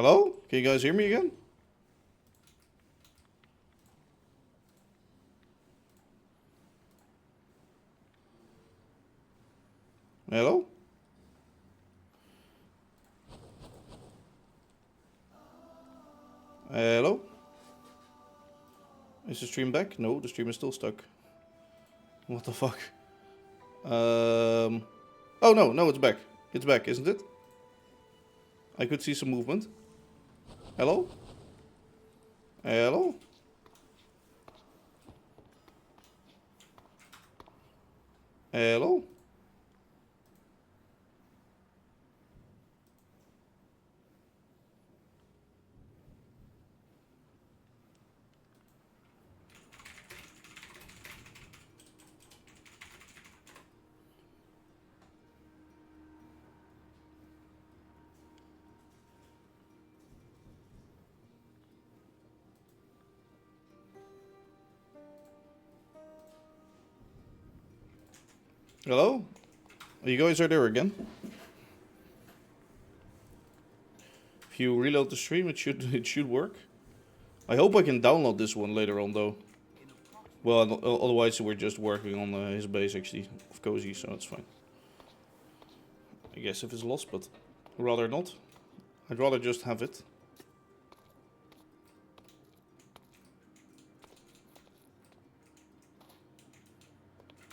Hello? Can you guys hear me again? Hello? Hello? Is the stream back? No, the stream is still stuck. What the fuck? Oh no, it's back. It's back, isn't it? I could see some movement. Hello? Hello? Hello? Hello? You guys are there again? If you reload the stream, it should work. I hope I can download this one later on, though. Well, otherwise we're just working on his base, actually, of Cozy, so it's fine. I guess if it's lost, but rather not. I'd rather just have it.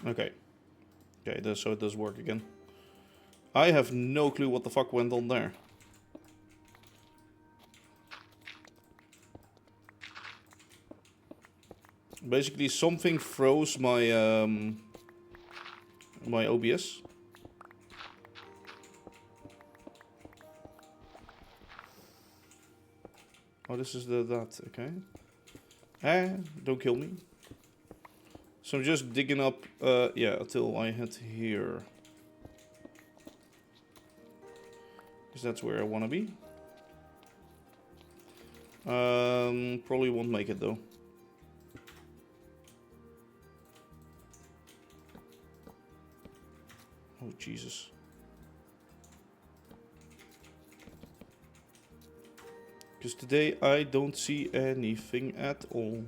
Okay. Okay, so it does work again. I have no clue what the fuck went on there. Basically, something froze my my OBS. Oh, this is that. Okay. Don't kill me. So I'm just digging up, yeah, until I head here. Because that's where I want to be. Probably won't make it though. Oh, Jesus. Because today I don't see anything at all.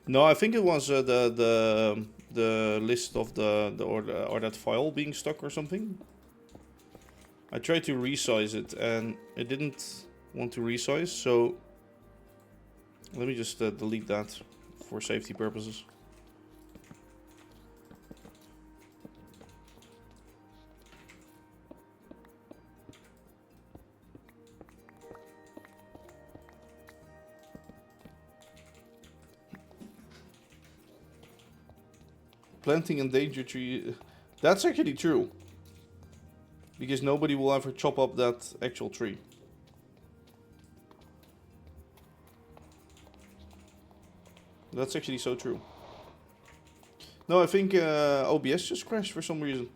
No, I think it was the list of or that file being stuck or something. I tried to resize it and it didn't want to resize, so let me just delete that for safety purposes. Planting endangered tree, that's actually true. Because nobody will ever chop up that actual tree. That's actually so true. No, I think OBS just crashed for some reason.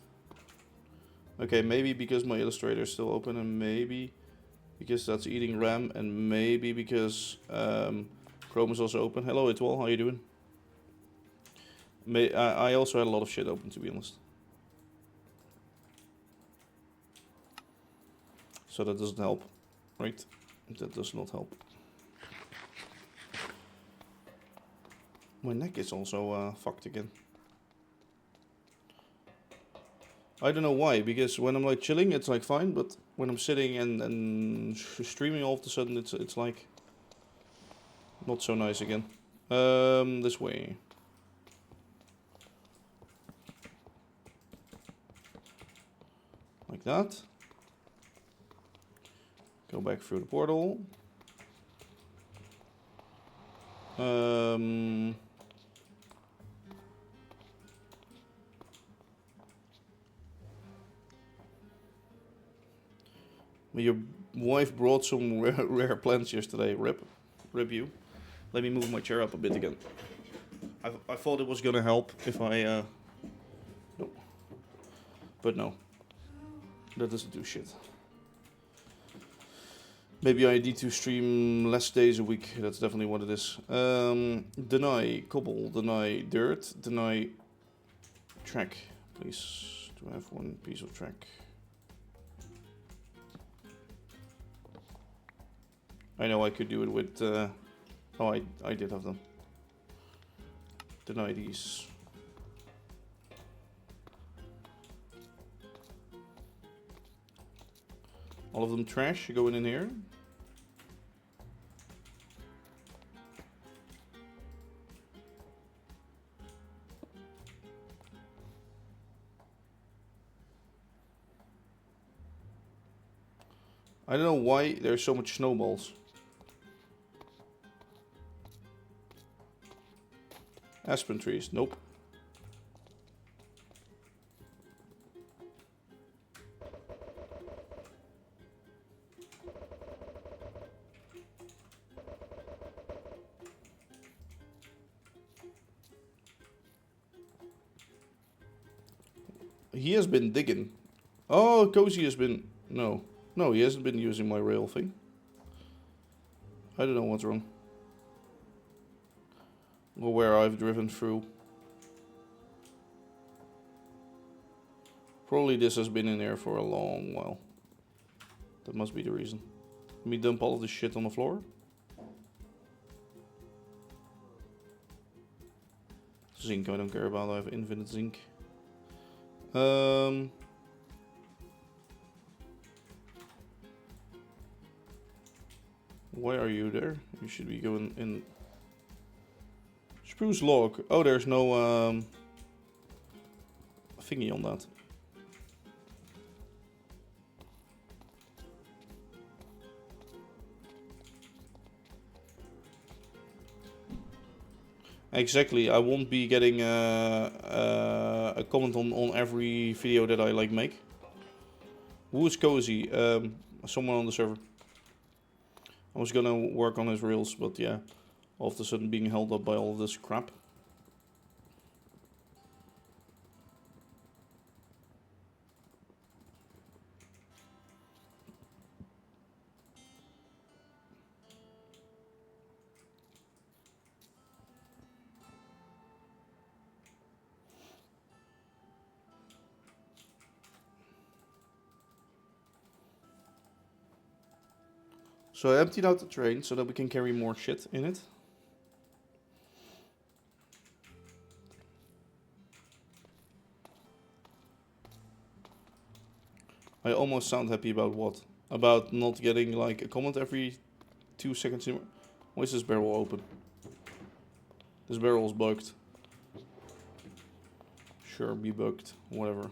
Okay, maybe because my Illustrator is still open, and maybe because that's eating RAM, and maybe because Chrome is also open. Hello, Itwal, how you doing? I also had a lot of shit open, to be honest. So that doesn't help, right? That does not help. My neck is also fucked again. I don't know why, because when I'm like chilling, it's like fine, but when I'm sitting and streaming, all of a sudden it's like not so nice again. This way. Like that. Go back through the portal. Your wife brought some rare plants yesterday. Rip you. Let me move my chair up a bit again. I thought it was gonna help if I no. But no. That doesn't do shit. Maybe I need to stream less days a week. That's definitely what it is. Deny cobble, deny dirt, deny track, please. to have one piece of track. I know I could do it with... oh, I did have them. Deny these. All of them trash going in here. I don't know why there's so much snowballs. Aspen trees, nope. He has been digging. Oh, Cozy has been... No. No, he hasn't been using my rail thing. I don't know what's wrong. Or where I've driven through. Probably this has been in there for a long while. That must be the reason. Let me dump all of this shit on the floor. Zinc I don't care about, I have infinite zinc. Why are you there? You should be going in. Spruce log. Oh, there's no thingy on that. Exactly. I won't be getting a comment on every video that I like make. Who is Cozy? Someone on the server. I was gonna work on his rails, but yeah, all of a sudden being held up by all of this crap. So I emptied out the train so that we can carry more shit in it. I almost sound happy about what? About not getting like a comment every 2 seconds. Why is this barrel open? This barrel is bugged. Sure, be bugged. Whatever.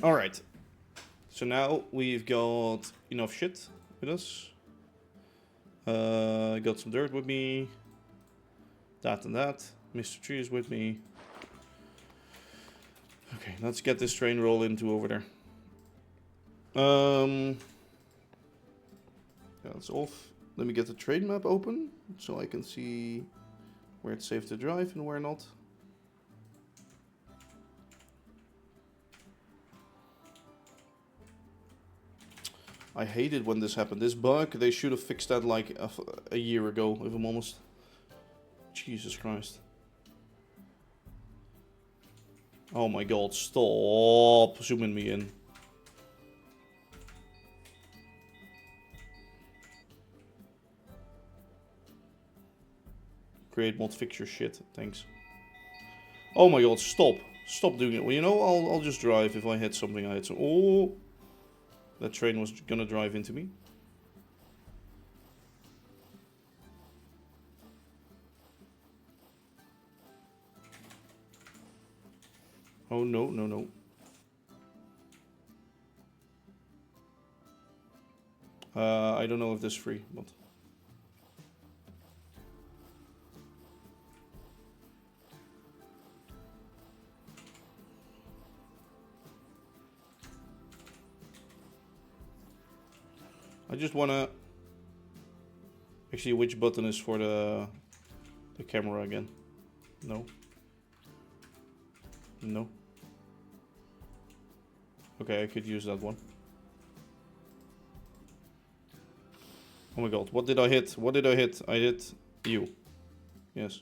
Alright. So now we've got enough shit with us. I got some dirt with me. That and that. Mr. Tree is with me. Okay, let's get this train roll into over there. Yeah, that's off. Let me get the train map open so I can see where it's safe to drive and where not. I hate it when this happened. This bug, they should have fixed that like a year ago, if I'm honest. Jesus Christ. Oh my god, stop zooming me in. Create mod, fix your shit, thanks. Oh my god, stop. Stop doing it. Well, you know, I'll just drive. If I hit something, I hit some. Oh! That train was gonna drive into me. Oh no, no, no. I don't know if this is free, but... I just wanna... Actually, which button is for the camera again? No. No. Okay, I could use that one. Oh my god, what did I hit? What did I hit? I hit you. Yes.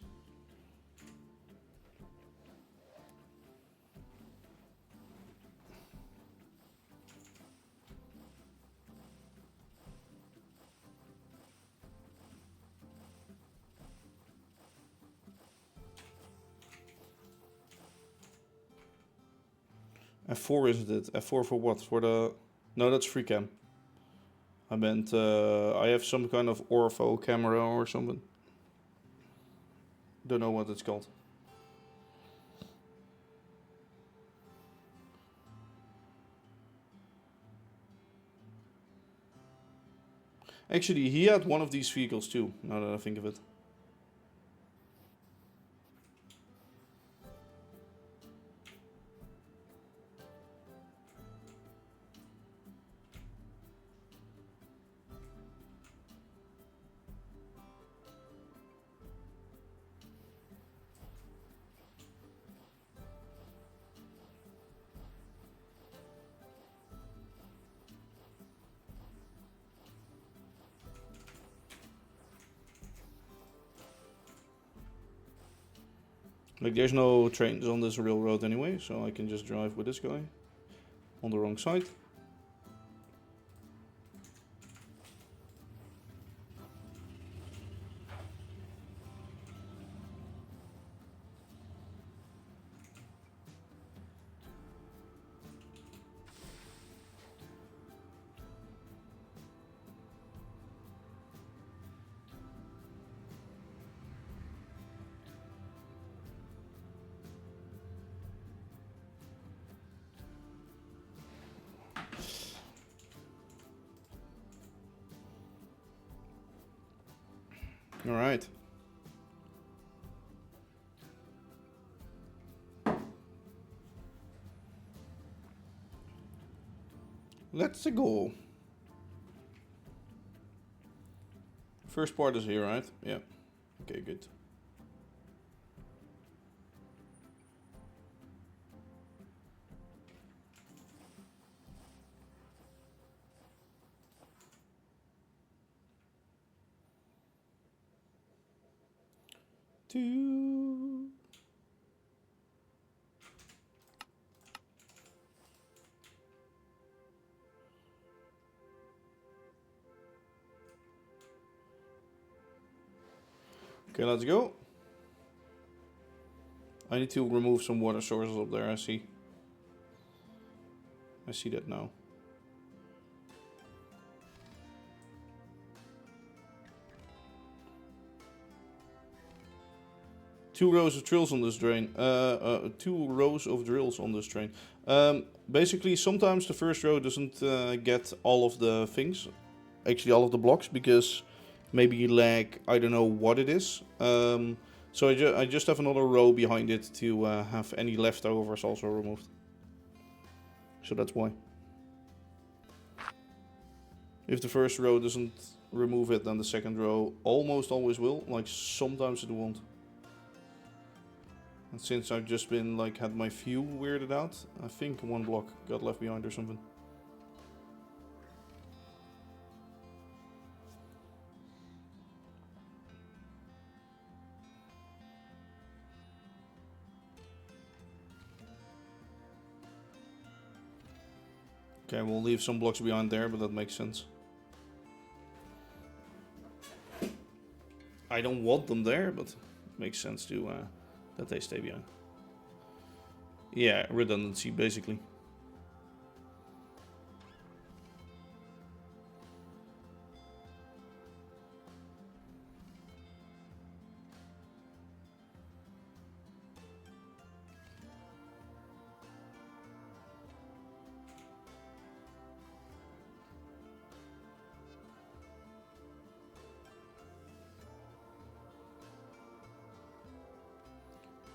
F4 isn't it? F4 for what? For the... No, that's free cam. I meant I have some kind of ortho camera or something. Don't know what it's called. Actually, he had one of these vehicles too, now that I think of it. Like, there's no trains on this railroad anyway, so I can just drive with this guy on the wrong side. Alright. Let's go. First part is here, right? Yeah. Okay, good. Two. Okay, let's go. I need to remove some water sources up there, I see. I see that now. Two rows of drills on this drain. 2 rows of drills on this train. Basically, sometimes the first row doesn't get all of the things. Actually, all of the blocks, because maybe you lag, I don't know what it is. So I just have another row behind it to have any leftovers also removed. So that's why. If the first row doesn't remove it, then the second row almost always will. Like, sometimes it won't. And since I've just been, like, had my fuel weirded out, I think one block got left behind or something. Okay, we'll leave some blocks behind there, but that makes sense. I don't want them there, but it makes sense to that they stay behind. Yeah, redundancy, basically.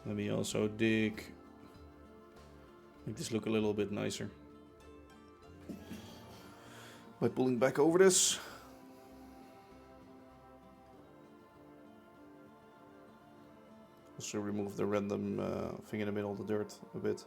Let me also make this look a little bit nicer by pulling back over this. Also remove the random thing in the middle of the dirt a bit.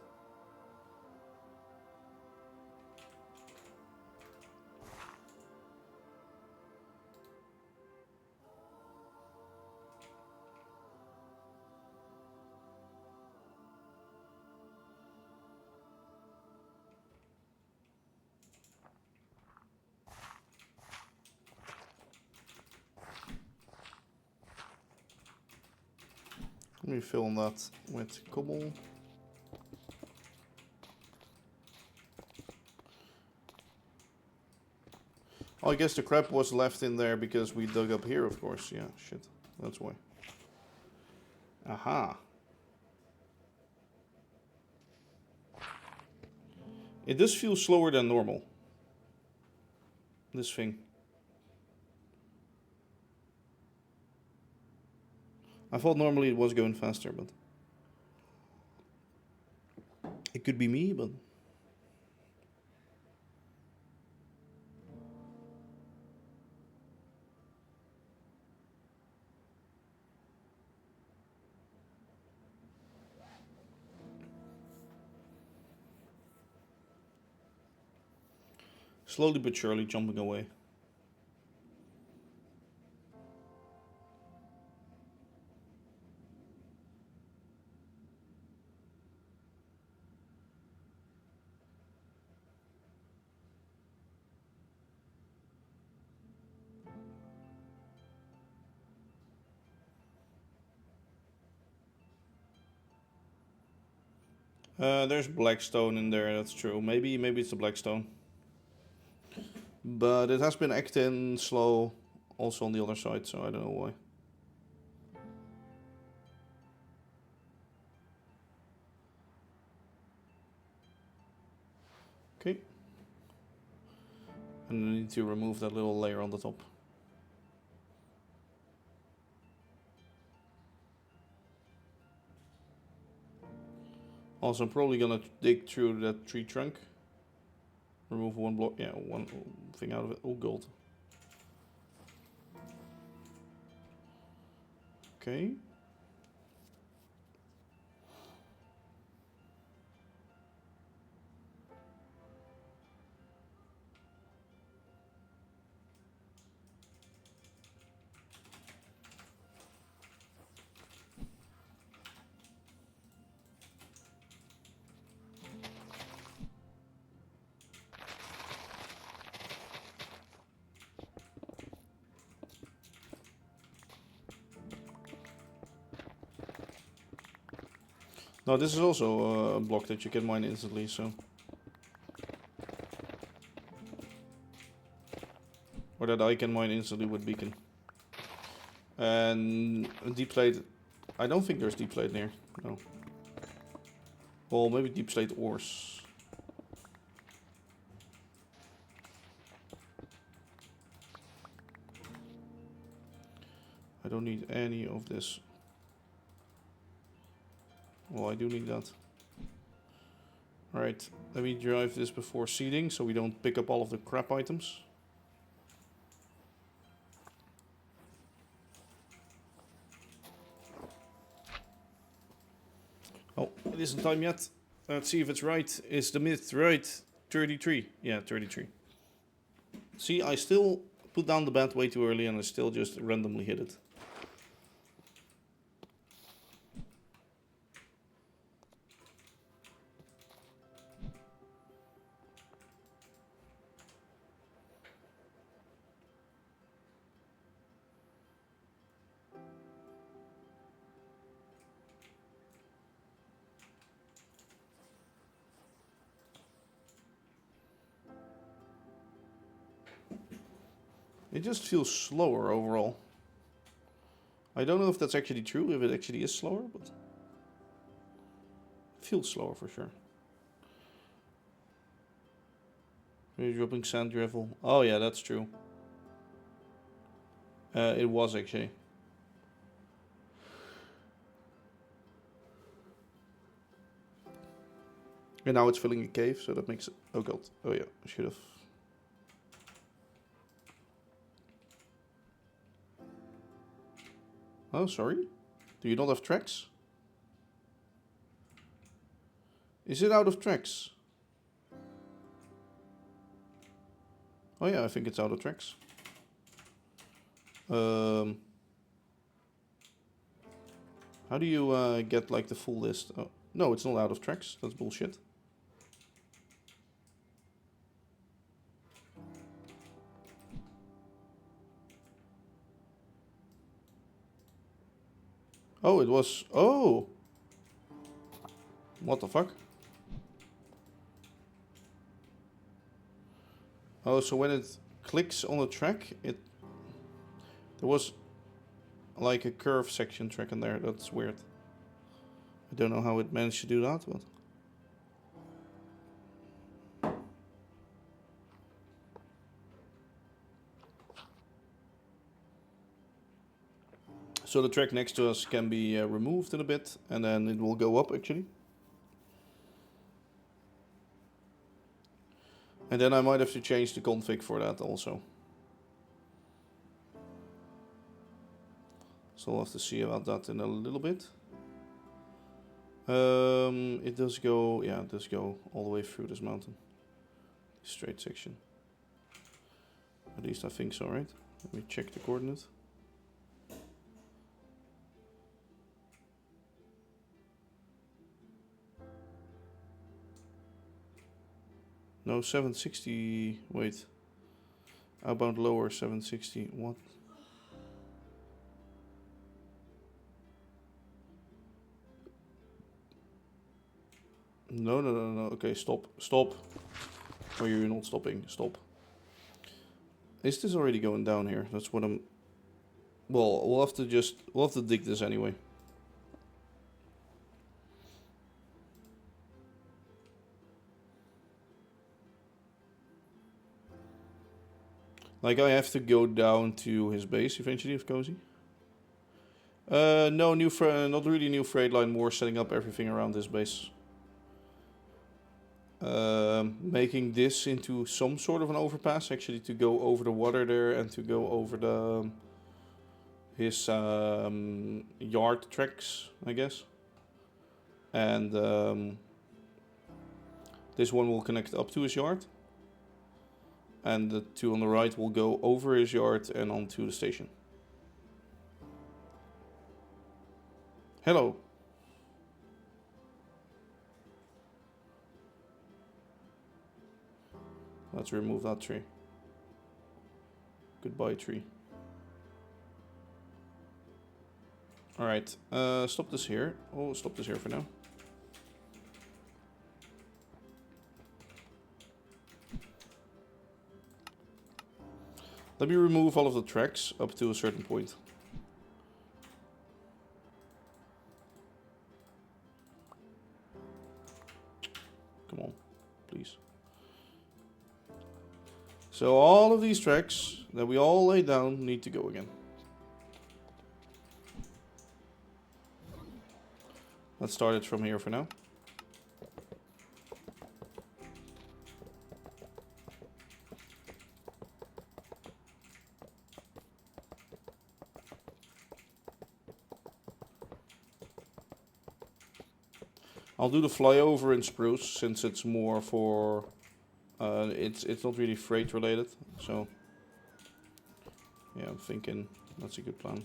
Let me fill that with cobble. Oh, I guess the crab was left in there because we dug up here, of course. Yeah, shit. That's why. Aha. It does feel slower than normal. This thing. I thought normally it was going faster, but... It could be me, but... Slowly but surely jumping away. There's black stone in there, that's true. Maybe it's the black stone. But it has been acting slow also on the other side, so I don't know why. Okay. And I need to remove that little layer on the top. Also, I'm probably gonna dig through that tree trunk. Remove one block, yeah, one thing out of it. Oh, gold. Okay. Now this is also a block that you can mine instantly, so... Or that I can mine instantly with beacon. And deep slate... I don't think there's deep slate near, no. Well, maybe deep slate ores. I don't need any of this. Well, I do need that. Alright, let me drive this before seeding so we don't pick up all of the crap items. Oh, it isn't time yet. Let's see if it's right. Is the myth right? 33. Yeah, 33. See, I still put down the bat way too early and I still just randomly hit it. It just feels slower overall. I don't know if that's actually true, if it actually is slower, but it feels slower for sure. You're dropping sand gravel. Oh yeah, that's true. It was actually. And now it's filling a cave, so that makes it... Oh god. Oh yeah, I should have... Oh, sorry? Do you not have tracks? Is it out of tracks? Oh yeah, I think it's out of tracks. How do you get like the full list? Oh, no, it's not out of tracks. That's bullshit. Oh, it was... Oh! What the fuck? Oh, so when it clicks on the track, it... There was like a curve section track in there. That's weird. I don't know how it managed to do that, but... So the track next to us can be removed in a bit, and then it will go up actually. And then I might have to change the config for that also. So I'll have to see about that in a little bit. It does go, yeah, it does go all the way through this mountain. Straight section. At least I think so, right? Let me check the coordinates. No, 760, wait. Outbound lower, 760, what? No, no, no, no, okay, stop, stop. Oh, you're not stopping, stop. Is this already going down here? That's what I'm... Well, we'll have to dig this anyway. Like, I have to go down to his base eventually, of Cozy. No, not really new freight line, more setting up everything around this base. Making this into some sort of an overpass, actually, to go over the water there and to go over the his yard tracks, I guess. And this one will connect up to his yard. And the two on the right will go over his yard and onto the station. Hello. Let's remove that tree. Goodbye, tree. Alright, stop this here. Oh, stop this here for now. Let me remove all of the tracks up to a certain point. Come on, please. So all of these tracks that we all laid down need to go again. Let's start it from here for now. I'll do the flyover in spruce since it's more for it's not really freight related, so yeah, I'm thinking that's a good plan.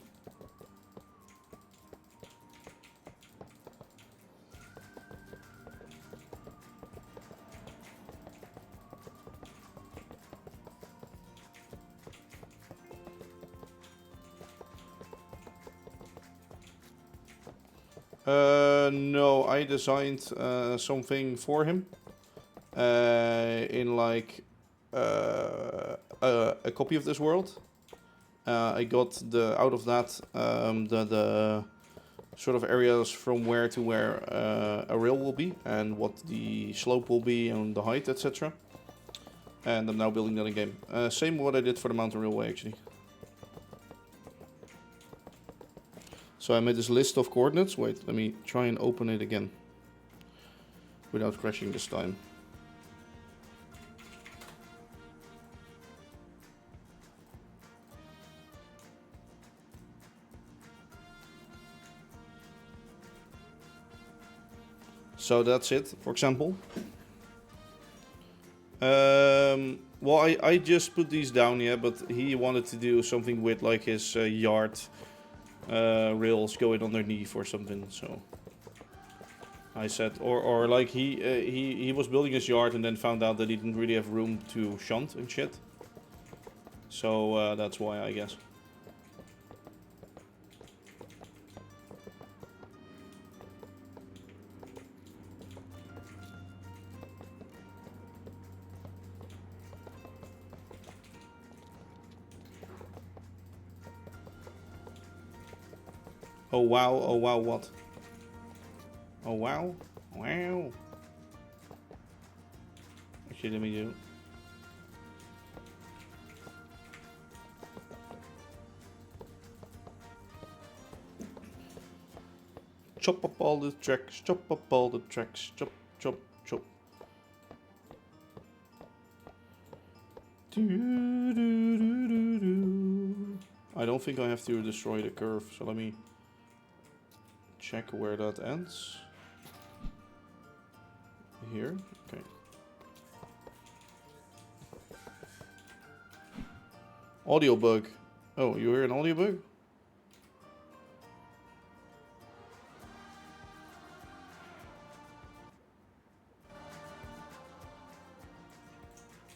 No, I designed something for him in like a copy of this world. I got out of that the sort of areas from where to where a rail will be and what the slope will be and the height, etc. And I'm now building that in game. Same what I did for the mountain railway actually. So I made this list of coordinates. Wait, let me try and open it again without crashing this time. So that's it, for example. Well, I just put these down, yeah, but he wanted to do something with like his yard rails going underneath or something, so I said, or like he was building his yard and then found out that he didn't really have room to shunt and shit, so that's why, I guess. Oh wow, what? Oh wow, wow. Actually, let me do. Chop up all the tracks, chop up all the tracks, chop, chop, chop. I don't think I have to destroy the curve, so let me check where that ends. Here, okay. Audio bug. Oh, you hear an audio bug?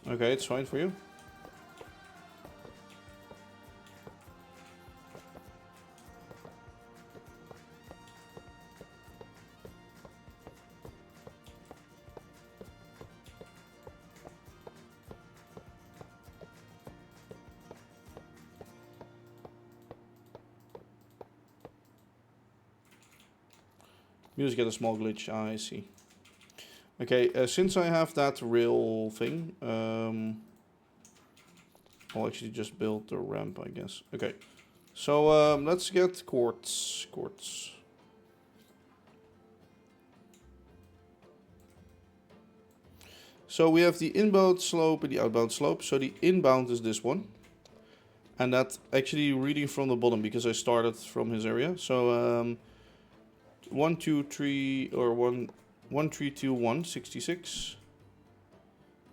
Okay, it's fine for you. Music had a small glitch, I see. Okay, since I have that rail thing, I'll actually just build the ramp, I guess. Okay, so let's get quartz. So we have the inbound slope and the outbound slope. So the inbound is this one. And that actually reading from the bottom because I started from his area. So 1, 2, 3, or 1, 3, 2, 1, 66.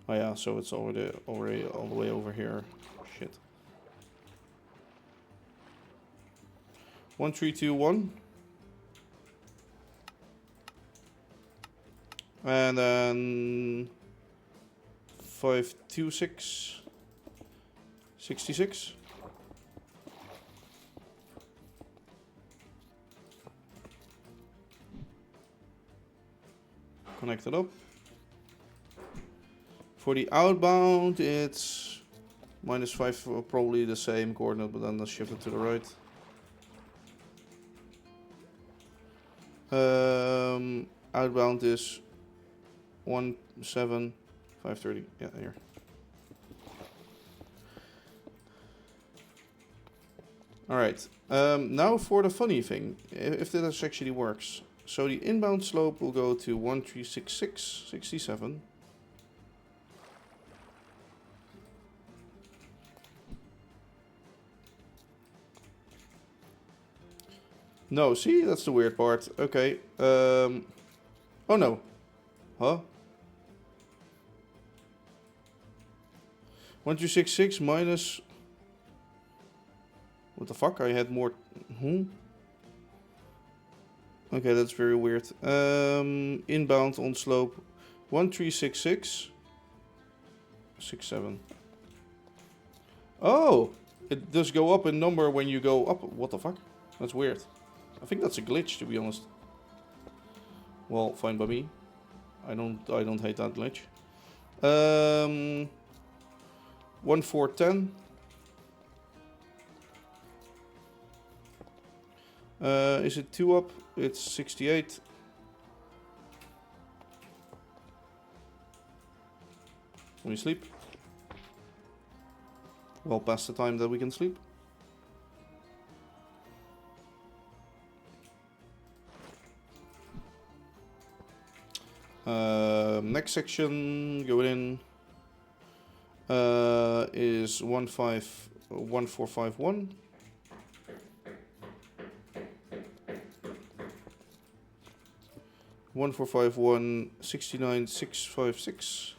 Oh yeah, so it's already all the way over here. Shit. 1, 3, 2, 1. And then 5, 2, 6. 66. Connect it up. For the outbound, it's -5, probably the same coordinate, but then let's shift it to the right. Outbound is 17530. Yeah, here. All right. Now for the funny thing, if this actually works. So the inbound slope will go to 1366.67. No, see, that's the weird part. Okay. Oh no. Huh? 1266 minus. What the fuck? I had more. Okay, that's very weird. Inbound on slope 1366. 67. Oh! It does go up in number when you go up. What the fuck? That's weird. I think that's a glitch, to be honest. Well, fine by me. I don't hate that glitch. 1410. Is it 2 up? It's 68. Can we sleep? Well past the time that we can sleep. Next section going in is 1451. 1451 69656.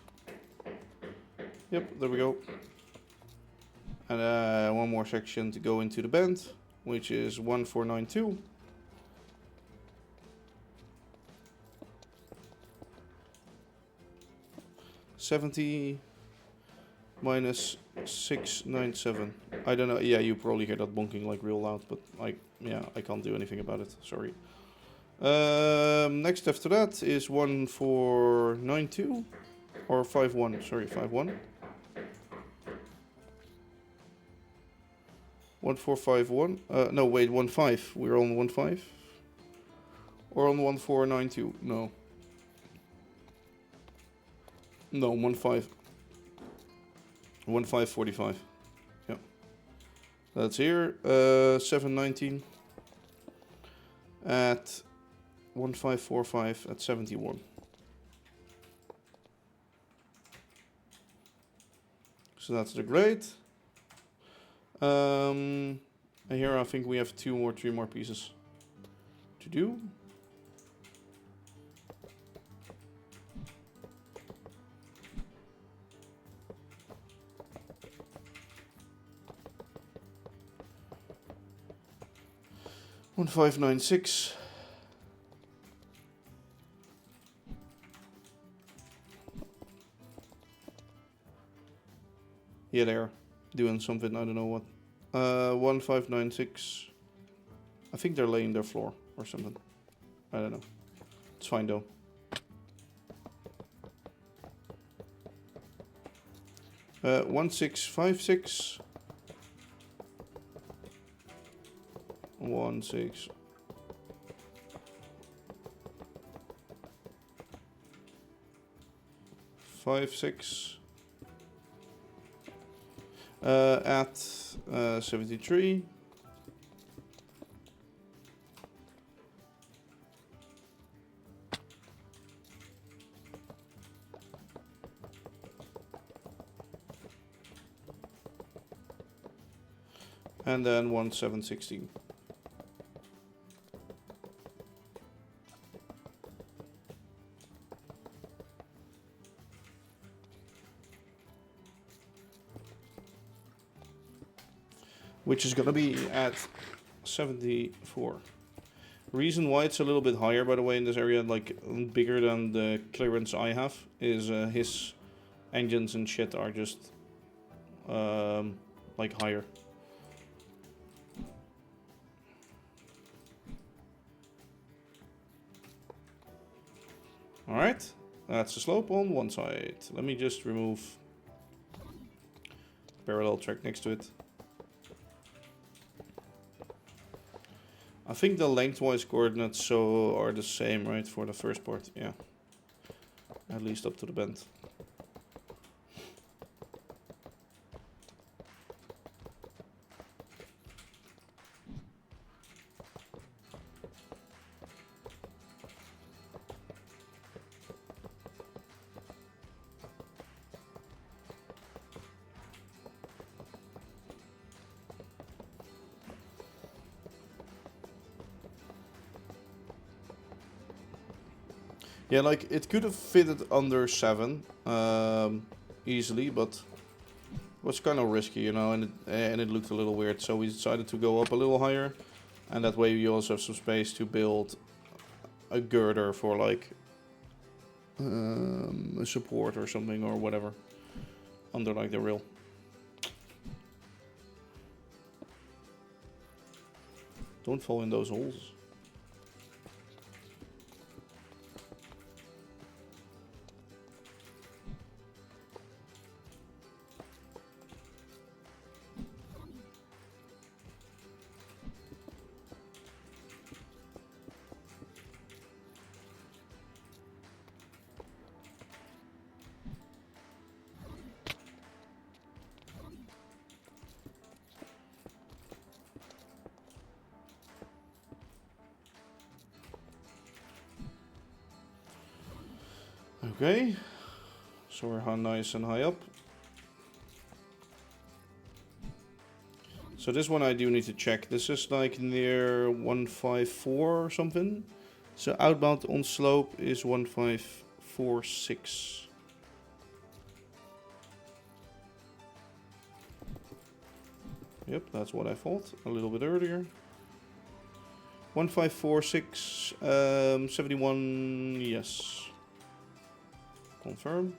Yep, there we go. And one more section to go into the bend, which is 1492. -70 minus 697. I don't know. Yeah, you probably hear that bonking like real loud, but I can't do anything about it. Sorry. Next after that is 1492 or 51. Sorry, 51. 1451. No, wait, 15. We're on 15. Or on 1492. No. No, 15. 1545. Yeah. That's here. 719 at 1545 at 71. So that's the grade. And here I think we have 3 more pieces to do. One 596. Yeah, they're doing something, I don't know what. 1596. I think they're laying their floor or something. I don't know. It's fine though. Uh, 1656. 16. Five, 6. At 73. And then 1716. Which is going to be at 74. Reason why it's a little bit higher, by the way, in this area, like bigger than the clearance I have, is his engines and shit are just like higher. Alright, that's the slope on one side. Let me just remove parallel track next to it. I think the lengthwise coordinates are the same, right, for the first part, yeah. At least up to the bend. Yeah, like, it could have fitted under 7 easily, but it was kind of risky, you know, and it looked a little weird, so we decided to go up a little higher, and that way we also have some space to build a girder for, like, a support or something or whatever under, like, the rail. Don't fall in those holes. Okay, so we're nice and high up. So this one I do need to check. This is like near 154 or something. So outbound on slope is 1546. Yep, that's what I thought a little bit earlier. 1546, 71, yes. Confirm.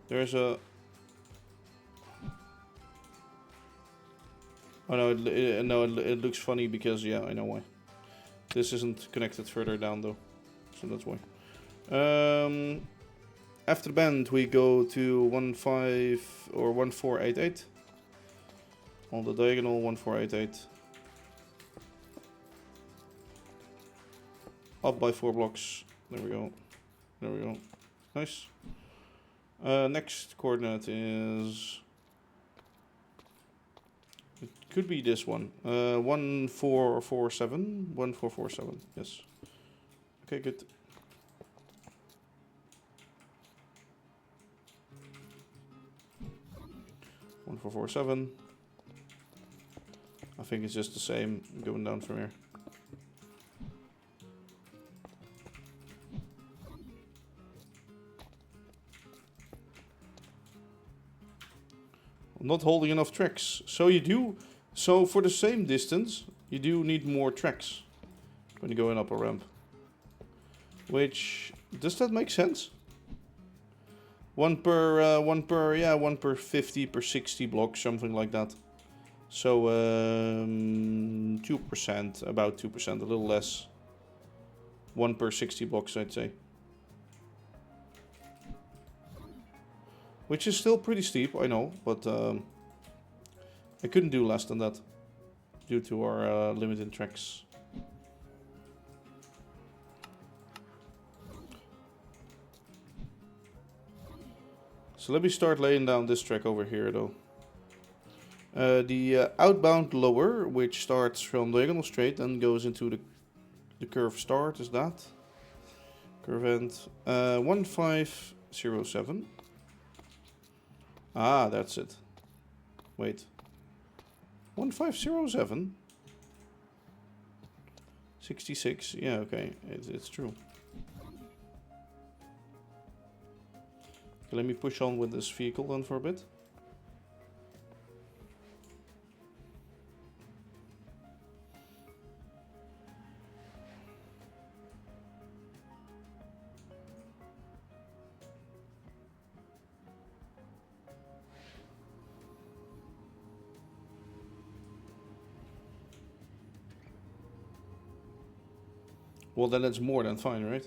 There's a... Oh no, it looks funny because, yeah, I know why. This isn't connected further down though, so that's why. after the bend, we go to 15 or 1488. On the diagonal, 1488. Up by 4 blocks. There we go. There we go. Nice. Next coordinate is... It could be this one. 1447. 1447. Yes. Okay, good. 1447. I think it's just the same going down from here. I'm not holding enough tracks. So you do. So for the same distance, you do need more tracks when you're going up a ramp. Which, does that make sense? One per 50 per 60 blocks, something like that. So 2%, about 2%, a little less. 1 per 60 blocks, I'd say. Which is still pretty steep, I know, but I couldn't do less than that due to our limited tracks. So let me start laying down this track over here, though. The outbound lower, which starts from diagonal straight and goes into the curve start, is that. Curve end. 1507. Ah, that's it. Wait. 1507? 66? Yeah, okay. It's true. Okay, let me push on with this vehicle then for a bit. Well, then it's more than fine, right?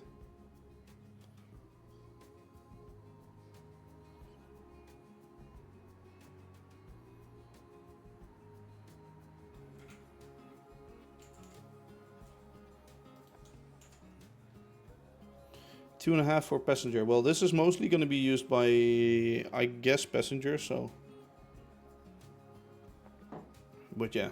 Two and a half for passenger. Well, this is mostly going to be used by, I guess, passengers, so. But yeah.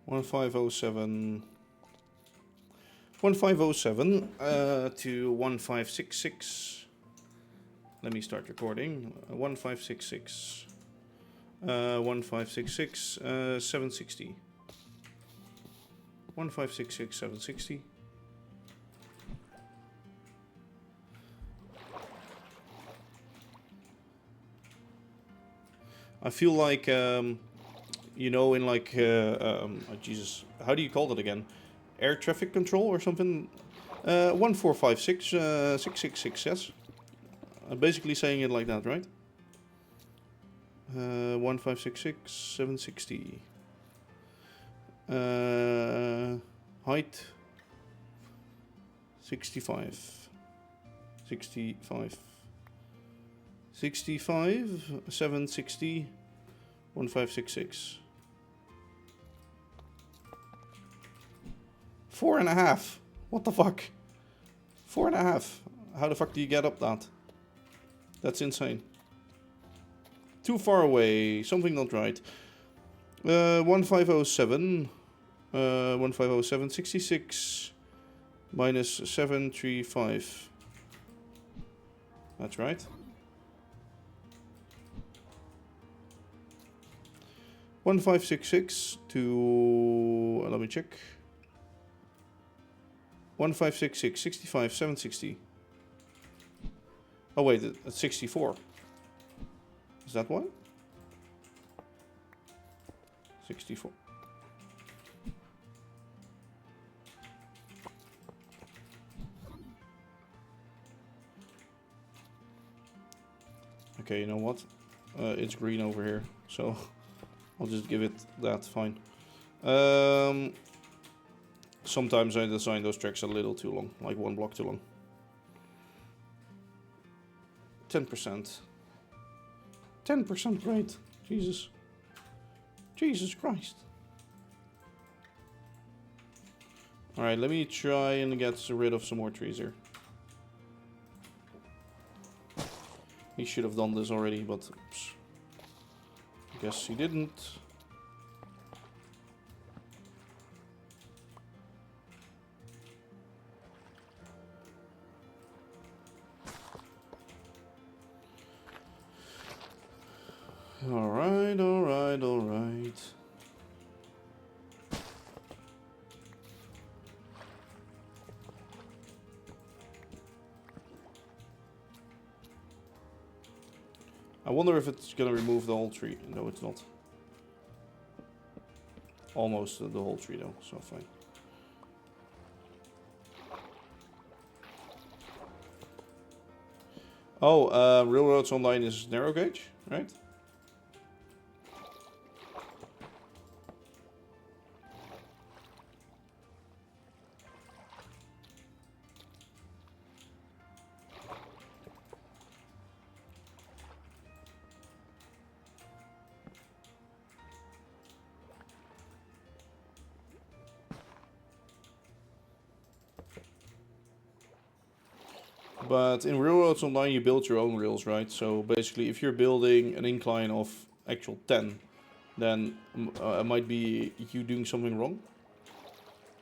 One five oh seven to 1566. Let me start recording. 1566. 1566. 760. 1566 760. I feel like you know, in like, oh Jesus, how do you call it again? Air traffic control or something? 1456 666, yes. I'm basically saying it like that, right? 1566 760. Height 65. 65. 65 760 1566. 4.5. What the fuck? 4.5. How the fuck do you get up that? That's insane. Too far away. Something not right. 1507. 1507. 66. Minus 735. That's right. 1566 to... let me check. 1566, 65, 760. Oh wait, that's 64. Is that one? 64. Okay, you know what? It's green over here, so I'll just give it that, fine. Sometimes I design those tracks a little too long, like 1 block too long. 10%. 10% rate. Jesus. Jesus Christ. Alright, let me try and get rid of some more trees here. He should have done this already, but oops. I guess he didn't. Alright, alright, alright. I wonder if it's gonna remove the whole tree. No, it's not. Almost the whole tree though, so fine. Oh, Railroads Online is narrow gauge, right? But in Railroads Online, you build your own rails, right? So basically, if you're building an incline of actual 10, then it might be you doing something wrong.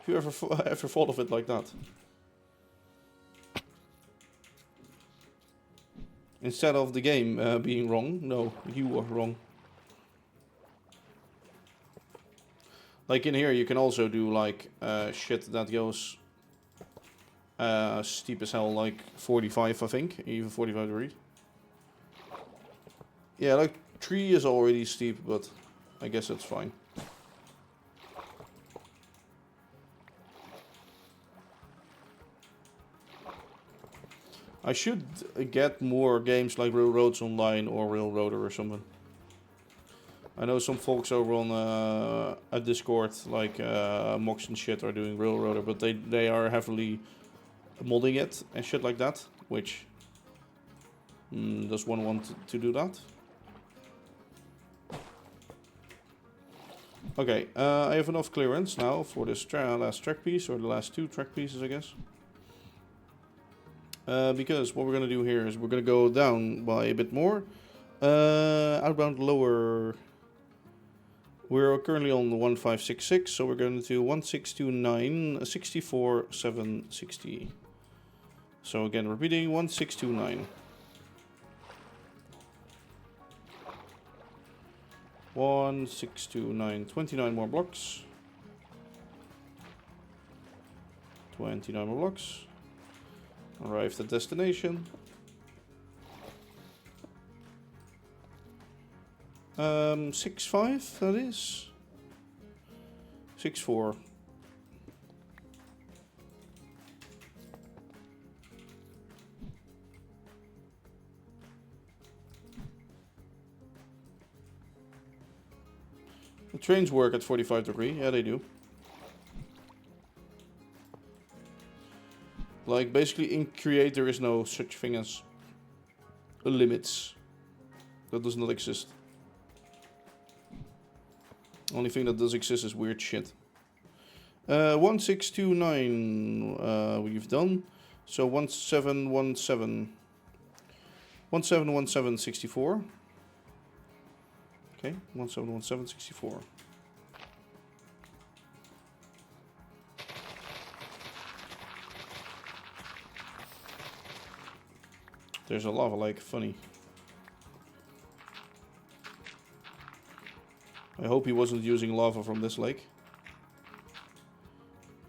Have you ever thought of it like that? Instead of the game being wrong, no, you are wrong. Like in here, you can also do like shit that goes steep as hell, like 45, I think, even 45 degrees. Yeah, like 3 is already steep, but I guess that's fine. I should get more games like Railroads Online or Railroader or something. I know some folks over on a Discord, like Mox and shit, are doing Railroader, but they are heavily modding it and shit like that, which does one want to do that? Okay, I have enough clearance now for this last track piece, or the last 2 track pieces, I guess. Because what we're gonna do here is we're gonna go down by a bit more. Outbound lower. We're currently on 1566, so we're going to 1629, 64, 760. So again, repeating 1629. 1629, 29 more blocks. 29 more blocks. Arrived at destination. 6.5, that is. 6.4. The trains work at 45 degrees, yeah they do. Like basically in Create there is no such thing as limits. That does not exist. Only thing that does exist is weird shit. 1629 we've done. So 1717. 1717 64. Okay, 1717 64. There's a lava lake, funny. I hope he wasn't using lava from this lake.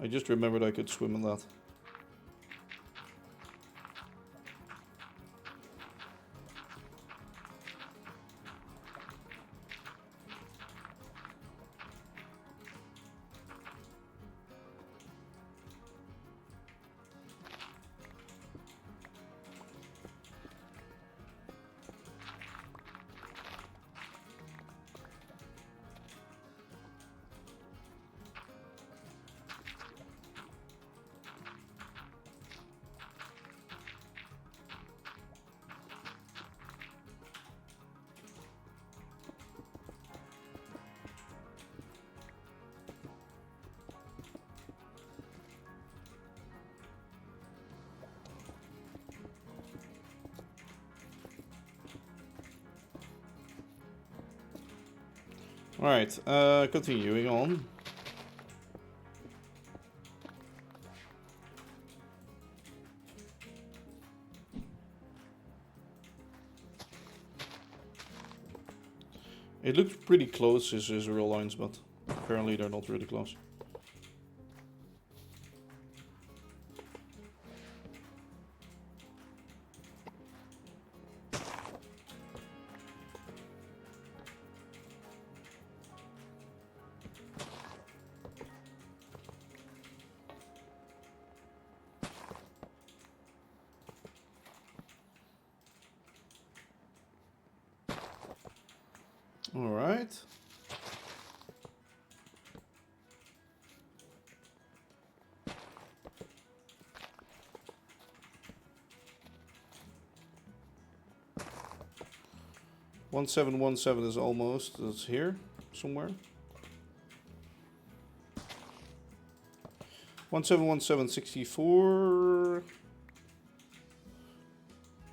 I just remembered I could swim in that. Alright, continuing on. It looks pretty close, his real lines, but apparently they're not really close. Alright. One 717 is almost, it's here, somewhere. 171764.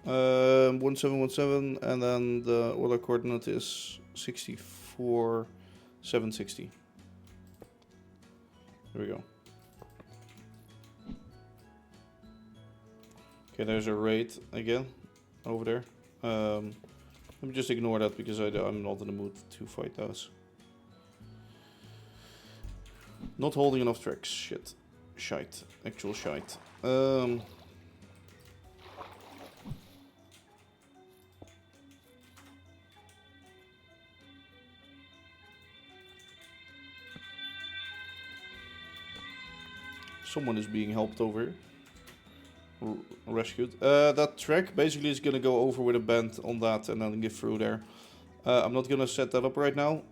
1717, and then the other coordinate is 64760. There we go. Okay, there's a raid again over there. Let me just ignore that because I'm not in the mood to fight those. Not holding enough tracks. Shit. Shite. Actual shite. Someone is being helped over here. Rescued. That track basically is gonna go over with a bend on that and then get through there. I'm not gonna set that up right now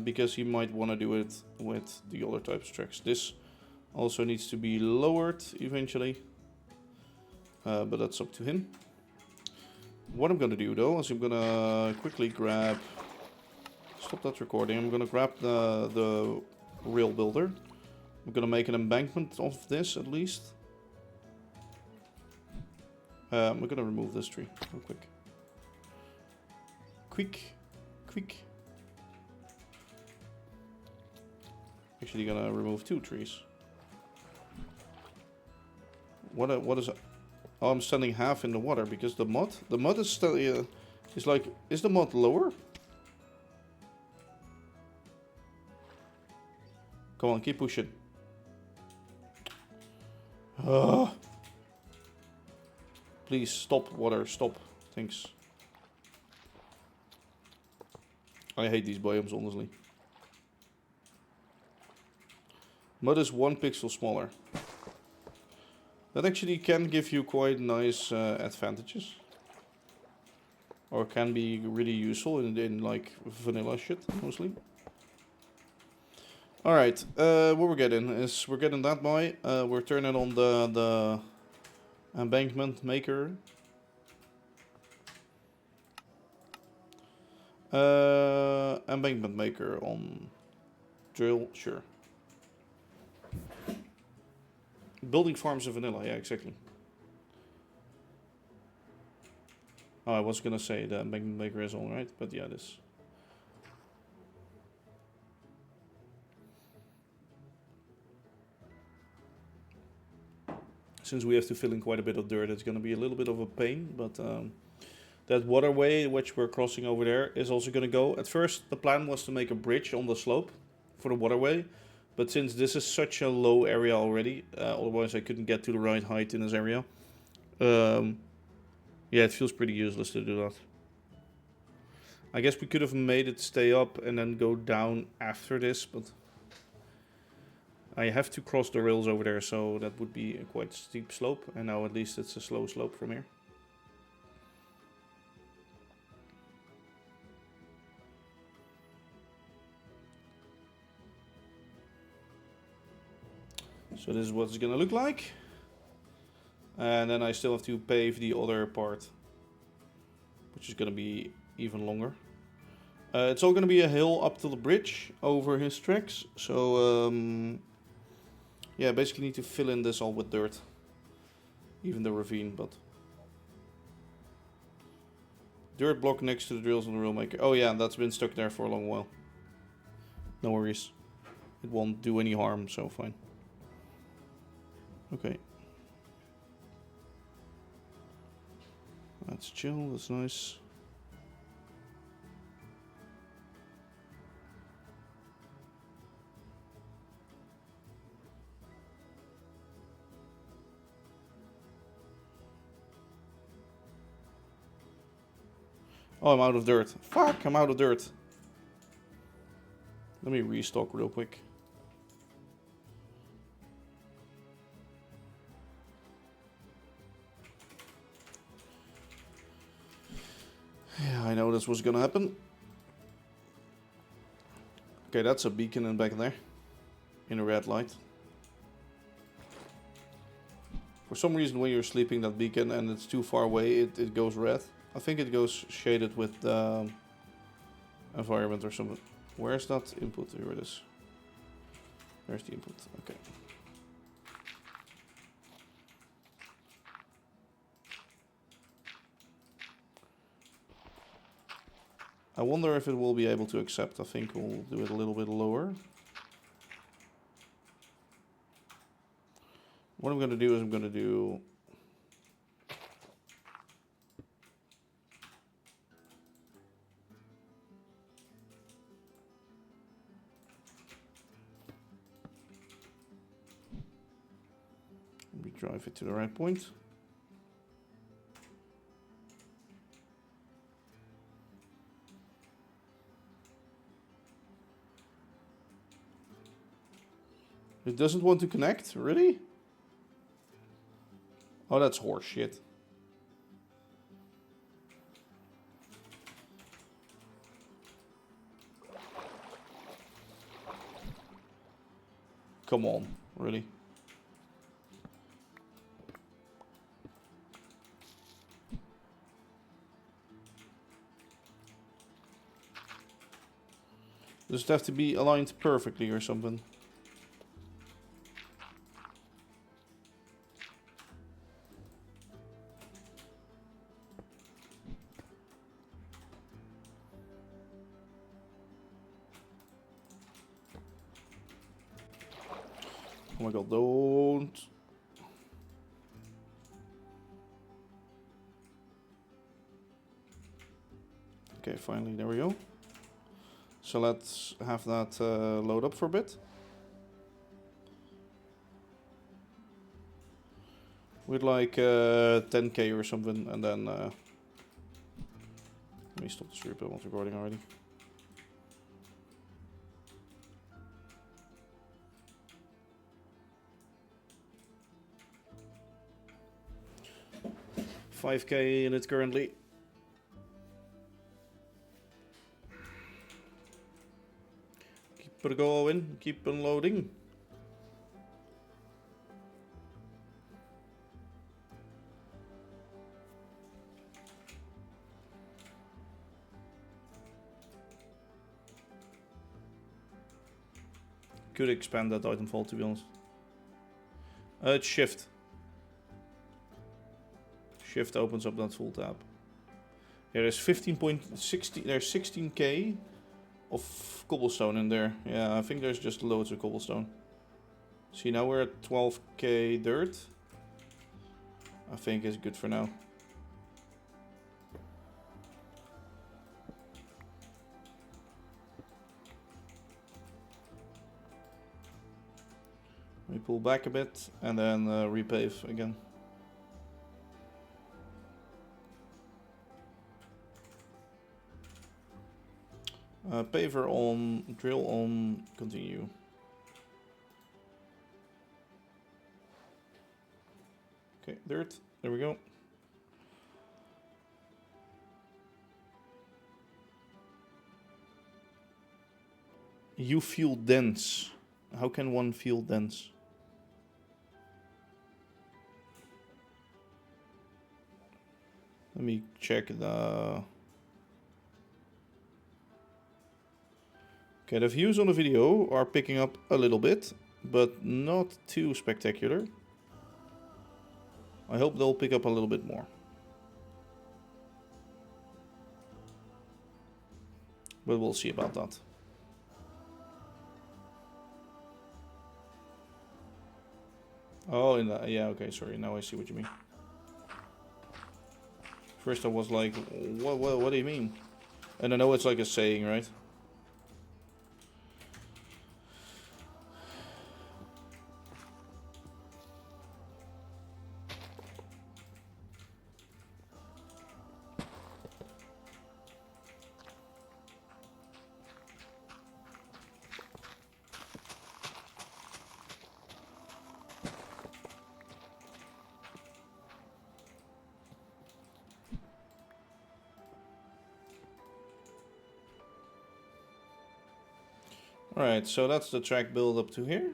because he might want to do it with the other types of tracks. This also needs to be lowered eventually, but that's up to him. What I'm gonna do though is I'm gonna quickly grab. Stop that recording. I'm gonna grab the rail builder. I'm gonna make an embankment of this at least. I'm gonna remove this tree real quick. Quick. Actually gonna remove 2 trees. What is it? Oh, I'm standing half in the water because the mud is still is like, is the mud lower? Come on, keep pushing. Please stop, water, stop. Thanks. I hate these biomes, honestly. Mud is 1 pixel smaller. That actually can give you quite nice advantages. Or can be really useful in like vanilla shit, mostly. Alright, what we're getting is we're getting that by. We're turning on the embankment maker. Embankment maker on drill, sure. Building farms of vanilla, yeah, exactly. Oh, I was gonna say the embankment maker is alright, but yeah, this. Since we have to fill in quite a bit of dirt, it's gonna be a little bit of a pain, but that waterway which we're crossing over there is also gonna go. At first, the plan was to make a bridge on the slope for the waterway, but since this is such a low area already, otherwise I couldn't get to the right height in this area. Yeah, it feels pretty useless to do that. I guess we could have made it stay up and then go down after this, but I have to cross the rails over there, so that would be a quite steep slope, and now at least it's a slow slope from here. So this is what it's gonna look like. And then I still have to pave the other part, which is gonna be even longer. It's all gonna be a hill up to the bridge over his tracks, so yeah, basically need to fill in this all with dirt. Even the ravine, but... Dirt block next to the drills on the rail maker. Oh yeah, that's been stuck there for a long while. No worries. It won't do any harm, so fine. Okay. That's chill, that's nice. Oh, I'm out of dirt. Fuck, I'm out of dirt. Let me restock real quick. Yeah, I know this was gonna happen. Okay, that's a beacon in back there. In a red light. For some reason when you're sleeping, that beacon and it's too far away, it goes red. I think it goes shaded with the environment or something. Where's that input? Here it is. There's the input. Okay. I wonder if it will be able to accept. I think we'll do it a little bit lower. What I'm going to do is I'm going to do... Let me drive it to the right point. It doesn't want to connect? Really? Oh, that's horse shit. Come on, really? Does it have to be aligned perfectly or something? Oh my god, don't. Okay, finally, there we go. So let's have that load up for a bit. With like 10k or something, and then... let me stop this rebuild recording already. $5k in it currently. Keep it going, keep unloading. Could expand that item vault, to be honest. It's shift. Shift opens up that full tab. Yeah, there's 15.60. There's 16k of cobblestone in there. Yeah, I think there's just loads of cobblestone. See, now we're at 12k dirt. I think it's good for now. We pull back a bit and then repave again. Paver on, drill on, continue. Okay, dirt, there we go. You feel dense. How can one feel dense? Let me check the... Okay, the views on the video are picking up a little bit, but not too spectacular. I hope they'll pick up a little bit more. But we'll see about that. Oh, in the, yeah, okay, sorry, now I see what you mean. First I was like, what do you mean? And I know it's like a saying, right? Alright, so that's the track build up to here.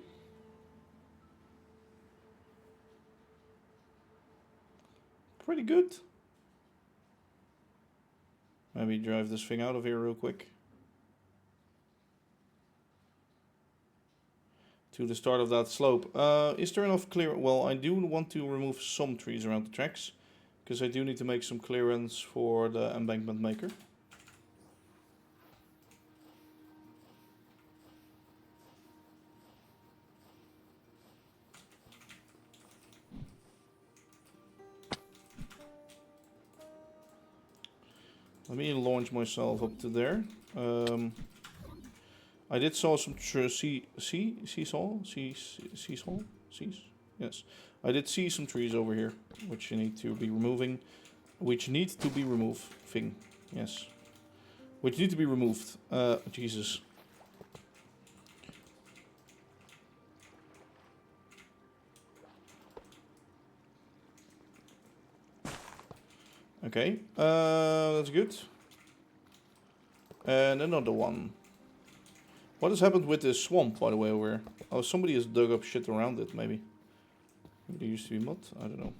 Pretty good. Maybe drive this thing out of here real quick. To the start of that slope. Is there enough clear? Well, I do want to remove some trees around the tracks. Because I do need to make some clearance for the embankment maker. Let me launch myself up to there. I did saw some yes. I did see some trees over here, which you need to be removing, yes, which need to be removed. Jesus. Okay, that's good. And another one. What has happened with this swamp, by the way, over here? Oh, somebody has dug up shit around it, maybe. Maybe there used to be mud? I don't know.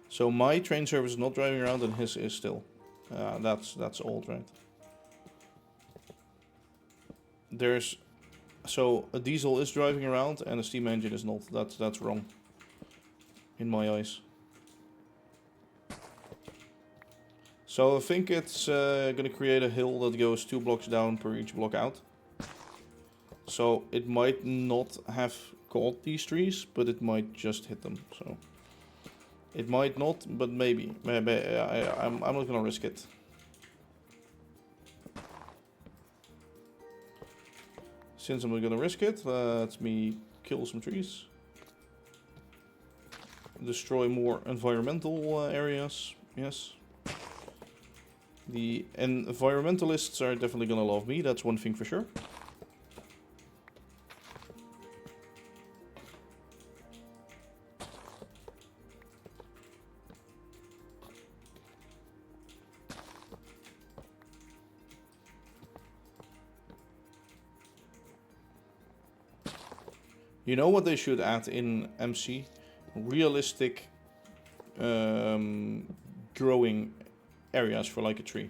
So my train service is not driving around and his is still. That's old, right? There's... So a diesel is driving around and a steam engine is not. That's wrong. In my eyes. So I think it's going to create a hill that goes 2 blocks down per each block out. So it might not have caught these trees, but it might just hit them. So it might not, but maybe. I'm not going to risk it. Since I'm not going to risk it, let me kill some trees. Destroy more environmental areas. Yes. The environmentalists are definitely gonna love me, that's one thing for sure. You know what they should add in MC? Realistic growing areas for like a tree.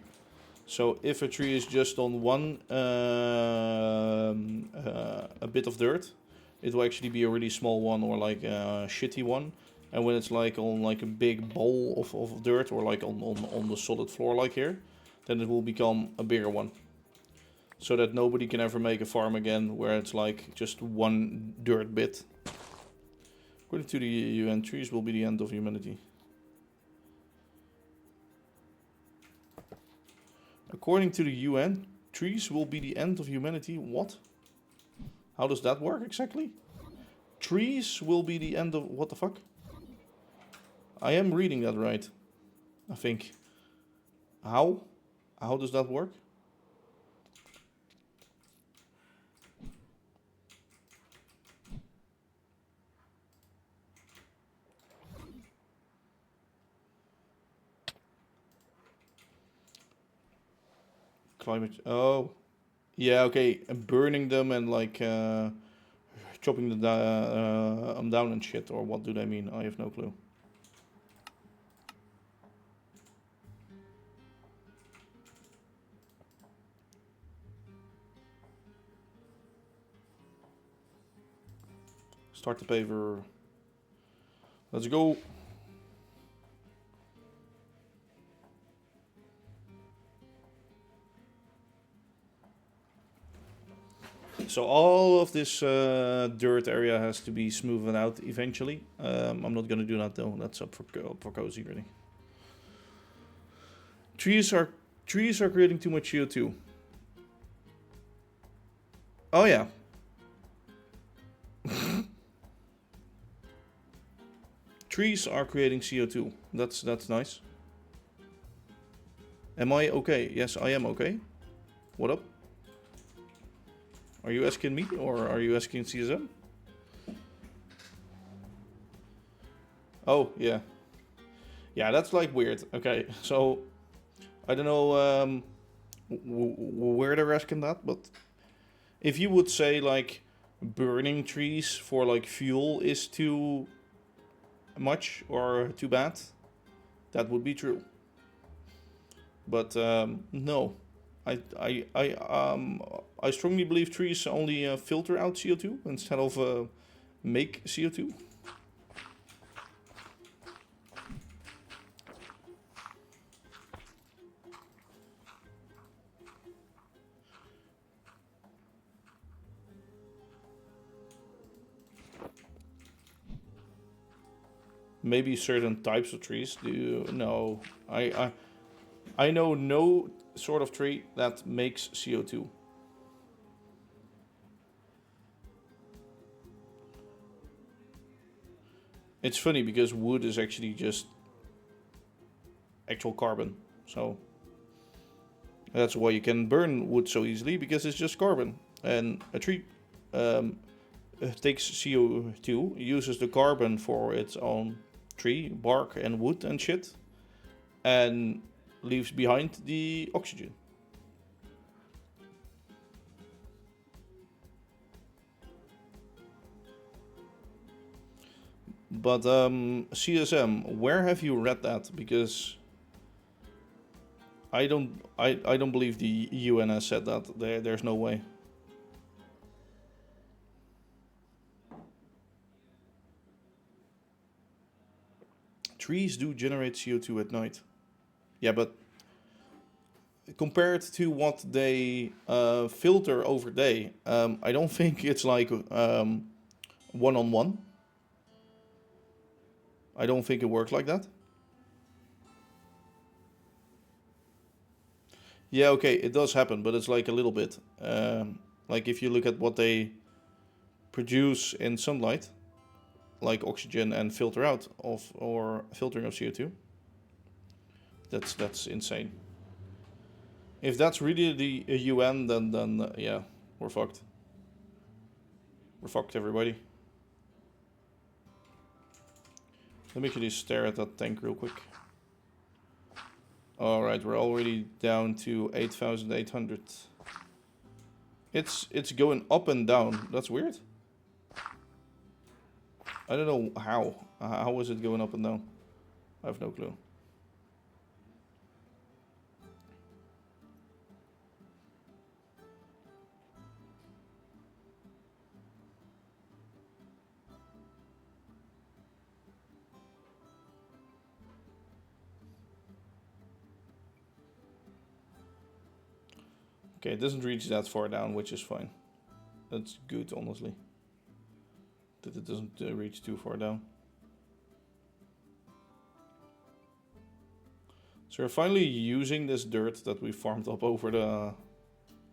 So if a tree is just on one a bit of dirt, it will actually be a really small one or like a shitty one. And when it's like on like a big bowl of dirt or like on the solid floor like here, then it will become a bigger one. So that nobody can ever make a farm again where it's like just one dirt bit. According to the UN, trees will be the end of humanity. According to the UN, trees will be the end of humanity. What? How does that work exactly? Trees will be the end of... What the fuck? I am reading that right, I think. How? How does that work? Climate... Oh. Yeah, okay. Burning them and like chopping them down and shit. Or what do they mean? I have no clue. Start the paver. Let's go. So all of this dirt area has to be smoothed out eventually. I'm not gonna do that though. That's up for cozy, really. Trees are creating too much CO2. Oh yeah. Trees are creating CO2. That's nice. Am I okay? Yes, I am okay. What up? Are you asking me or are you asking CSM? Oh, yeah. Yeah, that's like weird. Okay, so I don't know where they're asking that, but if you would say like burning trees for like fuel is too much or too bad, that would be true. But no, I strongly believe trees only filter out CO2 instead of make CO2. Maybe certain types of trees do. No, I know no sort of tree that makes CO2. It's funny because wood is actually just actual carbon. So that's why you can burn wood so easily, because it's just carbon. And a tree takes CO2, uses the carbon for its own tree, bark and wood and shit, and leaves behind the oxygen. But CSM, where have you read that? Because I don't believe the UN has said that. There's no way. Trees do generate CO2 at night. Yeah, but compared to what they filter over day, I don't think it's like one-on-one. I don't think it works like that. Yeah, okay, it does happen, but it's like a little bit. Like if you look at what they produce in sunlight, like oxygen and filter out of or filtering of CO2, that's insane. If that's really the UN, then yeah, we're fucked. We're fucked, everybody. Let me actually stare at that tank real quick. Alright, we're already down to 8,800. It's going up and down. That's weird. I don't know how. How is it going up and down? I have no clue. Okay, it doesn't reach that far down, which is fine. That's good, honestly. That it doesn't reach too far down. So we're finally using this dirt that we farmed up over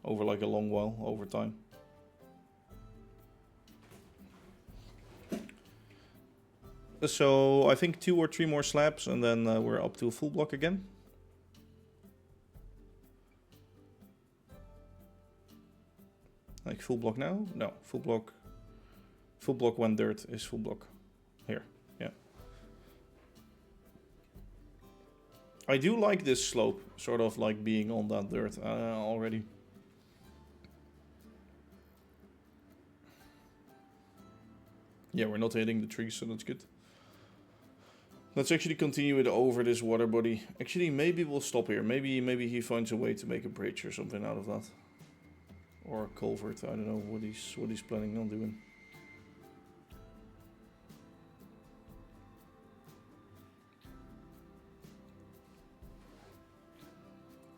like a long while, over time. So I think 2 or 3 more slabs and then we're up to a full block again. Like full block now? No, full block. Full block when dirt is full block. Here, yeah. I do like this slope, sort of like being on that dirt already. Yeah, we're not hitting the trees, so that's good. Let's actually continue it over this water body. Actually, maybe we'll stop here. Maybe he finds a way to make a bridge or something out of that. Or a culvert, I don't know what he's planning on doing.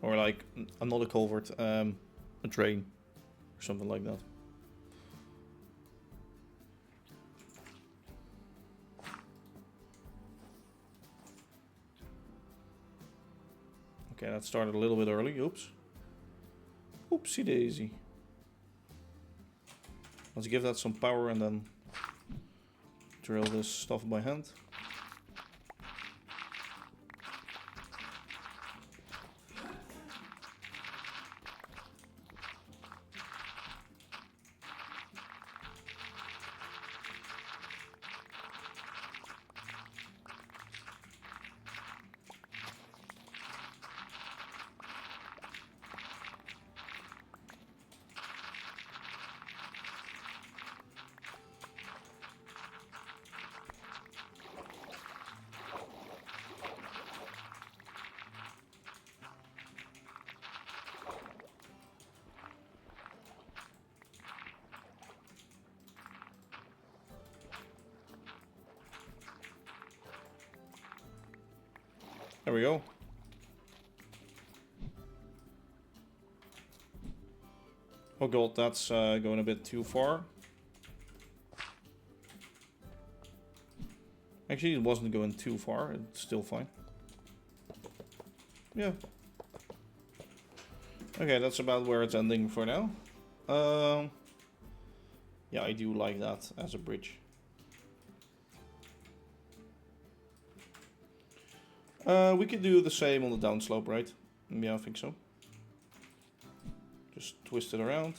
Or like, not a culvert, a drain. Or something like that. Okay, that started a little bit early. Oops. Oopsie daisy. Let's give that some power and then drill this stuff by hand. There we go. Oh god, that's going a bit too far. Actually, it wasn't going too far. It's still fine. Yeah. Okay, that's about where it's ending for now. Yeah, I do like that as a bridge. We could do the same on the downslope, right? Yeah, I think so. Just twist it around.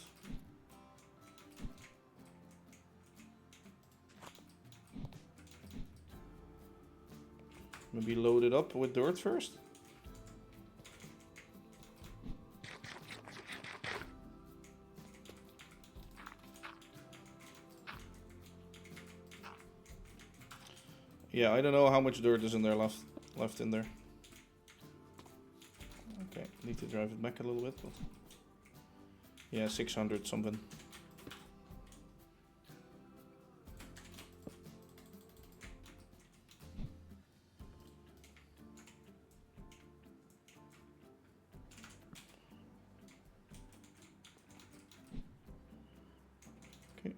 Maybe load it up with dirt first. Yeah, I don't know how much dirt is in there left in there. Okay, need to drive it back a little bit, but yeah, 600 something. Okay.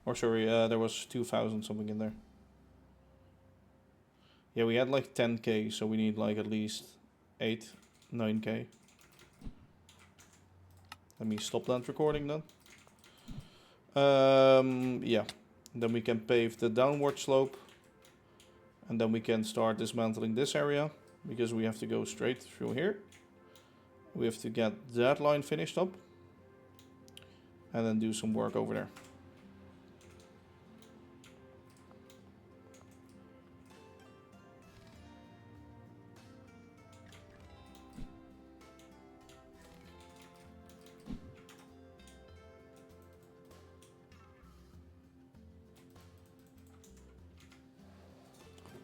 Or sorry, there was 2,000 something in there. Yeah, we had like 10k, so we need like at least 8, 9k. Let me stop that recording then. Yeah, then we can pave the downward slope. And then we can start dismantling this area, because we have to go straight through here. We have to get that line finished up. And then do some work over there.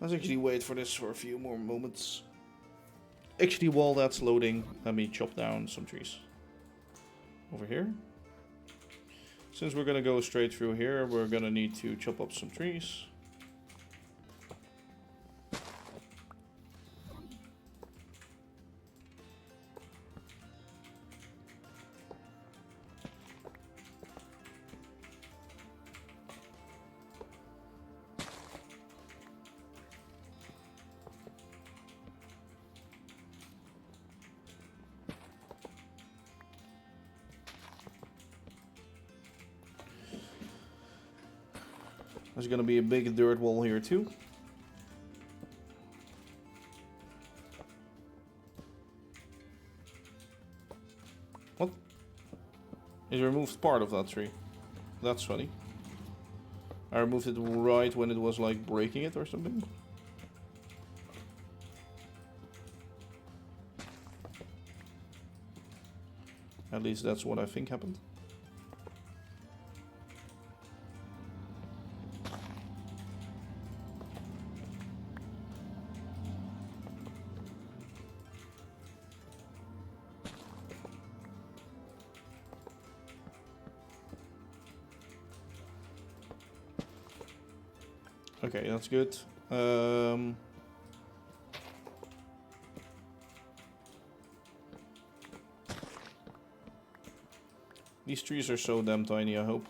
Let's actually wait for this for a few more moments. Actually, while that's loading, let me chop down some trees. Over here. Since we're gonna go straight through here, we're gonna need to chop up some trees. There's gonna be a big dirt wall here too. What? It removed part of that tree. That's funny. I removed it right when it was like breaking it or something. At least that's what I think happened. Okay, that's good. These trees are so damn tiny, I hope.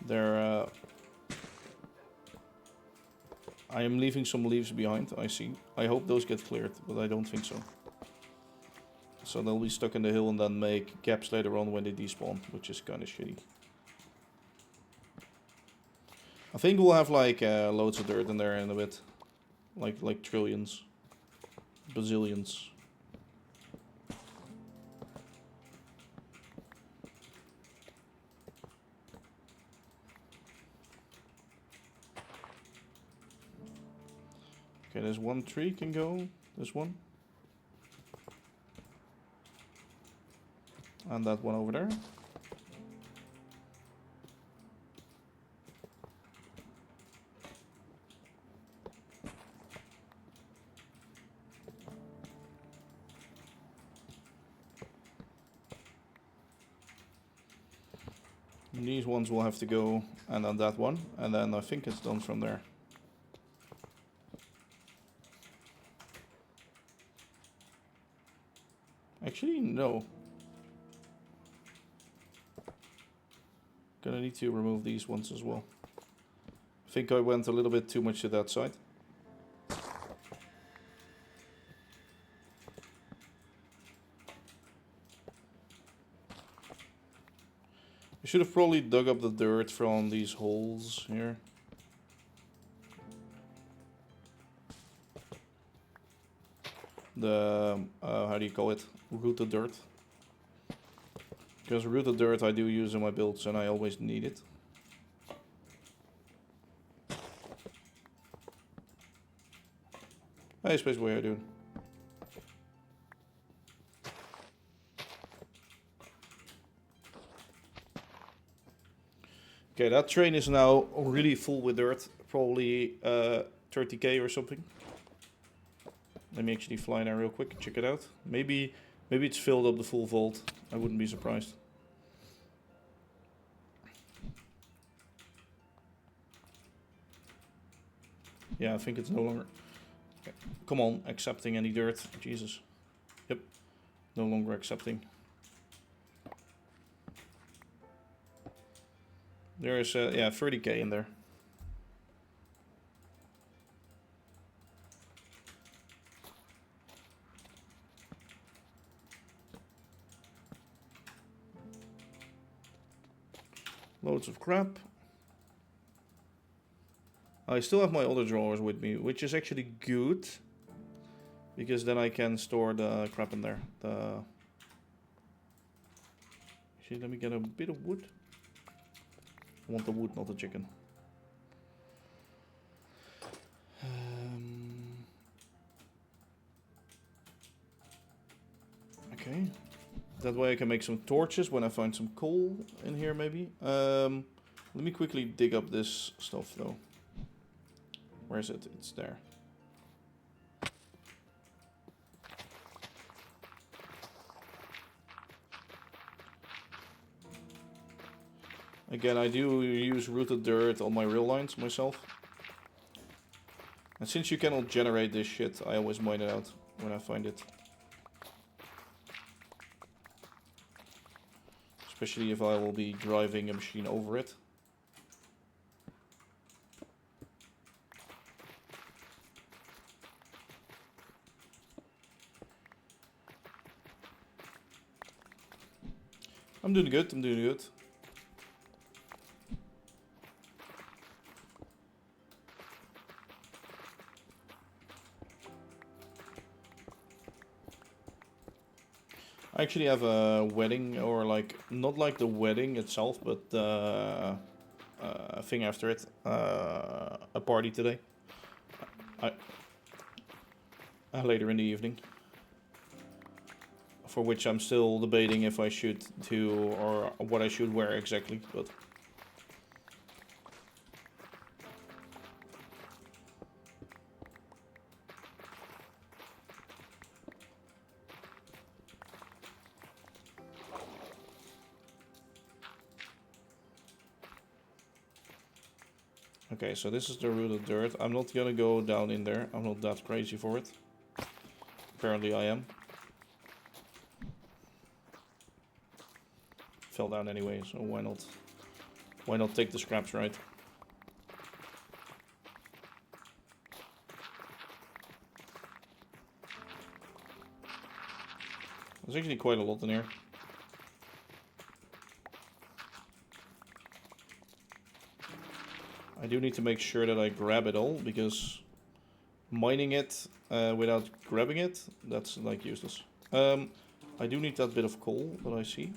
They're I am leaving some leaves behind, I see. I hope those get cleared, but I don't think so. So they'll be stuck in the hill and then make gaps later on when they despawn, which is kind of shitty. I think we'll have like loads of dirt in there in a bit. Like trillions. Bazillions. Okay, there's one tree can go. This one. And that one over there. And these ones will have to go, and then that one, and then I think it's done from there. Actually, no. Gonna need to remove these ones as well. I think I went a little bit too much to that side. I should have probably dug up the dirt from these holes here. The, how do you call it? Rooted dirt. Because rooted dirt I do use in my builds and I always need it. Hey, Space Boy, how you doing? Okay, that train is now really full with dirt. Probably 30k or something. Let me actually fly there real quick and check it out. Maybe it's filled up the full vault. I wouldn't be surprised. Yeah, I think it's no longer... Okay. Come on, accepting any dirt. Jesus. Yep. No longer accepting. There is, yeah, 30k in there. Loads of crap. I still have my other drawers with me, which is actually good. Because then I can store the crap in there. Actually, let me get a bit of wood. I want the wood, not the chicken. Okay. That way I can make some torches when I find some coal in here, maybe. Let me quickly dig up this stuff, though. Where is it? It's there. Again, I do use rooted dirt on my rail lines myself. And since you cannot generate this shit, I always mine it out when I find it. Especially if I will be driving a machine over it. I'm doing good, I'm doing good. I actually have a wedding, or like, not like the wedding itself, but a thing after it. A party today. Later in the evening. For which I'm still debating if I should do, or what I should wear exactly, but... Okay, so this is the rooted dirt. I'm not gonna go down in there. I'm not that crazy for it. Apparently I am. Fell down anyway, so why not? Why not take the scraps, right? There's actually quite a lot in here. I do need to make sure that I grab it all, because mining it without grabbing it, that's like useless. I do need that bit of coal that I see.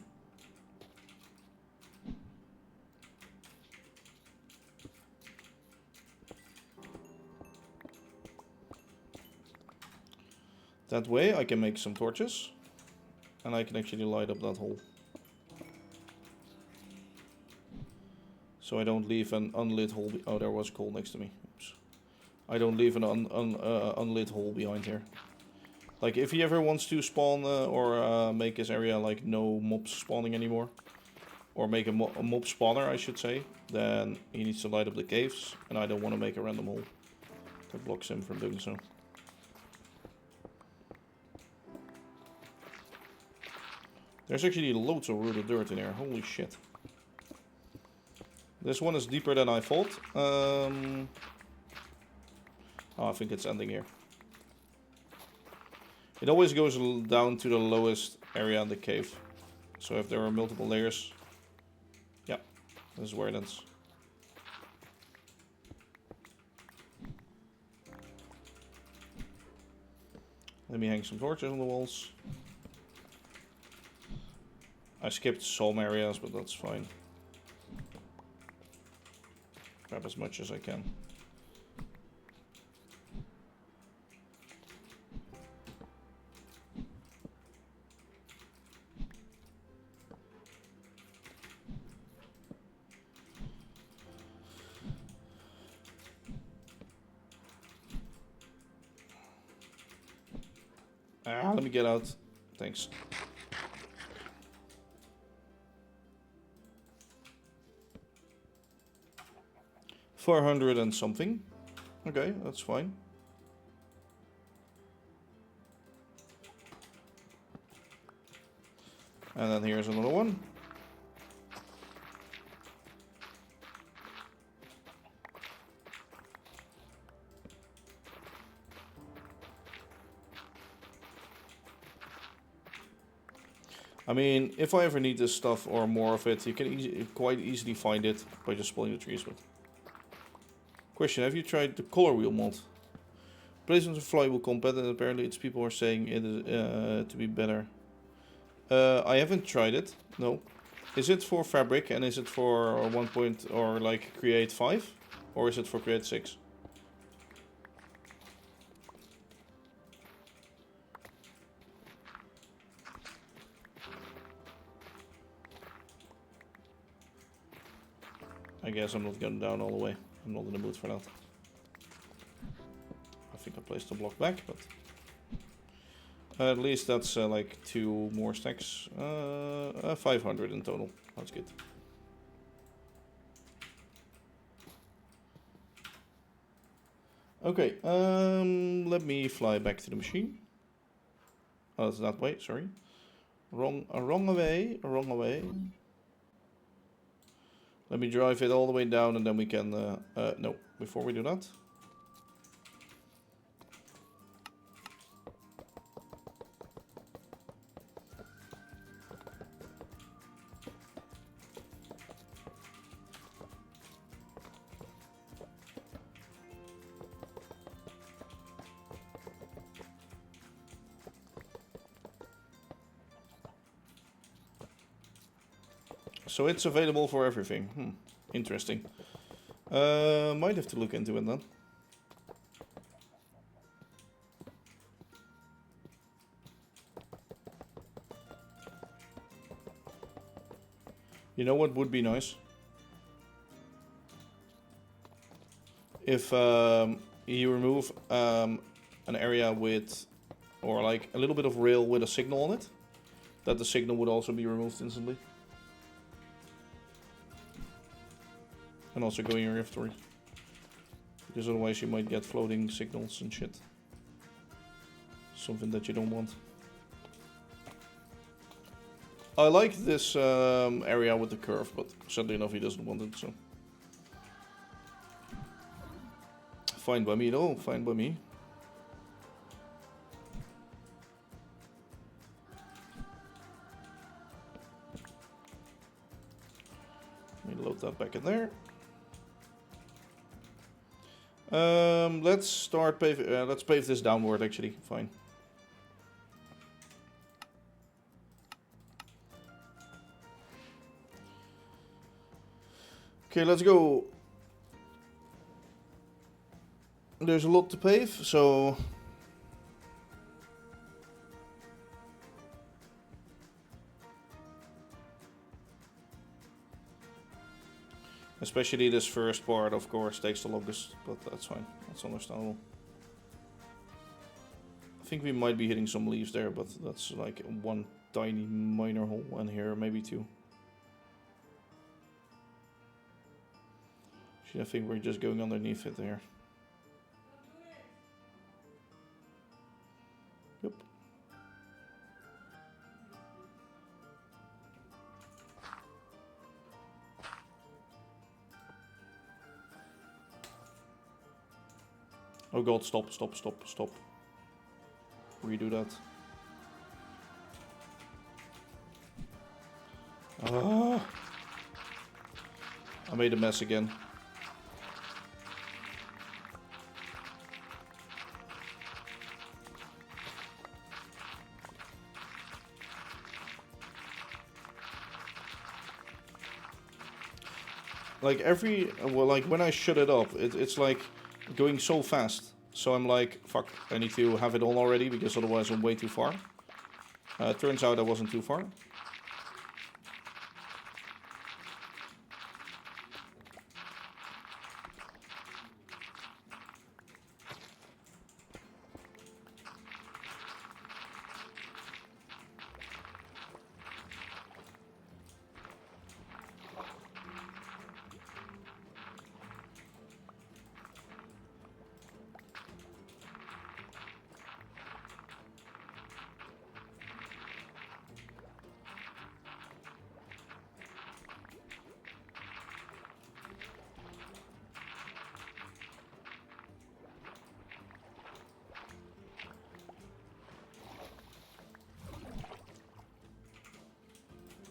That way I can make some torches. And I can actually light up that hole. So I don't leave an unlit hole. Oh, there was coal next to me. Oops. I don't leave an unlit hole behind here. Like, if he ever wants to spawn or make his area like no mobs spawning anymore, or make a mob spawner, I should say, then he needs to light up the caves, and I don't want to make a random hole that blocks him from doing so. There's actually loads of rooted dirt in here. Holy shit. This one is deeper than I thought. Oh, I think it's ending here. It always goes down to the lowest area in the cave. So if there are multiple layers... Yeah, this is where it ends. Let me hang some torches on the walls. I skipped some areas, but that's fine. Grab as much as I can. Let me get out. Thanks. $400 and something. Okay, that's fine. And then here's another one. I mean, if I ever need this stuff or more of it, you can quite easily find it by just pulling the trees with. Question, have you tried the color wheel mod? Placement of flyable combat, and apparently it's people are saying it is to be better. I haven't tried it, no. Is it for fabric and is it for 1 point or like create 5? Or is it for create 6? I guess I'm not going down all the way. I'm not in the mood for that. I think I placed the block back, but... at least that's like 2 more stacks. 500 in total. That's good. Okay, let me fly back to the machine. Oh, it's that way, sorry. Wrong way, wrong way. Let me drive it all the way down and then we can... no, before we do that. So it's available for everything. Interesting. Might have to look into it then. You know what would be nice? If you remove an area with, or like a little bit of rail with a signal on it, that the signal would also be removed instantly. And also go in your inventory. Because otherwise you might get floating signals and shit. Something that you don't want. I like this area with the curve, but sadly enough he doesn't want it, so. Fine by me though, fine by me. put that back in there. Let's start pave. Let's pave this downward. Actually, fine. Okay, let's go. There's a lot to pave, so especially this first part, of course, takes the longest, but that's fine. That's understandable. I think we might be hitting some leaves there, but that's like one tiny minor hole, and here maybe two. Actually, I think we're just going underneath it there. Yep. Oh god, stop, stop, stop, stop. Redo that. Ah! I made a mess again. Like like when I shut it up, it's like going so fast. So I'm like, fuck, I need to have it on already because otherwise I'm way too far. Turns out I wasn't too far.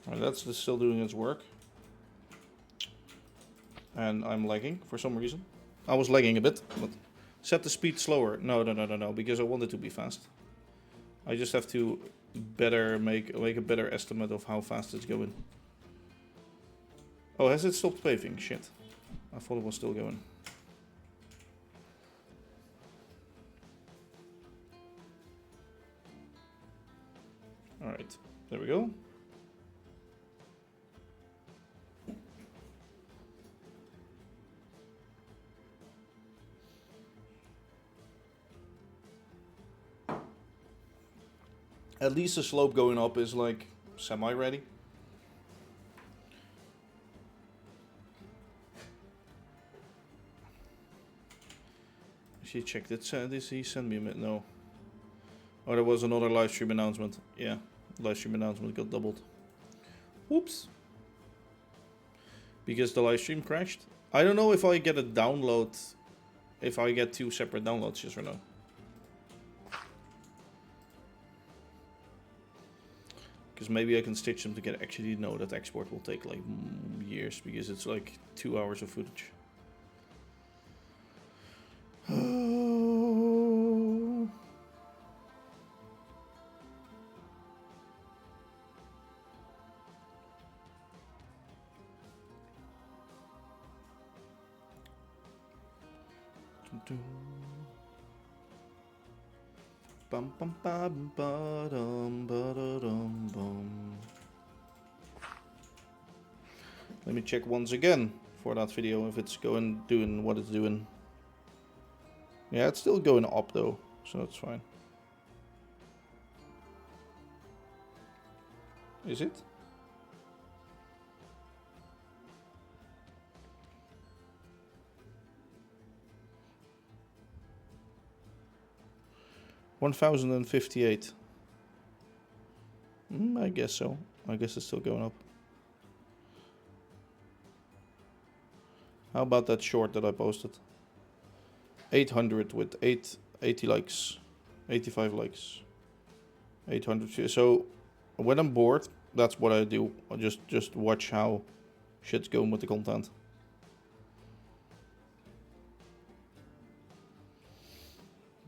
Alright, that's still doing its work. And I'm lagging for some reason. I was lagging a bit, but set the speed slower. No, because I want it to be fast. I just have to better make a better estimate of how fast it's going. Oh, has it stopped paving? Shit. I thought it was still going. Alright, there we go. At least the slope going up is like semi-ready. She checked it. Did he send me a minute? No. Oh, there was another live stream announcement. Yeah, live stream announcement got doubled. Whoops. Because the live stream crashed. I don't know if I get a download, if I get two separate downloads, yes or no. Because maybe I can stitch them together. Actually, no, that export will take like years because it's like 2 hours of footage. Bum bum bum ba dum ba da dum bum. Let me check once again for that video if it's doing what it's doing. Yeah, it's still going up though, so that's fine. Is it? $1,058. I guess so. I guess it's still going up. How about that short that I posted? 800 with 80 likes. 85 likes. 800. So when I'm bored, that's what I do. I just watch how shit's going with the content.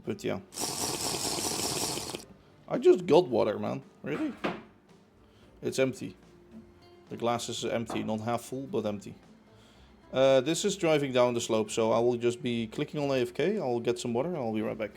But yeah. I just got water, man. Really? It's empty. The glass is empty, not half full, but empty. This is driving down the slope, so I will just be clicking on AFK. I'll get some water and I'll be right back.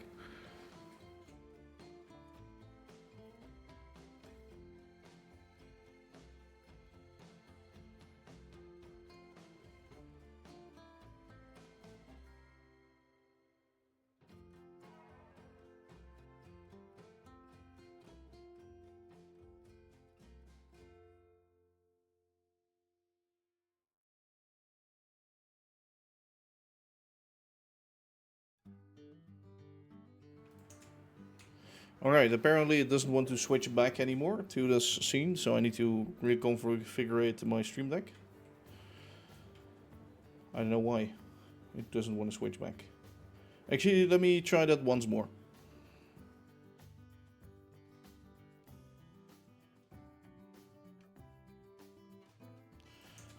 Alright, apparently it doesn't want to switch back anymore to this scene, so I need to reconfigure my stream deck. I don't know why it doesn't want to switch back. Actually, let me try that once more.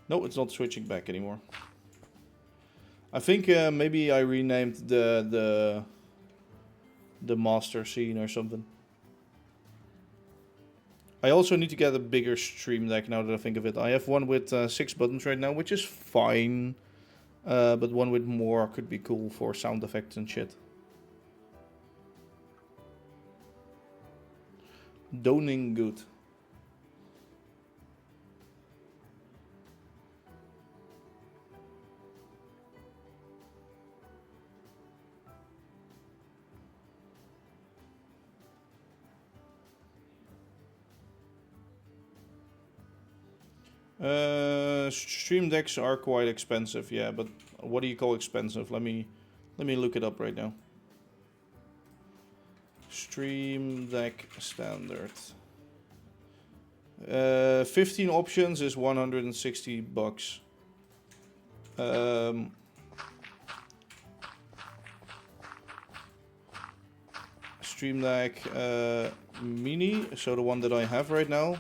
No, it's not switching back anymore. I think maybe I renamed the master scene or something. I also need to get a bigger stream deck now that I think of it. I have one with 6 buttons right now, which is fine. But one with more could be cool for sound effects and shit. Doning good. Stream decks are quite expensive, yeah, but what do you call expensive? Let me look it up right now. Stream deck standard. 15 options is 160 bucks. Stream deck mini, so the one that I have right now,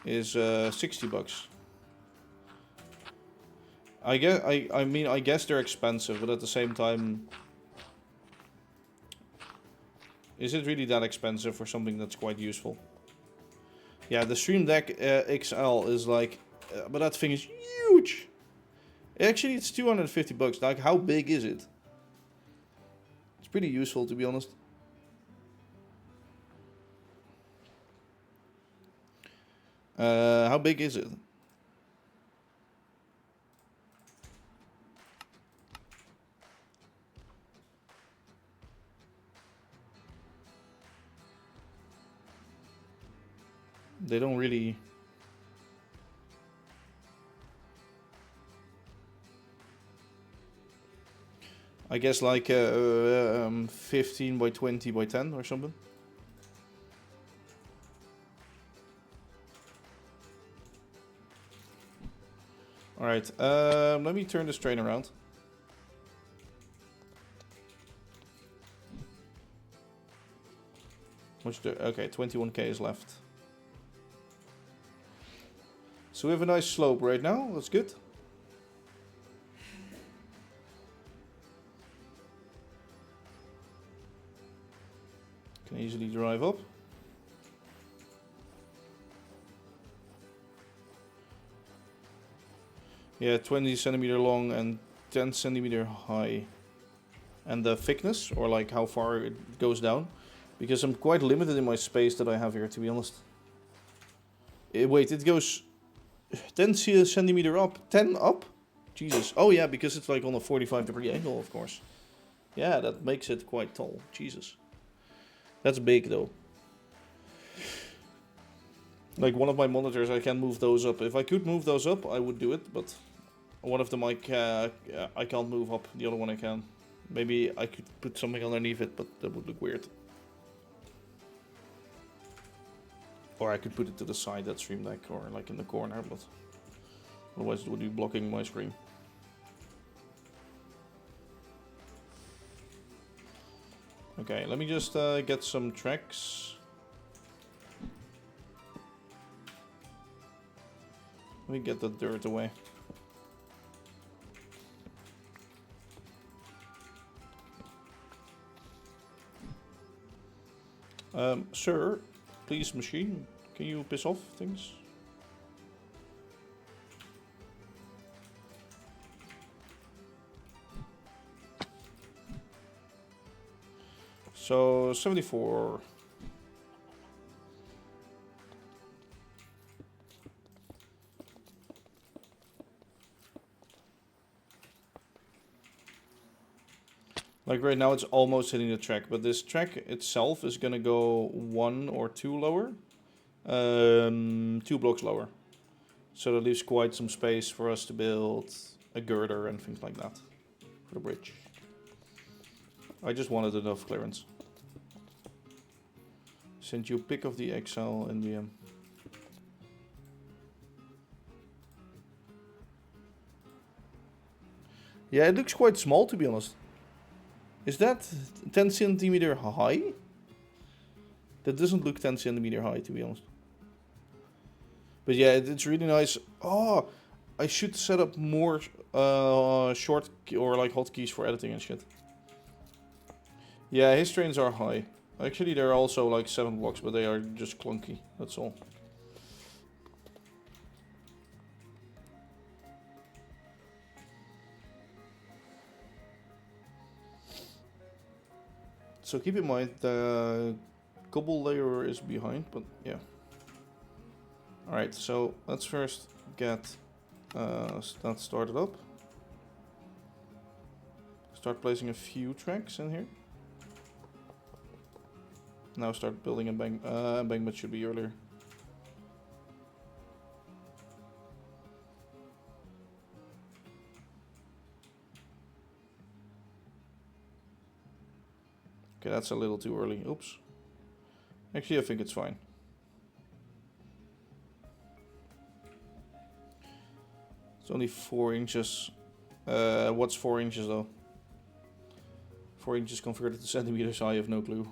is 60 bucks. I guess they're expensive, but at the same time, is it really that expensive for something that's quite useful? Yeah, the Stream Deck XL is like, but that thing is huge. Actually, it's 250 bucks. Like, how big is it? It's pretty useful, to be honest. How big is it? They don't really... I guess like 15 by 20 by 10 or something. Alright, let me turn this train around. Okay, 21k is left. So we have a nice slope right now, that's good. Can easily drive up. Yeah, 20 centimeter long and 10 centimeter high. And the thickness, or like how far it goes down. Because I'm quite limited in my space that I have here, to be honest. Wait, it goes 10 centimeter up, 10 up? Jesus. Oh yeah, because it's like on a 45-degree angle, of course. Yeah, that makes it quite tall. Jesus. That's big, though. Like, one of my monitors, I can move those up. If I could move those up, I would do it, but... One of them I can't move up, the other one I can. Maybe I could put something underneath it, but that would look weird. Or I could put it to the side, that Stream Deck, or like in the corner, but... Otherwise it would be blocking my screen. Okay, let me just get some tracks. Let me get the dirt away. Sir, please, machine, can you piss off things? So 74. Like right now it's almost hitting the track, but this track itself is gonna go 1 or 2 lower. 2 blocks lower. So that leaves quite some space for us to build a girder and things like that for the bridge. I just wanted enough clearance. Send you a pic of the Excel in the Yeah, it looks quite small to be honest. Is that 10 centimeter high? That doesn't look 10 centimeter high to be honest. But yeah, it's really nice. Oh, I should set up more short or like hotkeys for editing and shit. Yeah, his trains are high. Actually, they're also like 7 blocks, but they are just clunky. That's all. So keep in mind the cobble layer is behind, but yeah. Alright, so let's first get that started up. Start placing a few tracks in here. Now start building embankment should be earlier. Okay, that's a little too early. Oops. Actually, I think it's fine. It's only 4 inches. What's 4 inches though? 4 inches converted to centimeters, I have no clue.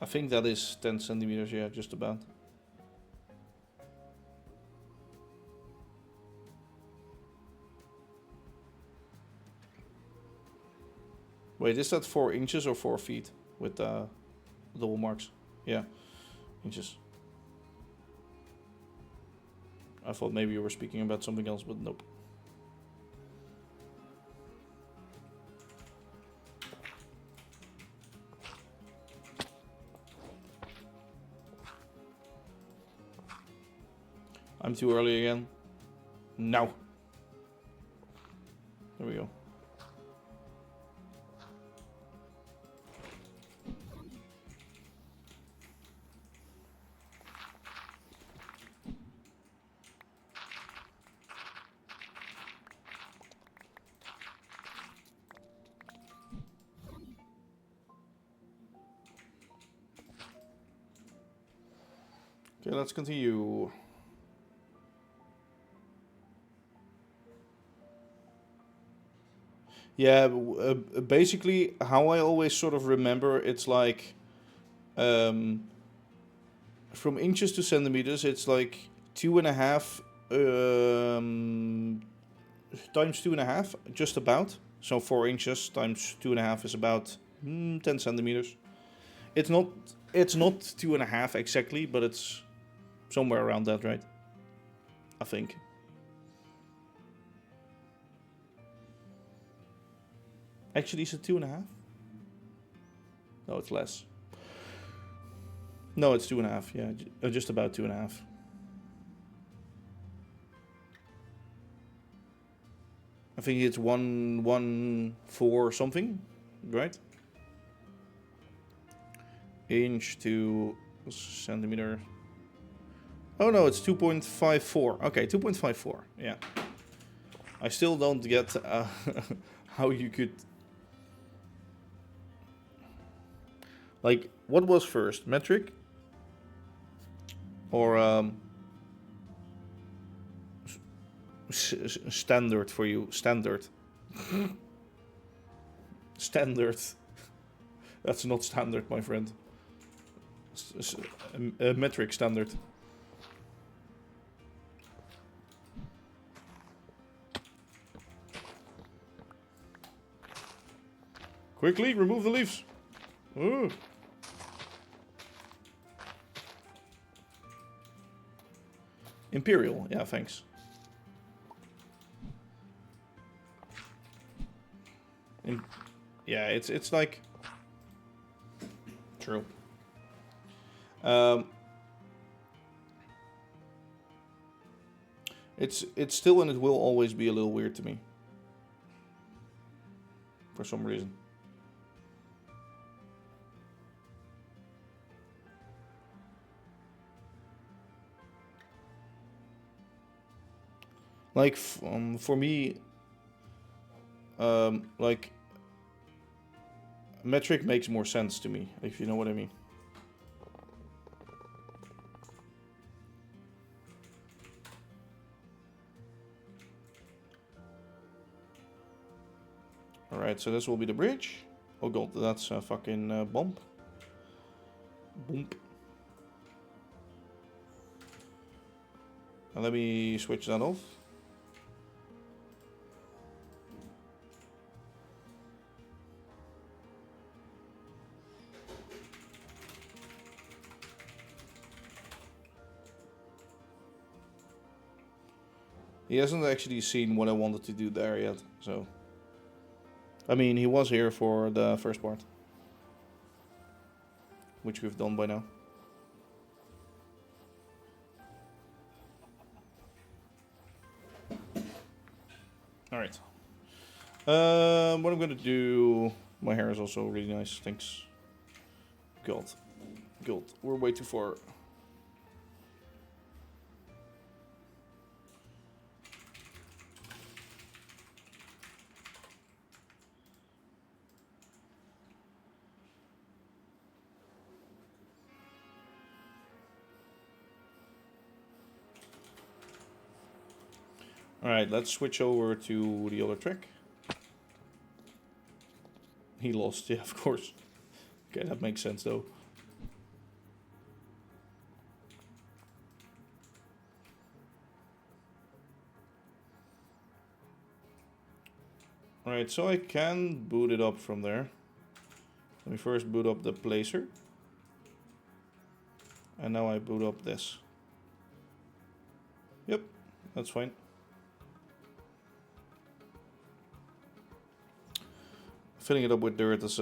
I think that is 10 centimeters, yeah, just about. Wait, is that 4 inches or 4 feet with double marks? Yeah, inches. I thought maybe you were speaking about something else, but nope. I'm too early again. No. There we go. Okay, let's continue. Yeah, basically how I always sort of remember, it's like from inches to centimeters, it's like 2.5 times 2.5, just about. So 4 inches times 2.5 is about 10 centimeters. It's not 2.5 exactly, but it's somewhere around that, right? I think. Actually, is it 2.5? No, it's less. No, it's 2.5. Yeah, just about 2.5. I think it's 114 something, right? Inch to centimeter. Oh no, it's 2.54. Okay, 2.54. Yeah. I still don't get how you could. Like, what was first, metric or standard for you? Standard. Standard. That's not standard, my friend. a metric standard. Quickly, remove the leaves. Ooh. Imperial, yeah, thanks. Yeah, it's like true. It's still and it will always be a little weird to me for some reason. Like for me, like metric makes more sense to me, if you know what I mean. Alright, so this will be the bridge. Oh god, that's a fucking bump. Bump. And let me switch that off. He hasn't actually seen what I wanted to do there yet, so... I mean, he was here for the first part. Which we've done by now. Alright. What I'm gonna do... My hair is also really nice, thanks. God. God, we're way too far. Alright, let's switch over to the other track. He lost, yeah, of course. Okay, that makes sense though. Alright, so I can boot it up from there. Let me first boot up the placer. And now I boot up this. Yep, that's fine. Filling it up with dirt is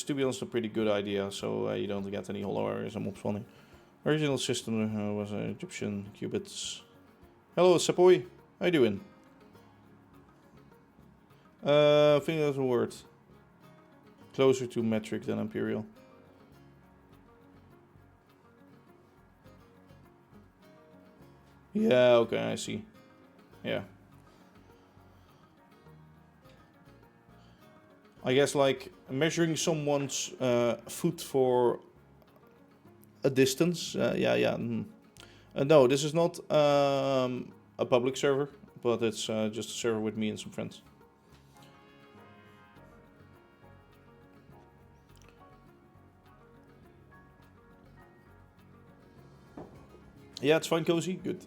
to be honest a pretty good idea, so you don't get any hollow areas and mob spawning. Original system was Egyptian qubits. Hello, Sepoy. How you doing? I think that's a word. Closer to metric than imperial. Yeah, okay, I see. Yeah. I guess like measuring someone's foot for a distance. Yeah. No, this is not a public server, but it's just a server with me and some friends. Yeah, it's fine, Cozy. Good.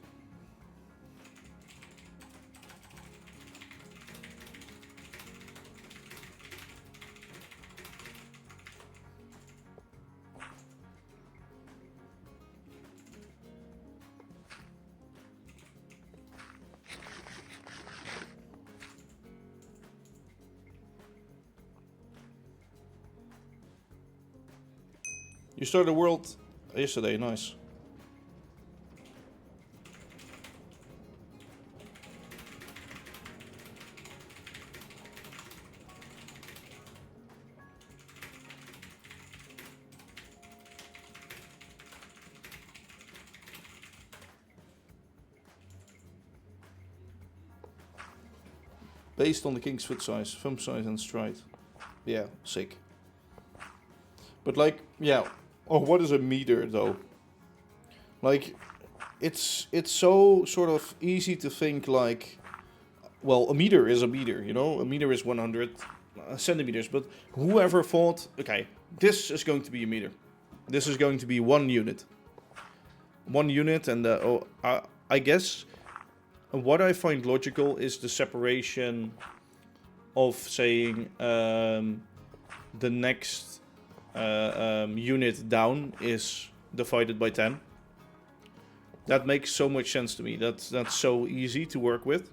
You started a world yesterday, nice. Based on the king's foot size, thumb size and stride. Yeah, sick. But like, yeah. Oh, what is a meter though? Like, it's so sort of easy to think like, well, a meter is a meter, you know? A meter is 100 centimeters. But whoever thought, okay, this is going to be a meter. this is going to be 1 unit. 1 unit, and I guess what I find logical is the separation of saying the next unit down is divided by 10. That makes so much sense to me. That's so easy to work with.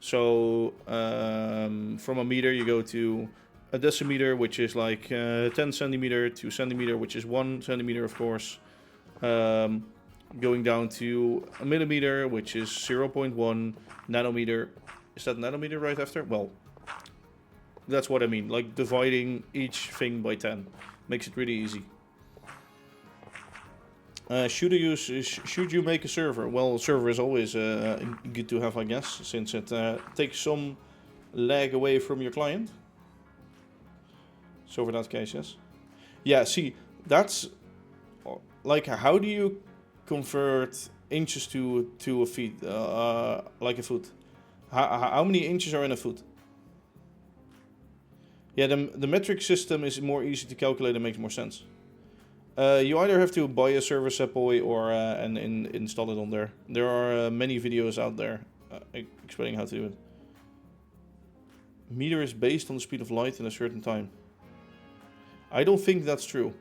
So from a meter you go to a decimeter, which is like 10 centimeter, to centimeter, which is 1 centimeter, of course. Going down to a millimeter, which is 0.1 nanometer. Is that nanometer right after? Well, that's what I mean. Like dividing each thing by 10 makes it really easy. Should you make a server? Well, a server is always good to have, I guess, since it takes some lag away from your client. So for that case, yes. Yeah, see, that's like, how do you convert inches to a feet, like a foot? How many inches are in a foot? Yeah, the metric system is more easy to calculate and makes more sense. You either have to buy a server sepoy or and install it on there. There are many videos out there explaining how to do it. Meter is based on the speed of light in a certain time. I don't think that's true.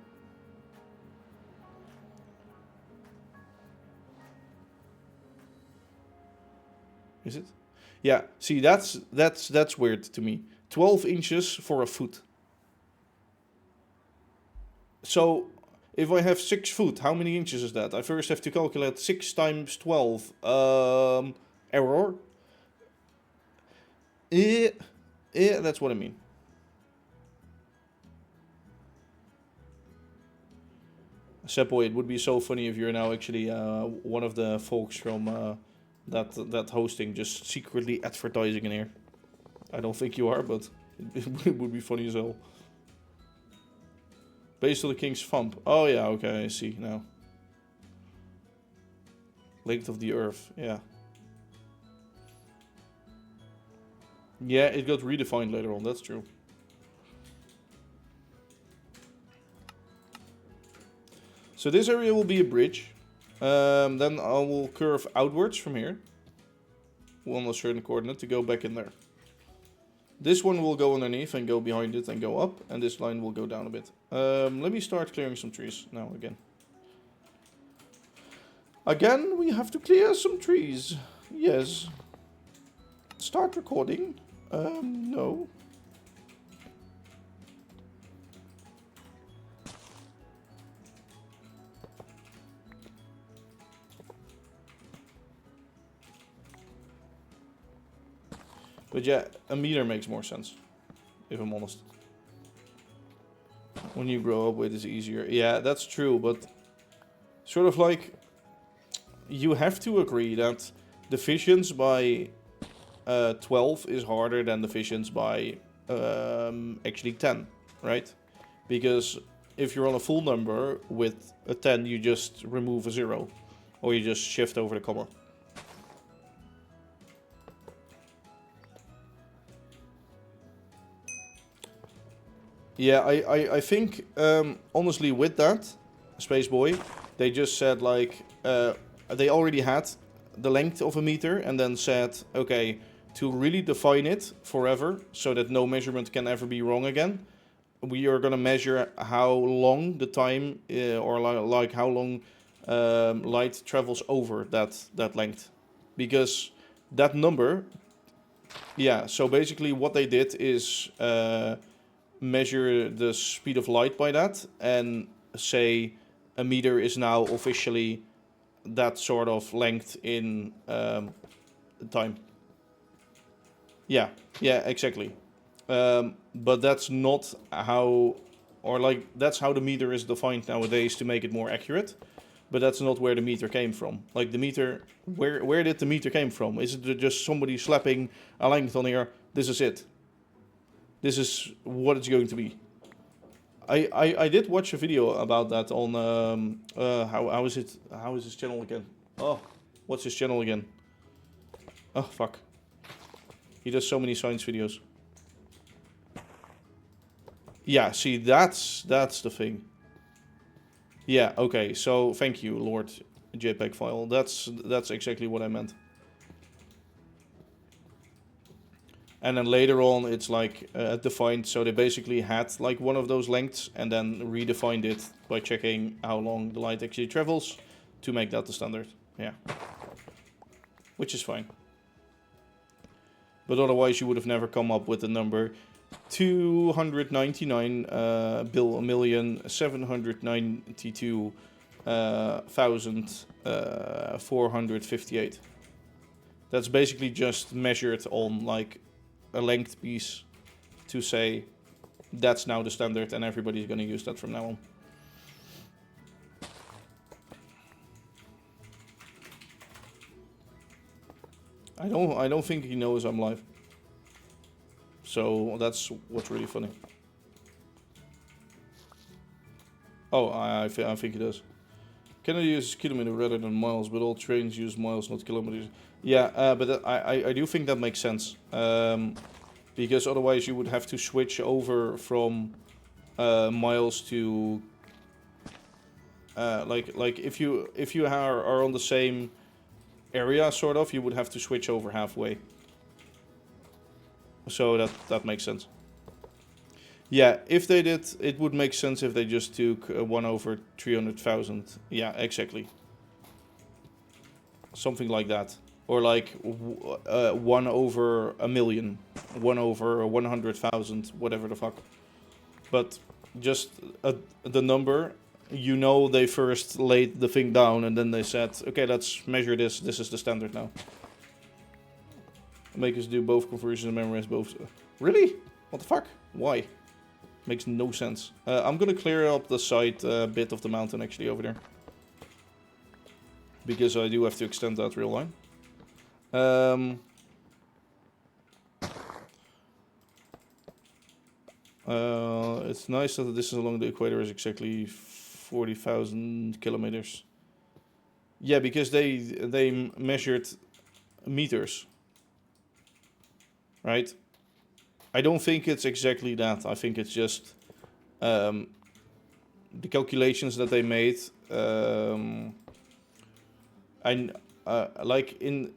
Is it? Yeah, see, that's weird to me. 12 inches for a foot. So if I have 6 foot, how many inches is that? I first have to calculate 6 times 12. Error. Yeah, that's what I mean. Seppo, it would be so funny if you're now actually one of the folks from that hosting just secretly advertising in here. I don't think you are, but it would be funny as hell. Based on the King's Thumb. Oh yeah, okay, I see now. Length of the Earth, yeah. Yeah, it got redefined later on, that's true. So this area will be a bridge. Then I will curve outwards from here. On a certain coordinate to go back in there. This one will go underneath and go behind it and go up. And this line will go down a bit. Let me start clearing some trees now again. Again, we have to clear some trees. Yes. Start recording. No. But yeah, a meter makes more sense, if I'm honest. When you grow up, it is easier. Yeah, that's true, but sort of like, you have to agree that divisions by 12 is harder than divisions by actually 10, right? Because if you're on a full number with a 10, you just remove a 0, or you just shift over the comma. Yeah, I think, honestly, with that, Spaceboy, they just said, like, they already had the length of a meter and then said, okay, to really define it forever so that no measurement can ever be wrong again, we are going to measure how long the time, or like how long light travels over that length. Because that number, yeah, so basically what they did is measure the speed of light by that and say a meter is now officially that sort of length in time. Yeah, exactly. But that's not how, or like, that's how the meter is defined nowadays to make it more accurate. But that's not where the meter came from. Like, the meter, where did the meter came from? Is it just somebody slapping a length on here? This is it. This is what it's going to be. I did watch a video about that on how is his channel again? Oh, what's his channel again? Oh fuck. He does so many science videos. Yeah, see, that's the thing. Yeah, okay, so thank you, Lord JPEG file. That's exactly what I meant. And then later on, it's like defined, so they basically had like one of those lengths and then redefined it by checking how long the light actually travels to make that the standard. Yeah. Which is fine. But otherwise, you would have never come up with the number 299,792,458. That's basically just measured on like a length piece to say that's now the standard and everybody's going to use that from now on. I don't think he knows I'm live. So that's what's really funny. Oh, I think he does. Canada uses kilometer rather than miles, but all trains use miles, not kilometers. Yeah, but I do think that makes sense. Because otherwise you would have to switch over from miles to like if you are on the same area sort of, you would have to switch over halfway. So that makes sense. Yeah, if they did, it would make sense if they just took 1 over 300,000. Yeah, exactly. Something like that. Or like 1 over a million. 1 over 100,000, whatever the fuck. But just the number, you know, they first laid the thing down and then they said, okay, let's measure this. This is the standard now. Make us do both conversions and memorize both. Really? What the fuck? Why? Makes no sense. I'm gonna clear up the side bit of the mountain actually over there. Because I do have to extend that rail line. It's nice that the distance along the equator is exactly 40,000 kilometers. Yeah, because they measured meters. Right? I don't think it's exactly that. I think it's just the calculations that they made. Like in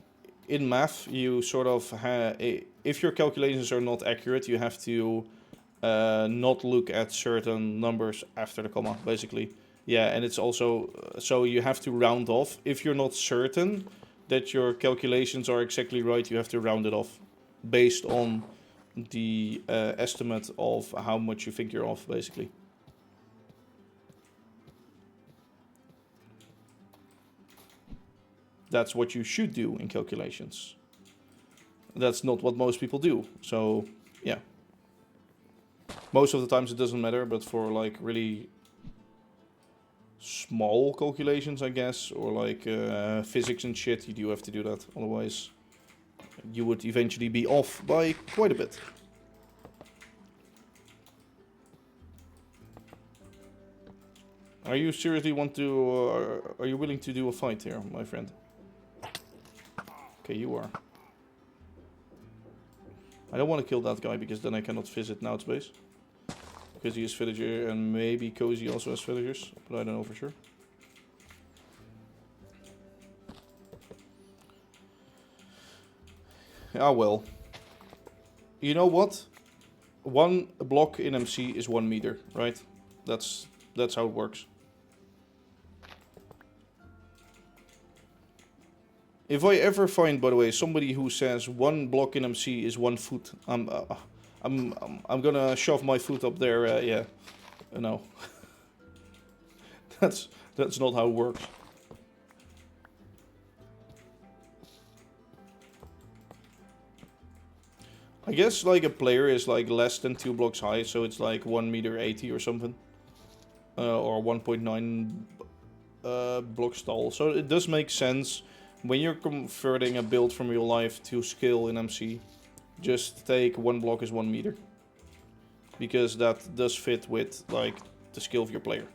math, you sort of if your calculations are not accurate, you have to not look at certain numbers after the comma, basically. Yeah, and it's also so you have to round off. If you're not certain that your calculations are exactly right, you have to round it off based on the estimate of how much you think you're off, basically. That's what you should do in calculations. That's not what most people do. So, yeah. Most of the times it doesn't matter, but for like really small calculations, I guess, or like physics and shit, you do have to do that. Otherwise, you would eventually be off by quite a bit. Are you seriously are you willing to do a fight here, my friend? Okay, you are. I don't want to kill that guy because then I cannot visit Nout's base. Because he is villager and maybe Cozy also has villagers, but I don't know for sure. Ah well. You know what? 1 block in MC is 1 meter, right? That's how it works. If I ever find, by the way, somebody who says 1 block in MC is 1 foot, I'm gonna shove my foot up there. Yeah, no, that's not how it works. I guess like a player is like less than 2 blocks high, so it's like 1 meter 80 or something, or 1.9 blocks tall. So it does make sense. When you're converting a build from real life to skill in MC, just take 1 block as 1 meter. Because that does fit with, like, the skill of your player.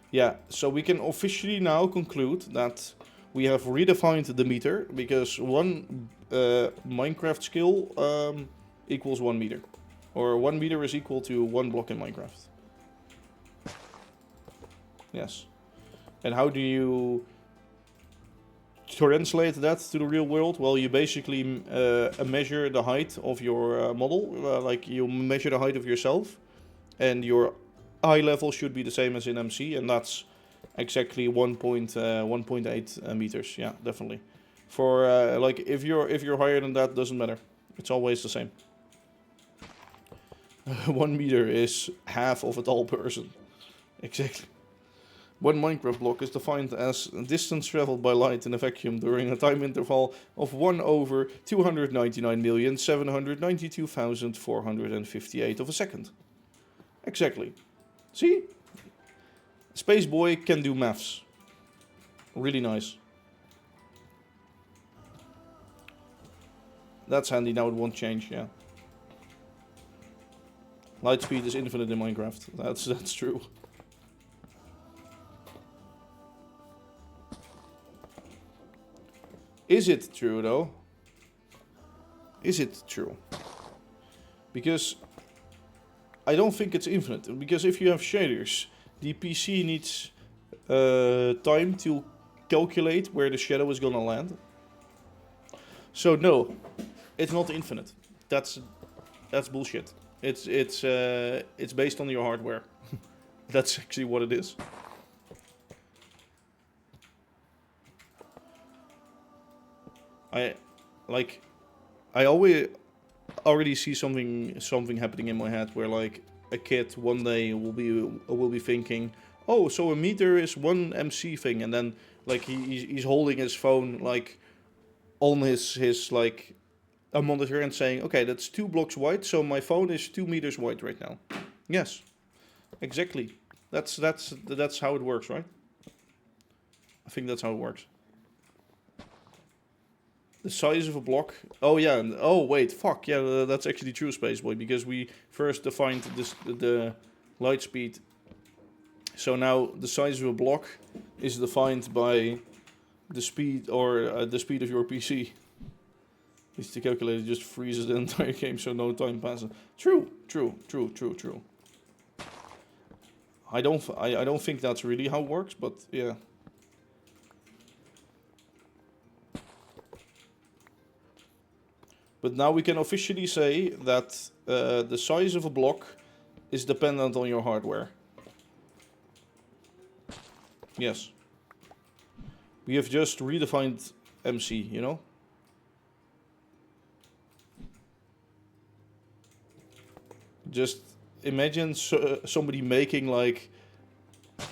Yeah, so we can officially now conclude that we have redefined the meter, because 1 Minecraft skill equals 1 meter. Or 1 meter is equal to 1 block in Minecraft. Yes. And how do you translate that to the real world? Well, you basically measure the height of your model. Like you measure the height of yourself, and your eye level should be the same as in MC, and that's exactly 1.8 meters. Yeah, definitely. For like if you're higher than that, doesn't matter. It's always the same. 1 meter is half of a tall person. Exactly. One Minecraft block is defined as distance traveled by light in a vacuum during a time interval of 1 over 299,792,458 of a second. Exactly. See? Space Boy can do maths. Really nice. That's handy, now it won't change, yeah. Light speed is infinite in Minecraft. That's true. Is it true though? Is it true? Because I don't think it's infinite. Because if you have shaders, the PC needs time to calculate where the shadow is gonna land. So no, it's not infinite. That's bullshit. It's based on your hardware. That's actually what it is. I already see something happening in my head where like a kid one day will be thinking, oh, so a meter is one MC thing, and then like he's holding his phone like on his like a monitor and saying, okay, that's 2 blocks wide, so my phone is 2 meters wide right now. Yes, exactly. That's how it works, right? I think that's how it works. The size of a block. Oh yeah. Oh wait. Fuck yeah. That's actually true, Spaceboy, because we first defined the light speed. So now the size of a block is defined by the speed or the speed of your PC. Is to calculate, it just freezes the entire game, so no time passes. True. I don't think that's really how it works, but yeah. But now we can officially say that the size of a block is dependent on your hardware. Yes. We have just redefined MC, you know? Just imagine somebody making like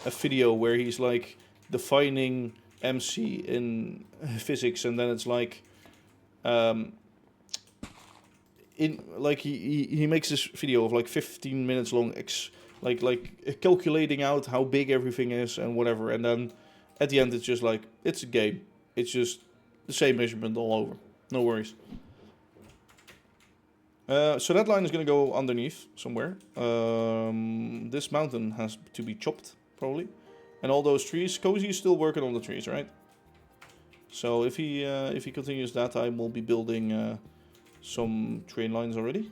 a video where he's like defining MC in physics, and then it's like he makes this video of like 15 minutes long, like calculating out how big everything is and whatever, and then at the end it's just like it's a game. It's just the same measurement all over. No worries. So that line is going to go underneath somewhere. This mountain has to be chopped, probably. And all those trees, Cozy is still working on the trees, right? So if he continues that, I will be building some train lines already.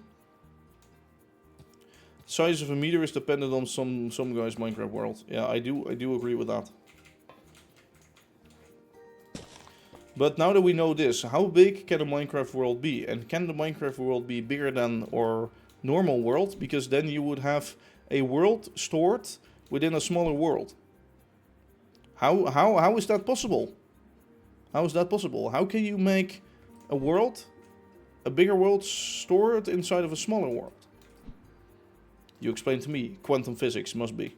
Size of a meter is dependent on some guy's Minecraft world. Yeah, I do agree with that. But now that we know this, how big can a Minecraft world be? And can the Minecraft world be bigger than our normal world? Because then you would have a world stored within a smaller world. How is that possible? How is that possible? How can you make a world, a bigger world, stored inside of a smaller world? You explain to me. Quantum physics must be.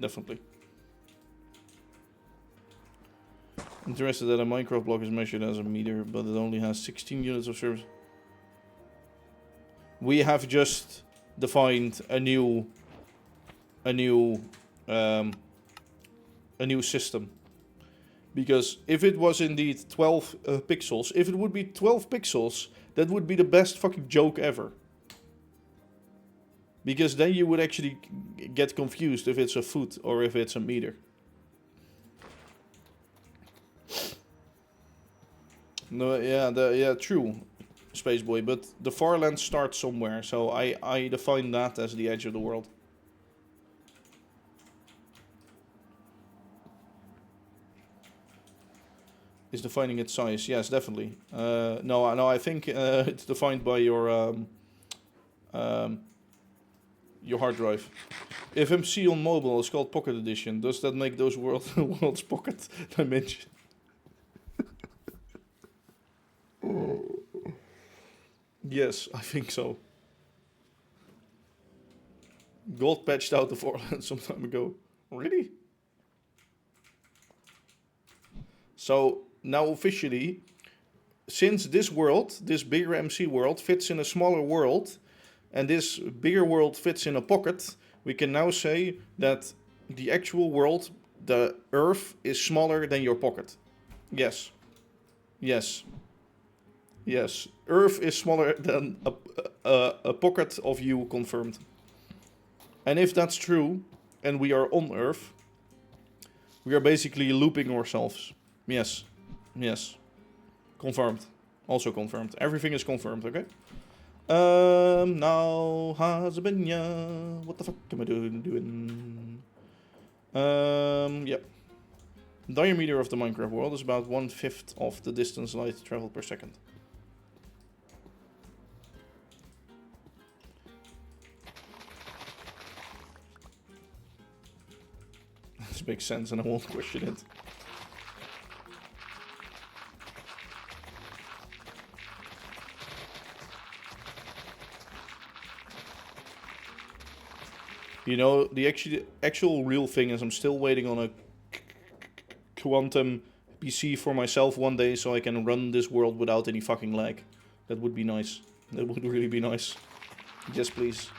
Definitely. Interested that a Minecraft block is measured as a meter, but it only has 16 units of service. We have just defined a new system. Because if it was indeed 12 pixels, if it would be 12 pixels, that would be the best fucking joke ever. Because then you would actually get confused if it's a foot or if it's a meter. No, yeah, true, Spaceboy, but the far land starts somewhere, so I define that as the edge of the world. is defining its size. Yes, definitely. No, I think it's defined by your hard drive. If MC on mobile is called Pocket Edition, does that make those worlds Pocket Dimension? Yes, I think so. Gold patched out the Forland some time ago. Really? So now officially, since this world, this bigger MC world, fits in a smaller world, and this bigger world fits in a pocket, we can now say that the actual world, the Earth, is smaller than your pocket. Yes. Yes. Yes. Earth is smaller than a pocket of you, confirmed. And if that's true, and we are on Earth, we are basically looping ourselves. Yes. Yes. Confirmed. Also confirmed. Everything is confirmed, okay? Now, how's it been, yeah? What the fuck am I doing? Yep. Diameter of the Minecraft world is about 1/5 of the distance light traveled per second. This makes sense and I won't question it. You know, the actual real thing is I'm still waiting on a quantum PC for myself one day so I can run this world without any fucking lag. That would be nice. That would really be nice. Yes, please.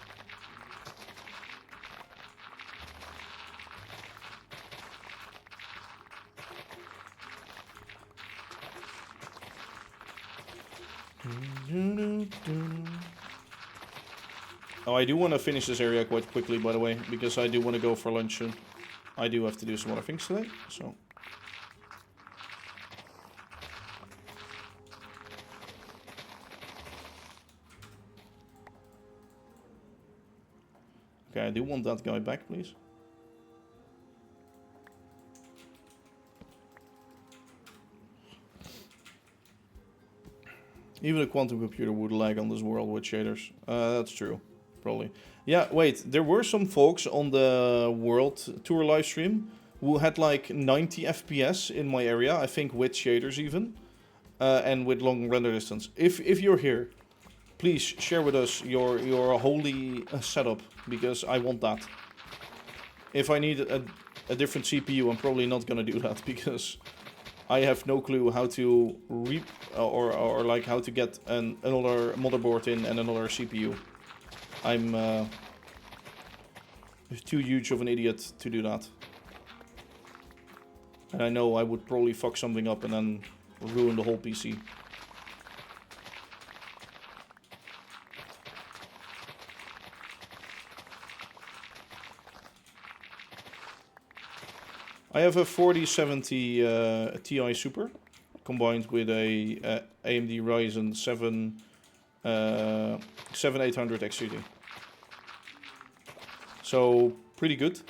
Oh, I do want to finish this area quite quickly, by the way, because I do want to go for lunch soon. I do have to do some other things today, so... Okay, I do want that guy back, please. Even a quantum computer would lag on this world with shaders. That's true. Probably. Yeah, wait. There were some folks on the World Tour livestream who had like 90 FPS in my area. I think with shaders even. And with long render distance. If you're here, please share with us your holy setup. Because I want that. If I need a different CPU, I'm probably not gonna do that. Because... I have no clue how to or like how to get another motherboard in and another CPU. I'm too huge of an idiot to do that. And I know I would probably fuck something up and then ruin the whole PC. I have a 4070 Ti Super combined with a AMD Ryzen 7 7800 XGD. So pretty good.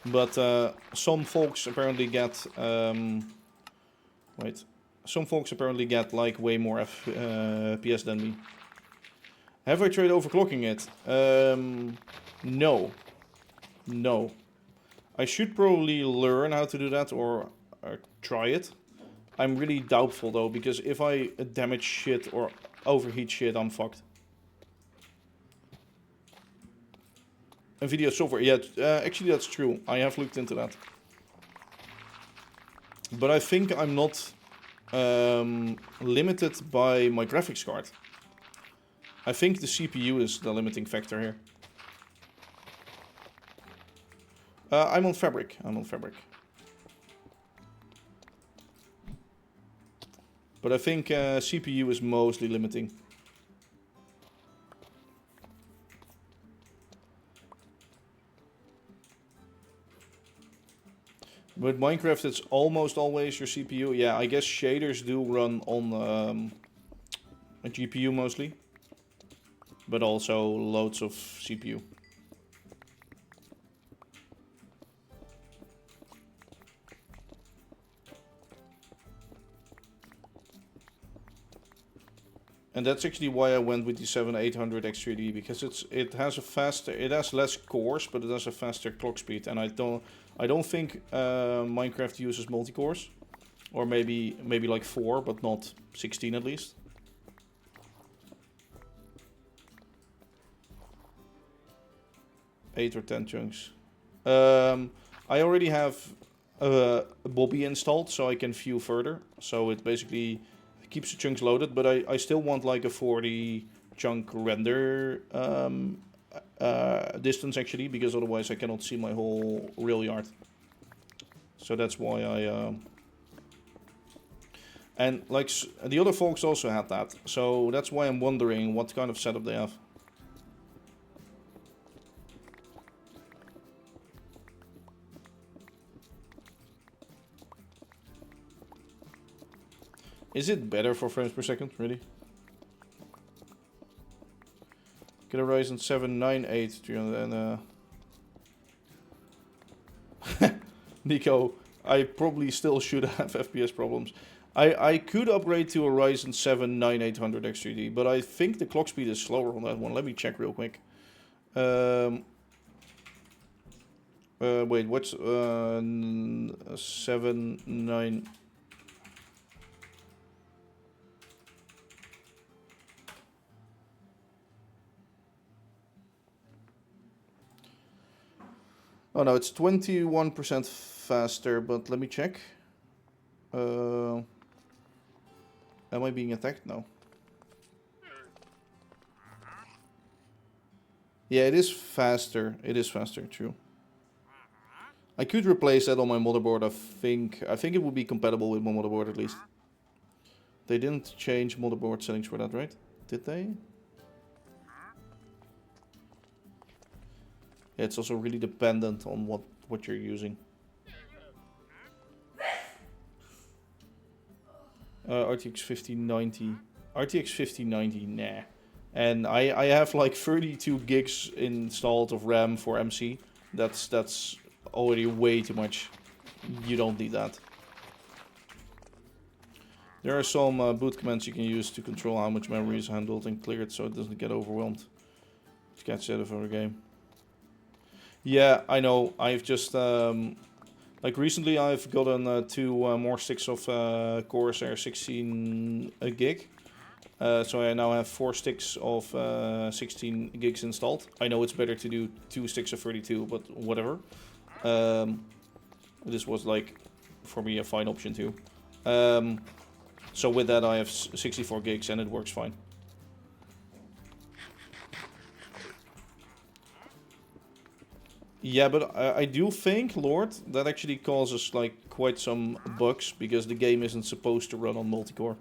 But some folks apparently get some folks apparently get like way more FPS than me. Have I tried overclocking it? No. No. I should probably learn how to do that or try it. I'm really doubtful though, because if I damage shit or overheat shit, I'm fucked. NVIDIA software, yeah, actually that's true. I have looked into that. But I think I'm not limited by my graphics card. I think the CPU is the limiting factor here. I'm on Fabric. But I think CPU is mostly limiting. With Minecraft, it's almost always your CPU. Yeah, I guess shaders do run on a GPU mostly. But also loads of CPU. And that's actually why I went with the 7800 X3D, because it has less cores, but it has a faster clock speed, and I don't think Minecraft uses multi-cores, or maybe like 4, but not 16 at least. Eight or 10 chunks. I already have a Bobby installed, so I can view further. So it basically keeps the chunks loaded, but I still want like a 40 chunk render distance actually, because otherwise I cannot see my whole rail yard. So that's why I... And like the other folks also had that, so that's why I'm wondering what kind of setup they have. Is it better for frames per second, really? Get a Ryzen 7 9800 and Nico, I probably still should have FPS problems. I could upgrade to a Ryzen 7 9800 X3D, but I think the clock speed is slower on that one. Let me check real quick. Wait, what's 7 9? Oh no, it's 21% faster, but let me check. Am I being attacked? No. Yeah, it is faster. It is faster, true. I could replace that on my motherboard, I think. I think it would be compatible with my motherboard at least. They didn't change motherboard settings for that, right? Did they? Yeah, it's also really dependent on what you're using. RTX 5090. RTX 5090, nah. And I have like 32 gigs installed of RAM for MC. That's already way too much. You don't need that. There are some boot commands you can use to control how much memory is handled and cleared so it doesn't get overwhelmed. It gets out of the game. Yeah, I know. I've just like recently I've gotten 2 more sticks of Corsair 16 gig. So I now have 4 sticks of 16 gigs installed. I know it's better to do 2 sticks of 32, but whatever. This was like for me a fine option too. So with that I have 64 gigs and it works fine. Yeah, but I do think, Lord, that actually causes like quite some bugs because the game isn't supposed to run on multi-core.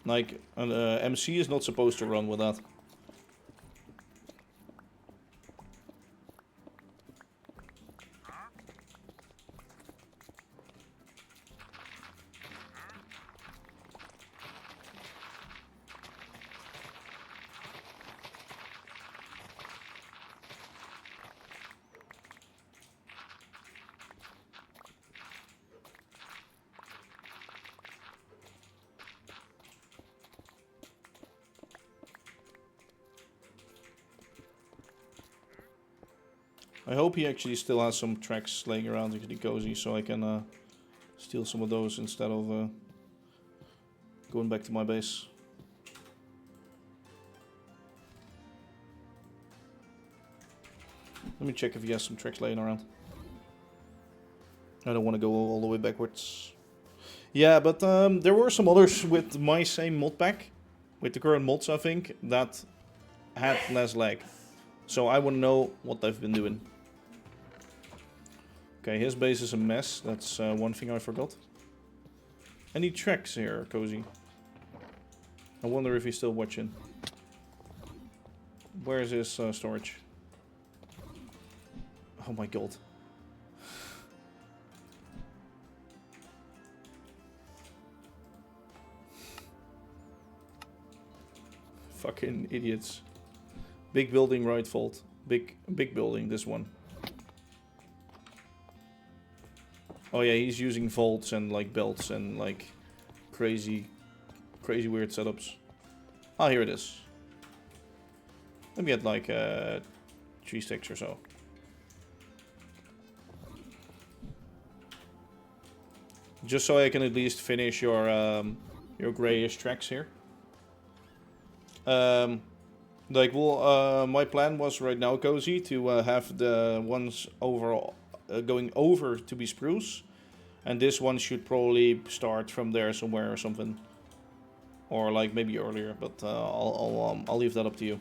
Like, MC is not supposed to run with that. I hope he actually still has some tracks laying around in the cozy, so I can steal some of those instead of going back to my base. Let me check if he has some tracks laying around. I don't want to go all the way backwards. Yeah, but there were some others with my same mod pack, with the current mods I think, that had less lag. So I want to know what they've been doing. Okay, his base is a mess. That's one thing I forgot. Any tracks here, Cozy? I wonder if he's still watching. Where is his storage? Oh my god. Fucking idiots. Big building, right fault. Big building, this one. Oh yeah, he's using vaults and like belts and like crazy weird setups. Oh, here it is. Let me get like 3 sticks or so. Just so I can at least finish your grayish tracks here. Like, well, my plan was right now, Cozy, to have the ones overall going over to be spruce, and this one should probably start from there somewhere or something, or like maybe earlier. But I'll leave that up to you.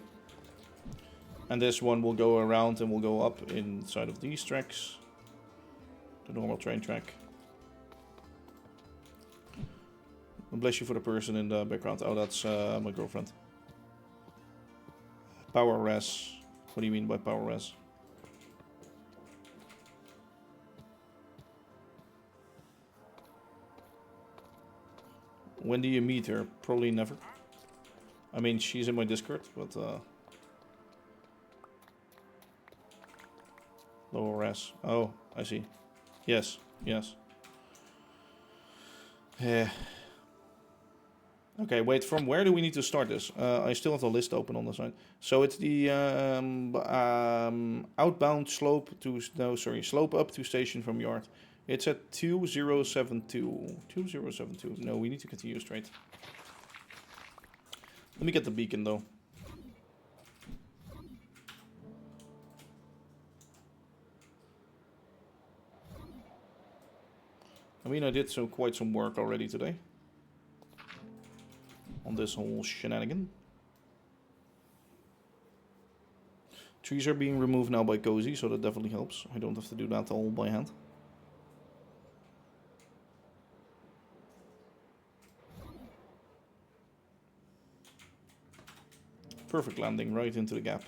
And this one will go around and will go up inside of these tracks, the normal train track. And bless you for the person in the background. Oh, that's my girlfriend. Power res. What do you mean by power res? When do you meet her? Probably never. I mean, she's in my Discord, but lower res. Oh, I see. Yes, yes. Yeah. Okay, wait, from where do we need to start this? I still have the list open on the side. So it's the outbound slope to... No, sorry, slope up to station from yard. It's at 2072. 2072. No, we need to continue straight. Let me get the beacon, though. I mean, I did quite some work already today on this whole shenanigan. Trees are being removed now by Cozy, so that definitely helps. I don't have to do that all by hand. Perfect landing right into the gap.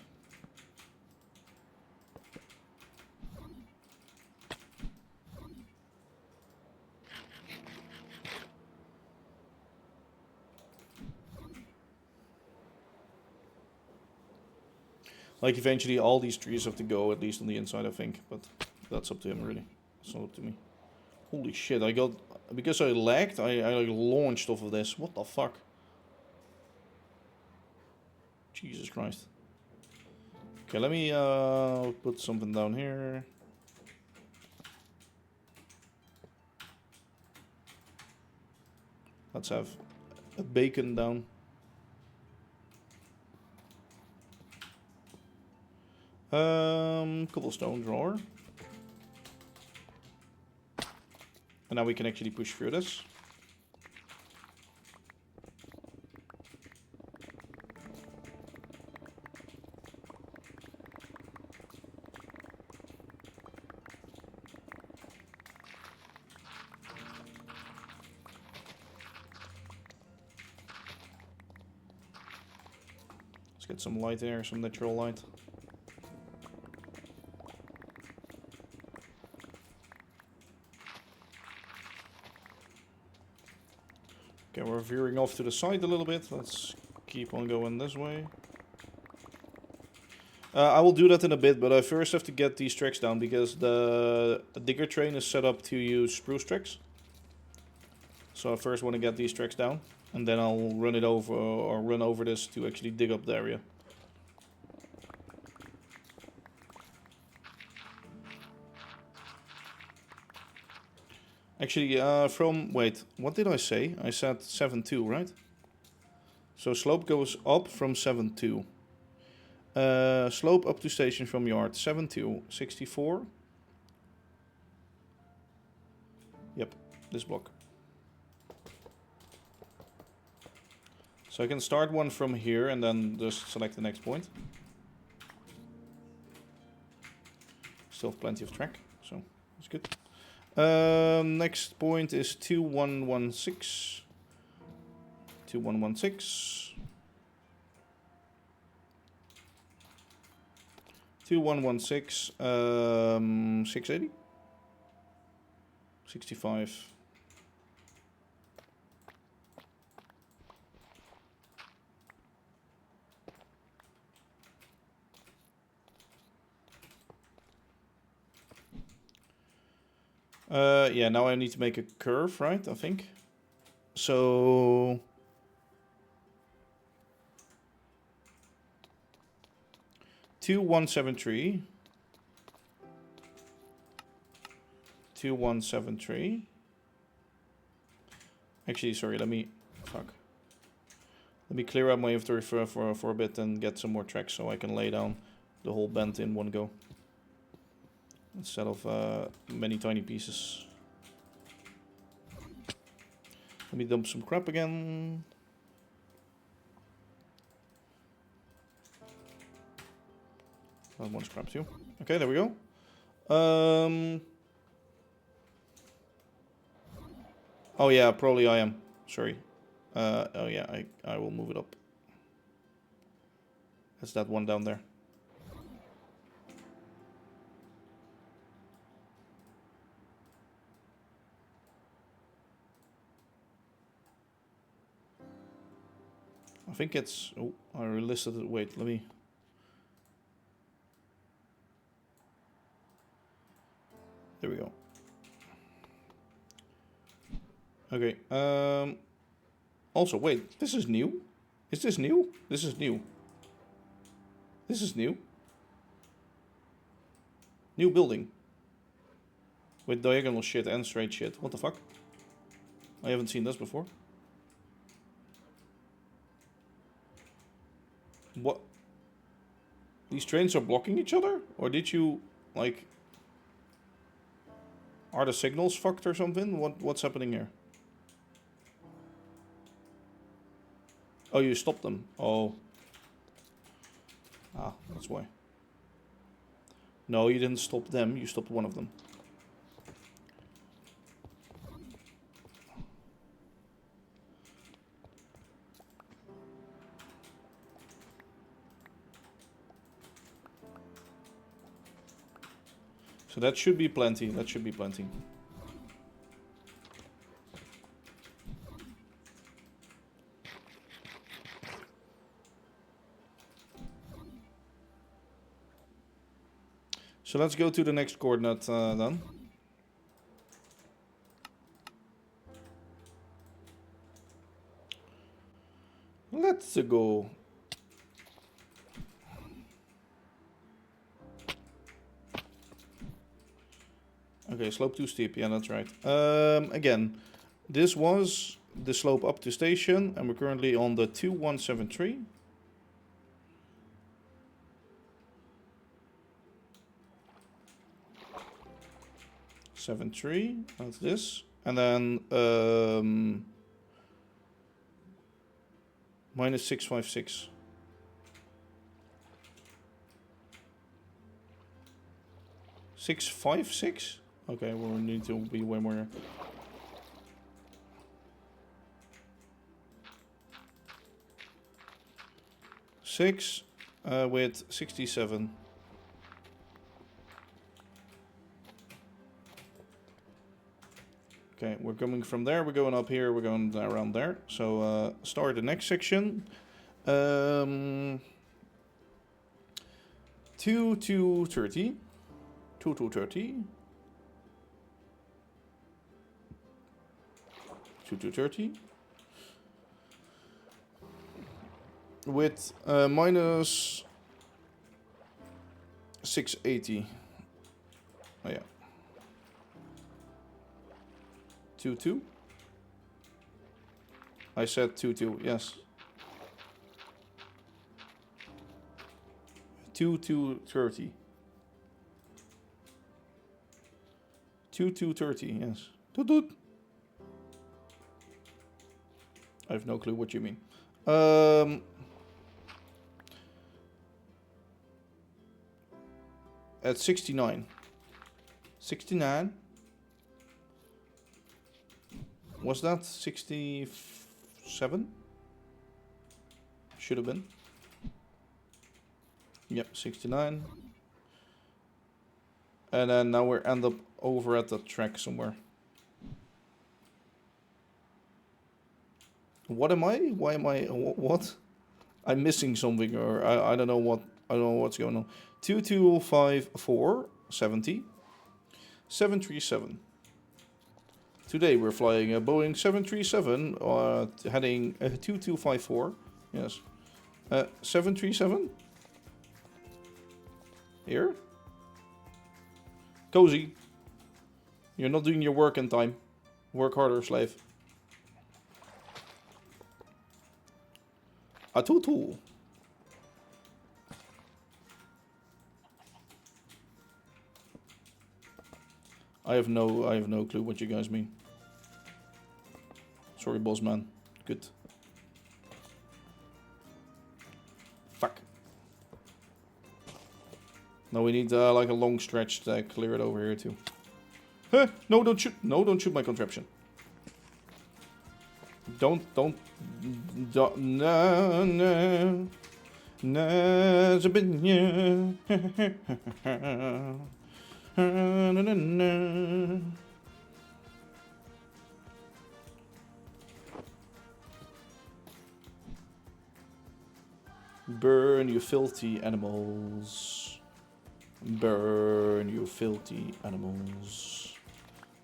Like, eventually all these trees have to go, at least on the inside, I think. But that's up to him, really. It's not up to me. Holy shit, I got... Because I lagged, I like launched off of this. What the fuck? Jesus Christ. Okay, let me put something down here. Let's have a bacon down. Cobblestone drawer. And now we can actually push through this. Let's get some light there, some natural light. Okay, we're veering off to the side a little bit. Let's keep on going this way. I will do that in a bit, but I first have to get these tracks down because the digger train is set up to use spruce tracks. So I first want to get these tracks down, and then I'll run it over or run over this to actually dig up the area. Actually, wait, what did I say? I said 7.2, right? So slope goes up from 7.2. Slope up to station from yard, 7.2, 64. Yep, this block. So I can start one from here and then just select the next point. Still have plenty of track, so that's good. Next point is 2116. 2116. 2116. 680. 65. Yeah, now I need to make a curve, right? I think. So... 2173. 2173. Actually, sorry, let me... Fuck. Let me clear out my inventory for a bit and get some more tracks so I can lay down the whole bend in one go. Instead of many tiny pieces. Let me dump some crap again. That one's crap too. Okay, there we go. Oh yeah, probably I am. Sorry. Oh yeah, I will move it up. That's that one down there. I think it's... Oh, I relisted it. Wait, let me... There we go. Okay. Also, wait. This is new? Is this new? This is new. This is new. New building. With diagonal shit and straight shit. What the fuck? I haven't seen this before. What? These trains are blocking each other? Or did you, like... Are the signals fucked or something? What's happening here? Oh, you stopped them. Oh. Ah, that's why. No, you didn't stop them. You stopped one of them. So that should be plenty. That should be plenty. So let's go to the next coordinate then. Let's go. Okay, slope too steep. Yeah, that's right. Again, this was the slope up to station, and we're currently on the 2173. 73, that's this. And then minus 656. $656? Okay, we'll need to be way more. Six with 67. Okay, we're coming from there, we're going up here, we're going around there. So start the next section. 2 to 30. 2 to 30. 2 to 30. With minus 680. Oh yeah. 2. I said 2, yes. 2 to 30. 2 to 30, yes. Toot toot. I have no clue what you mean. At 69. 69. Was that 67? Should have been. Yep, 69. And then now we end up over at the track somewhere. What am I? Why am I? What? I'm missing something, or I don't know what. I don't know what's going on. 2254 70 737. Today we're flying a Boeing 737, heading 2254. Yes. 737? Here? Cozy. You're not doing your work in time. Work harder, slave. A tutu. I have no clue what you guys mean. Sorry, boss man. Good. Fuck. No, we need like a long stretch to clear it over here too. Huh? No, don't shoot. No, don't shoot my contraption. Don't. No. Burn, you filthy animals. Burn, you filthy animals.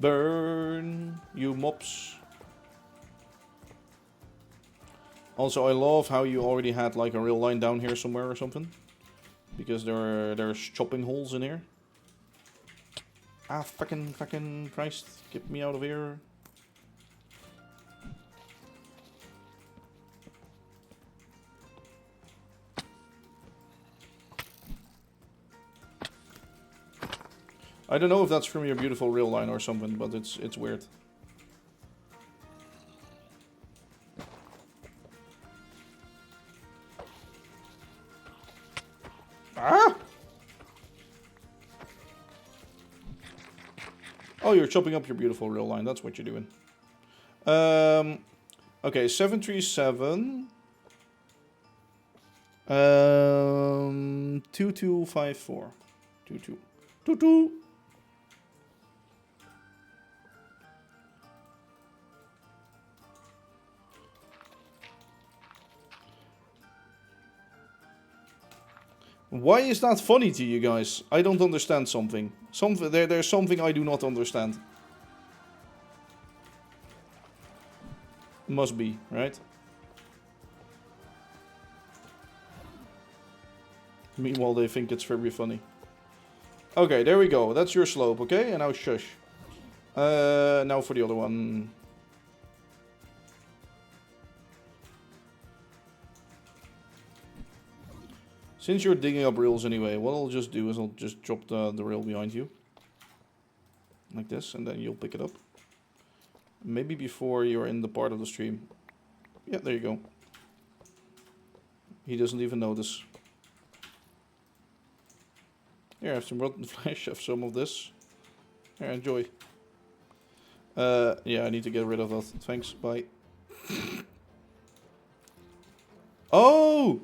Burn, you mops. Also, I love how you already had like a rail line down here somewhere or something. Because there's chopping holes in here. Ah, fucking Christ. Get me out of here. I don't know if that's from your beautiful rail line or something, but it's weird. Ah! Oh, you're chopping up your beautiful rail line. That's what you're doing. Okay, 737. 2254. 22. Why is that funny to you guys? I don't understand something. There's something I do not understand. Must be, right? Meanwhile, they think it's very funny. Okay, there we go. That's your slope, okay? And now shush. Now for the other one. Since you're digging up rails anyway, what I'll just do is I'll just drop the rail behind you. Like this, and then you'll pick it up. Maybe before you're in the part of the stream. Yeah, there you go. He doesn't even notice. Here, I have some rotten flesh, have some of this. Here, enjoy. Yeah, I need to get rid of that. Thanks, bye. Oh!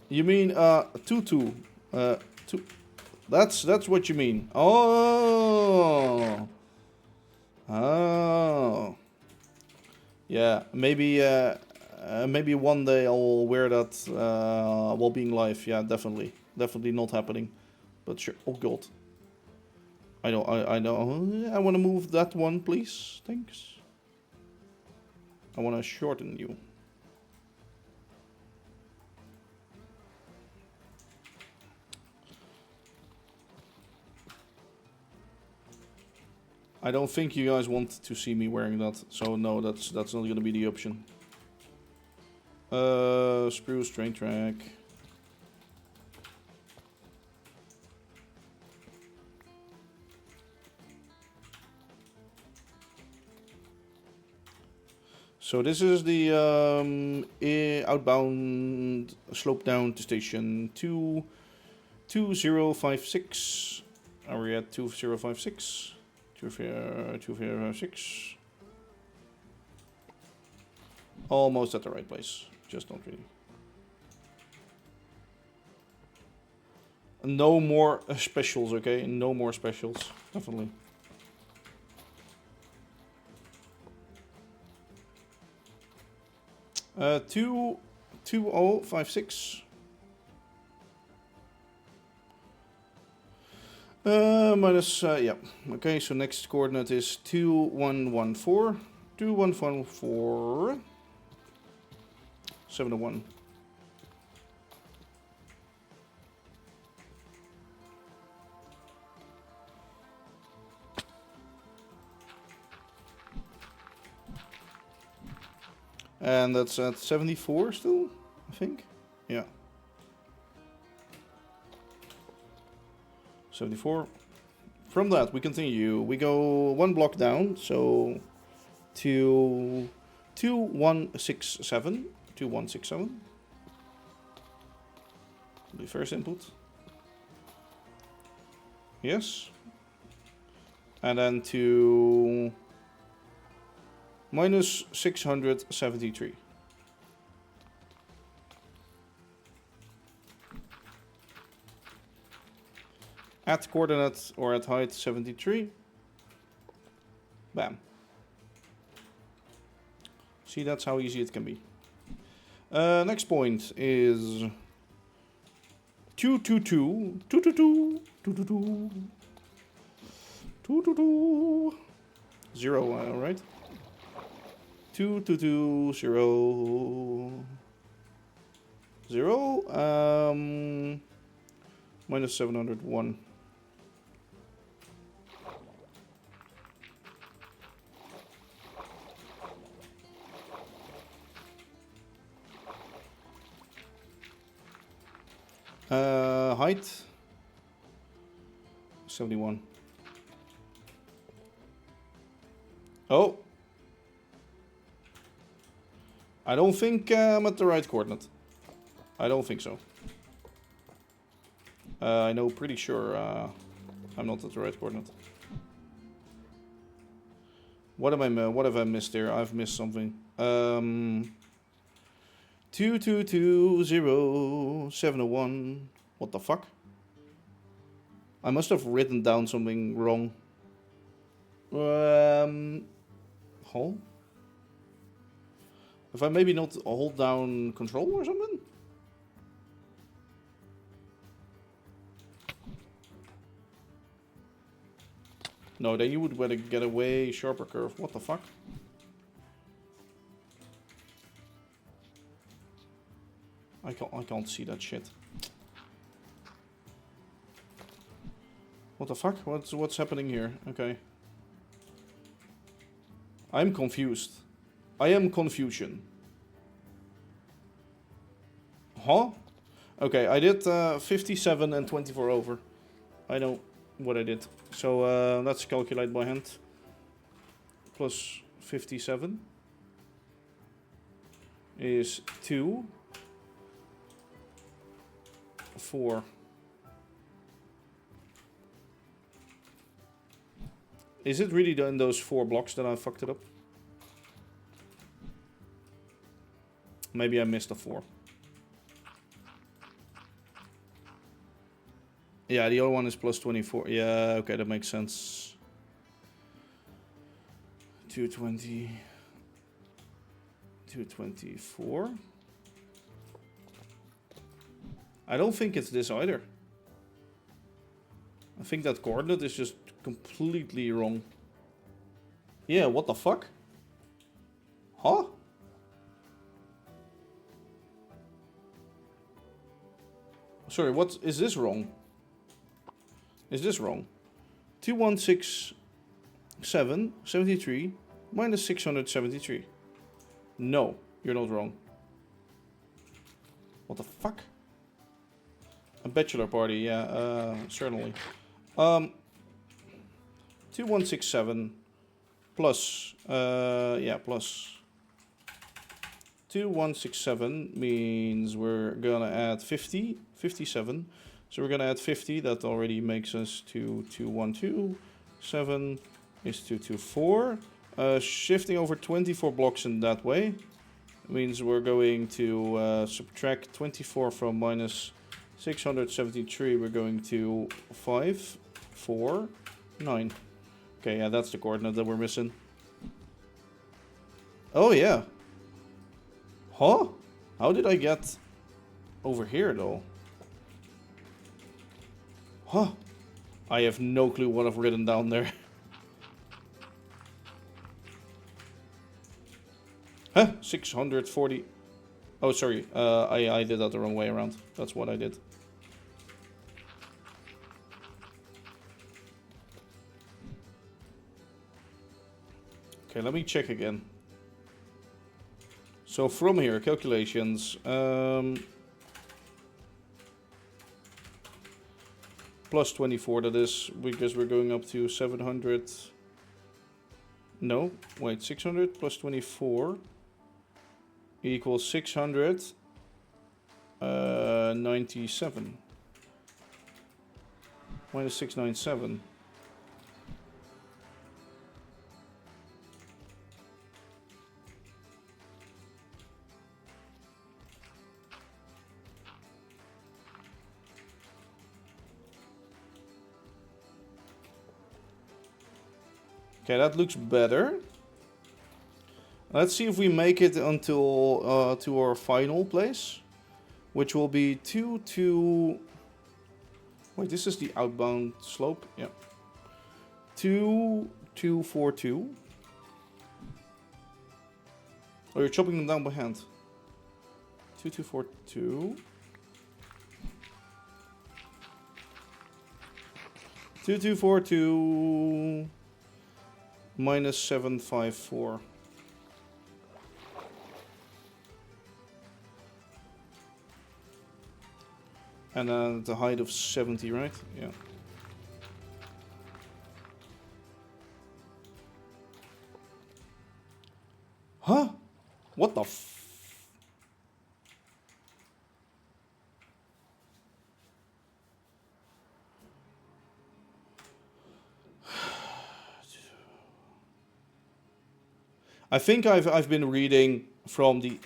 You mean, tutu. That's what you mean. Oh! Oh. Yeah, maybe maybe one day I'll wear that while being live. Yeah, definitely. Definitely not happening. But sure. Oh god. I know. I want to move that one, please. Thanks. I want to shorten you. I don't think you guys want to see me wearing that, so no, that's not going to be the option. Spruce train track. So this is the outbound slope down to station 2056. Are we at 2056? 2056. Almost at the right place. Just not really. No more specials, okay? No more specials. Definitely. Uh, 2056. Yeah. Okay, so next coordinate is 2114. 2114. 701. And that's at 74 still, I think. Yeah. 74. From that, we continue. We go one block down, so to 2167. 2167. The first input. Yes. And then to minus 673. At coordinate or at height 73. Bam. See, that's how easy it can be. Next point is 222. 222. 222. 222. 0, right? 222 0 0 minus 701. Height 71. Oh, I don't think I'm at the right coordinate. I don't think so. I know pretty sure I'm not at the right coordinate. What have I missed there? I've missed something. 2220701. What the fuck? I must have written down something wrong. Hold. If I maybe not hold down control or something? No, then you would better get a way sharper curve. What the fuck? I can't see that shit. What the fuck? What's happening here? Okay. I'm confused. I am confusion. Huh? Okay, I did 57 and 24 over. I know what I did. So let's calculate by hand. Plus 57 is 2, 4. Is it really in those 4 blocks that I fucked it up? Maybe I missed a 4. Yeah, the other one is plus 24. Yeah, okay, that makes sense. 220. 224. I don't think it's this either. I think that coordinate is just completely wrong. Yeah, what the fuck? Huh? Sorry, what is this wrong? Is this wrong? 216773 minus 673. No, you're not wrong. What the fuck? A bachelor party, yeah, certainly. 2167 plus, plus 2167 means we're gonna add 50, 57. So we're gonna add 50, that already makes us to 2127 is 224. Shifting over 24 blocks in that way means we're going to subtract 24 from minus 673, we're going to 5, 4, 9. Okay, yeah, that's the coordinate that we're missing. Oh, yeah. Huh? How did I get over here, though? Huh? I have no clue what I've written down there. Huh? 640. Oh, sorry. I did that the wrong way around. That's what I did. Okay, let me check again. So from here, calculations. Plus 24, that is, because we're going up to 700. No, wait, 600 plus 24 equals 697. Minus 697. Okay, that looks better. Let's see if we make it until to our final place, which will be 2. Wait, this is the outbound slope. Yeah, 2.242. Oh, you're chopping them down by hand. 2.242. 2.242 minus 754. And then the height of 70, right? Yeah. Huh? What the f... I think I've been reading from the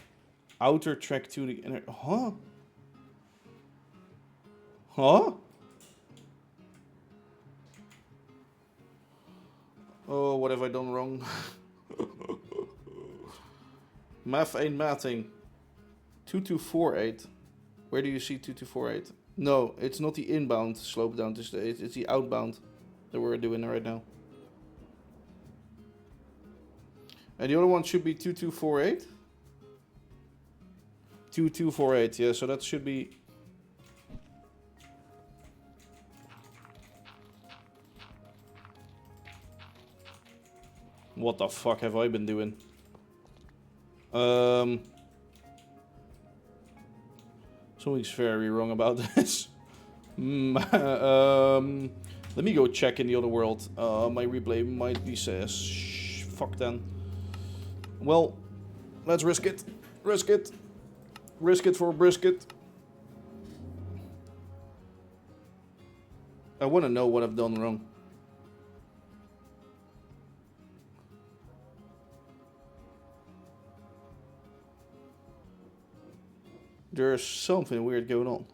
outer track to the inner... Huh? Huh? Oh, what have I done wrong? Math ain't mathing. 2248. Where do you see 2248? No, it's not the inbound slope down to stage. It's the outbound that we're doing right now. And the other one should be 2248. 2248, yeah, so that should be... What the fuck have I been doing? Something's very wrong about this. Let me go check in the other world. My replay might be says... Fuck then. Well, let's risk it. Risk it. Risk it for a brisket. I want to know what I've done wrong. There's something weird going on.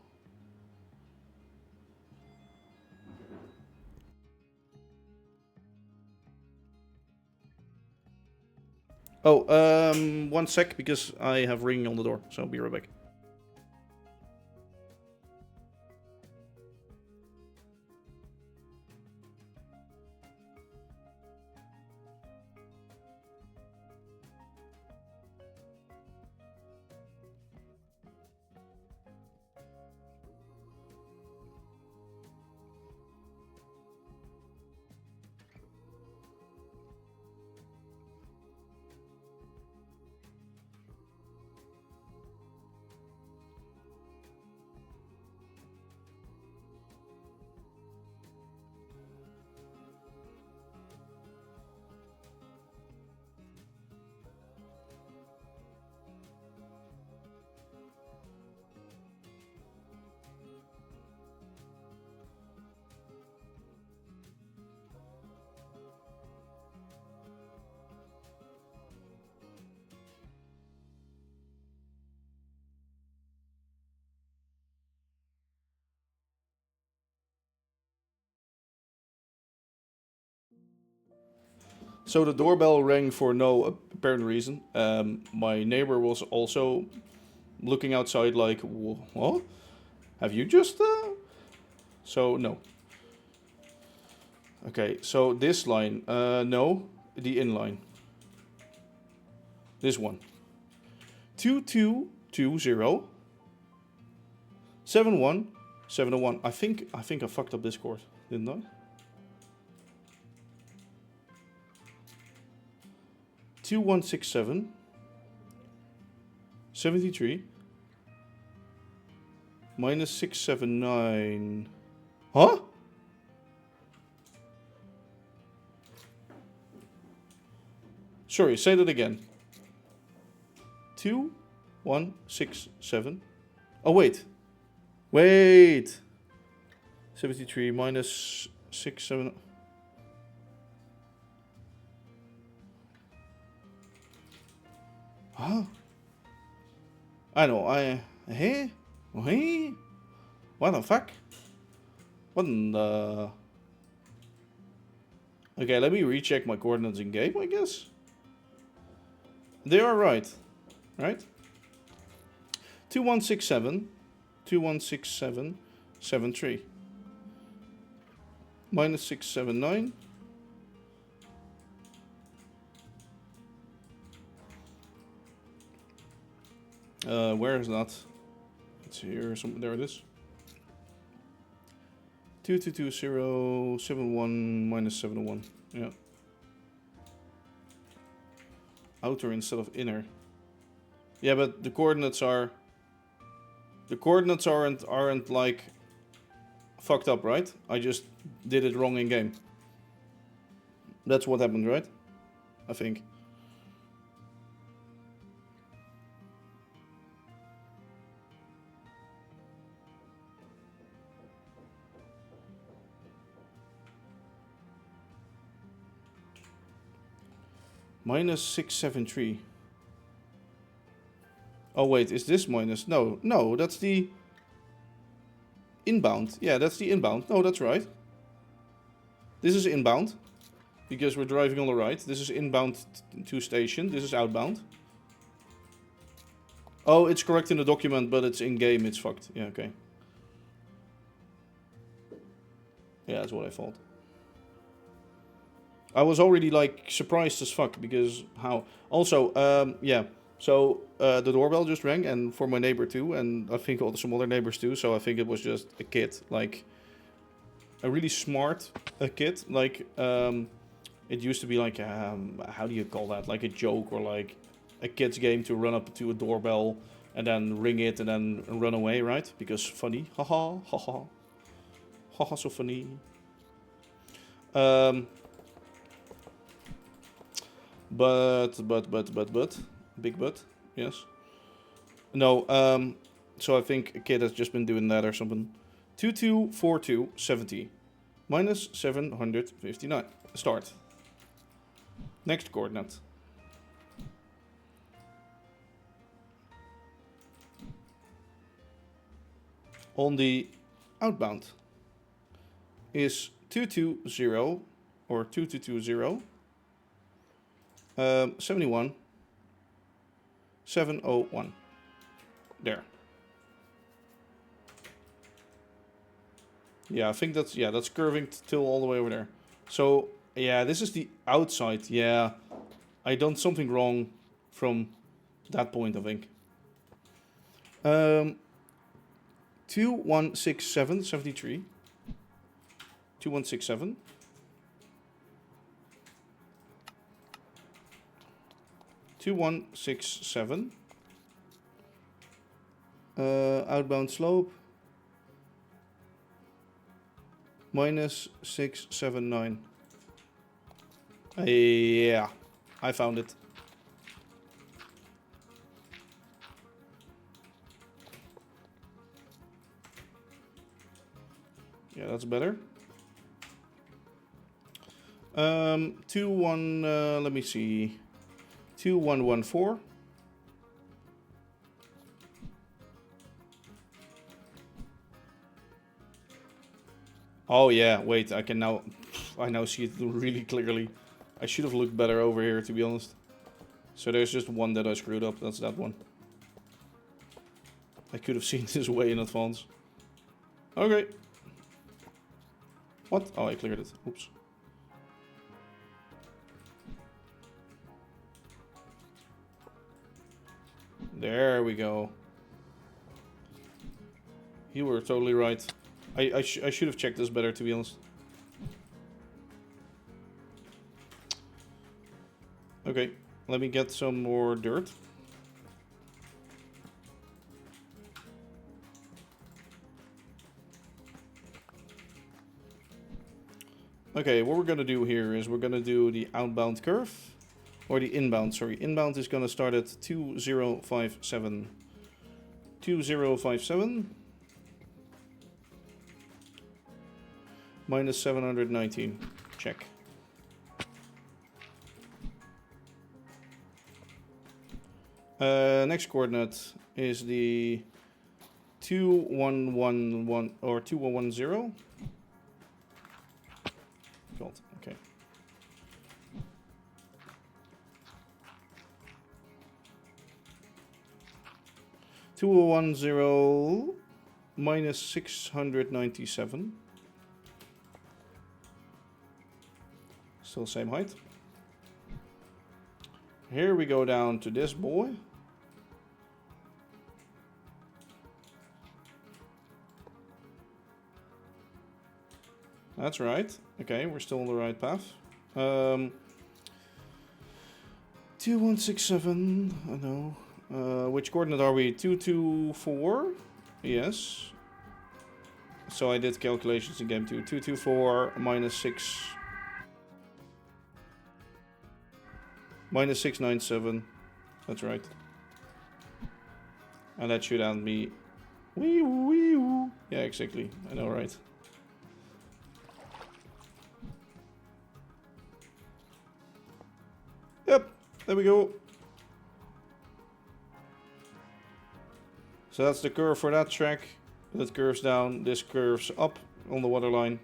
Oh, 1 sec, because I have ringing on the door, so I'll be right back. So the doorbell rang for no apparent reason. My neighbor was also looking outside like, what? Have you just... So, no. Okay, so this line, no, the inline. This one. 2220 71701. I think I fucked up Discord, didn't I? 2167 73 minus 679. Huh? Sorry, say that again. 2167. Oh, wait. Wait. 73 minus 67. Huh? I know, hey? Hey? What the fuck? What in the... Okay, let me recheck my coordinates in game, I guess. They are right. Right? 2167 2167 73 minus 679 where is that? It's here, there it is. 222071 minus 701. Yeah. Outer instead of inner. Yeah, but the coordinates aren't like fucked up, right? I just did it wrong in game. That's what happened, right? I think. Minus 673. Oh wait, is this minus? No, that's the inbound. Yeah, that's the inbound. No, that's right. This is inbound, because we're driving on the right. This is inbound to station. This is outbound. Oh, it's correct in the document, but it's in game. It's fucked. Yeah, okay. Yeah, that's what I thought. I was already like surprised as fuck because how. Also, yeah. So the doorbell just rang, and for my neighbor too, and I think also some other neighbors too. So I think it was just a kid, like a really smart kid. Like it used to be like how do you call that? Like a joke or like a kid's game to run up to a doorbell and then ring it and then run away, right? Because funny, haha, haha, haha, so funny. But big but, yes. No, so I think a kid has just been doing that or something. 224270 minus 759. Start. Next coordinate. On the outbound is 220 or 2220 71 701. There. Yeah, I think that's curving till all the way over there. So yeah, this is the outside. Yeah, I done something wrong from that point, I think. 2167 73 2167 2167 outbound slope minus 679. Yeah, I found it. Yeah, that's better. 21 let me see. 2114. Oh yeah, wait, I now see it really clearly. I should have looked better over here, to be honest. So there's just one that I screwed up, that's that one. I could have seen this way in advance. Okay. What? Oh, I cleared it. Oops. There we go. You were totally right. I should have checked this better, to be honest. Okay, let me get some more dirt. Okay, what we're gonna do here is we're gonna do the outbound curve. Or the inbound, sorry. Inbound is gonna start at 2057. 2057. Minus 719. Check. Next coordinate is the 2111 or 2110. God, okay. 2010 minus 697. Still same height. Here we go down to this boy. That's right. Okay, we're still on the right path. 2167. I know. Which coordinate are we? 224? Yes. So I did calculations in game 2. 224 minus 6. Minus 697. That's right. And that should end me. Wee wee woo. Yeah, exactly. I know, right? Yep, there we go. So that's the curve for that track. That curves down, this curves up on the waterline.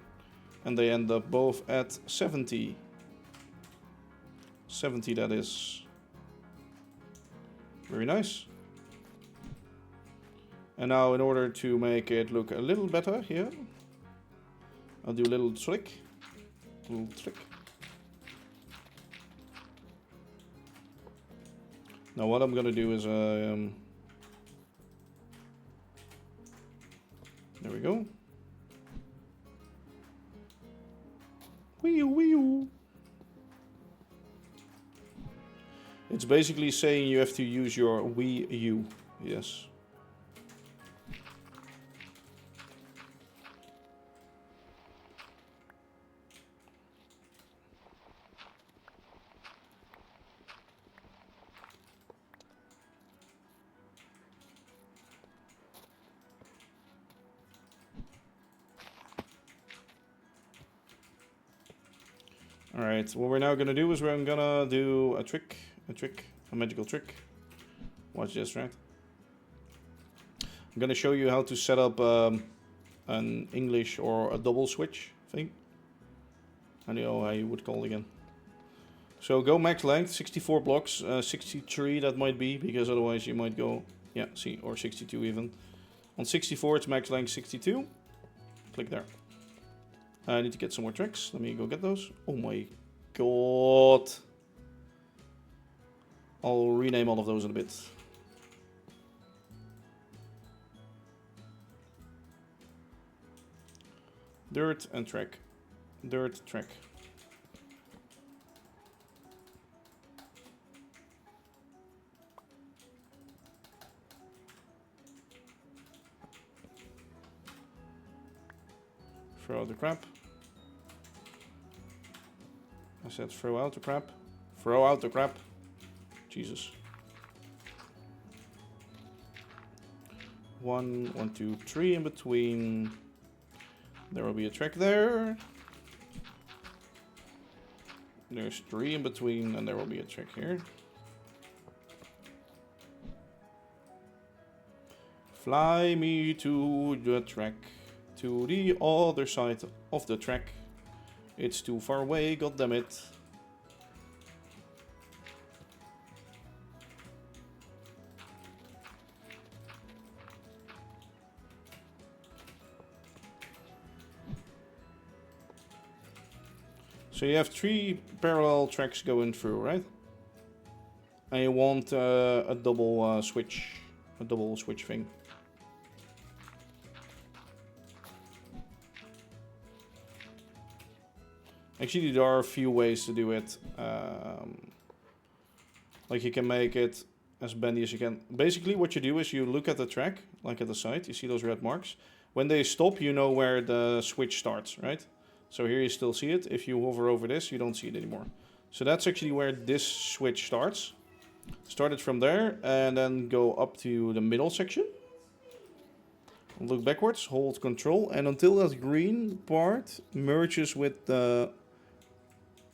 And they end up both at 70. 70, that is. Very nice. And now in order to make it look a little better here, I'll do a little trick. Now what I'm gonna do is there we go. Wee-oo. It's basically saying you have to use your Wii U. Yes. Alright, what we're now gonna do is we're gonna do a magical trick. Watch this, right? I'm gonna show you how to set up an English or a double switch thing. I don't know how you would call it again. So go max length, 64 blocks, 63 that might be, because otherwise you might go, yeah, see, or 62 even. On 64 it's max length 62. Click there. I need to get some more tracks. Let me go get those. Oh my god. I'll rename all of those in a bit. Dirt and track. Dirt, track. Throw out the crap. I said throw out the crap. Throw out the crap. Jesus. 1, 1, 2, 3 in between. There will be a track there. There's 3 in between, and there will be a track here. Fly me to the track. To the other side of the track. It's too far away, goddammit. So you have 3 parallel tracks going through, right? And you want a double switch thing. Actually, there are a few ways to do it. Like you can make it as bendy as you can. Basically, what you do is you look at the track, like at the side. You see those red marks. When they stop, you know where the switch starts, right? So here you still see it. If you hover over this, you don't see it anymore. So that's actually where this switch starts. Start it from there and then go up to the middle section. Look backwards, hold control, and until that green part merges with the...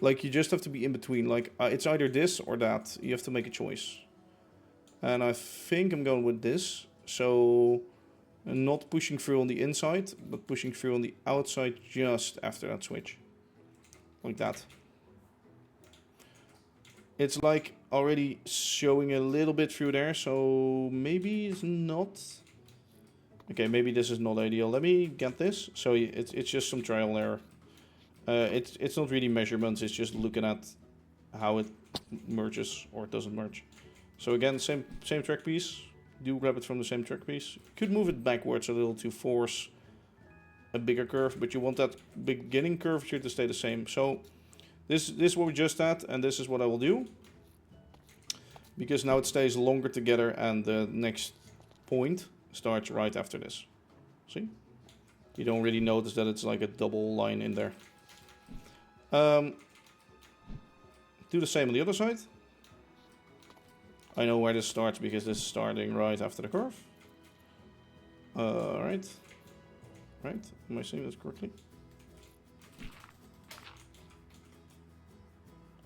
Like, you just have to be in between. Like, it's either this or that. You have to make a choice. And I think I'm going with this. So, not pushing through on the inside, but pushing through on the outside just after that switch. Like that. It's like already showing a little bit through there, so maybe it's not... Okay, maybe this is not ideal. Let me get this. So it's just some trial and error. It's not really measurements, it's just looking at how it merges or it doesn't merge. So again, same track piece. Do grab it from the same track piece. Could move it backwards a little to force a bigger curve, but you want that beginning curvature to stay the same. So this is what we just had, and this is what I will do. Because now it stays longer together and the next point starts right after this. See? You don't really notice that it's like a double line in there. Do the same on the other side. I know where this starts because this is starting right after the curve. Right. Right? Am I saying this correctly?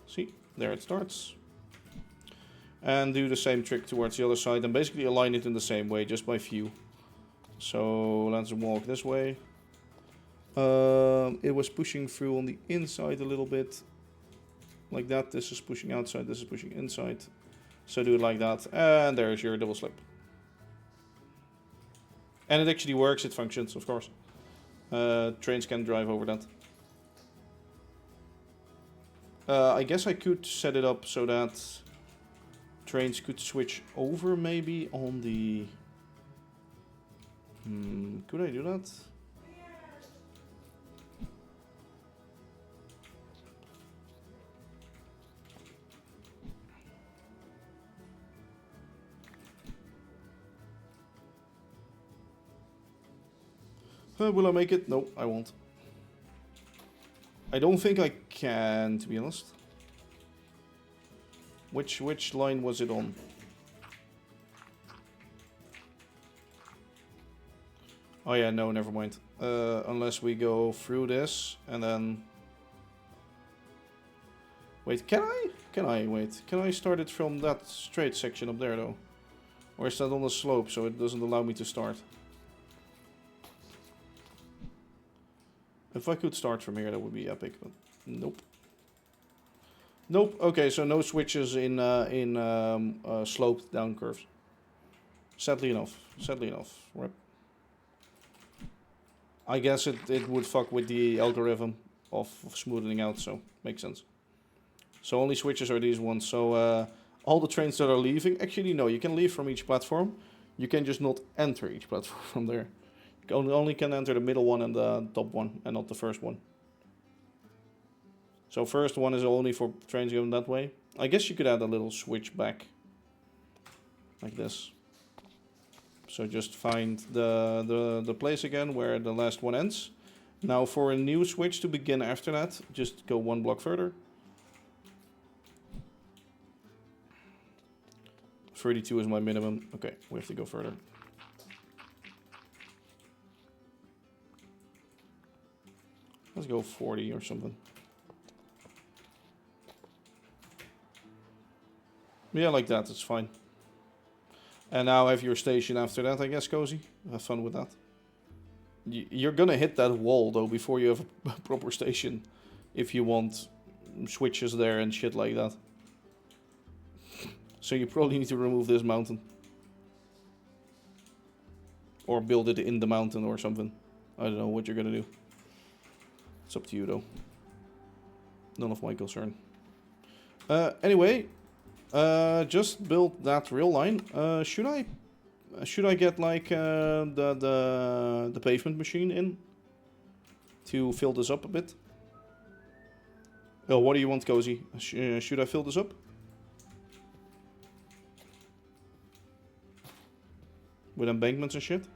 See? There it starts. And do the same trick towards the other side and basically align it in the same way, just by view. So let's walk this way. It was pushing through on the inside a little bit. Like that. This is pushing outside, this is pushing inside. So do it like that. And there's your double slip. And it actually works, it functions, of course. Trains can drive over that. I guess I could set it up so that trains could switch over maybe on the... could I do that? Will I make it? No, I won't. I don't think I can, to be honest. Which line was it on? Oh yeah, no, never mind. Unless we go through this and then... Wait, can I? Wait. Can I start it from that straight section up there though? Or is that on the slope so it doesn't allow me to start? If I could start from here, that would be epic, but nope. Nope. Okay, so no switches in sloped down curves. Sadly enough. Rip. I guess it would fuck with the algorithm of smoothing out, so makes sense. So only switches are these ones. So all the trains that are leaving, actually no, you can leave from each platform. You can just not enter each platform from there. You only can enter the middle one and the top one, and not the first one. So first one is only for trains going that way. I guess you could add a little switch back. Like this. So just find the place again where the last one ends. Now for a new switch to begin after that, just go one block further. 32 is my minimum. Okay, we have to go further. Let's go 40 or something. Yeah, like that, it's fine. And now have your station after that, I guess, Cozy. Have fun with that. You're gonna hit that wall, though, before you have a proper station. If you want switches there and shit like that. So you probably need to remove this mountain. Or build it in the mountain or something. I don't know what you're gonna do. It's up to you, though. None of my concern. Anyway, Just build that rail line. Should I get like the pavement machine in to fill this up a bit? Oh, what do you want, Cozy? Should I fill this up? With embankments and shit?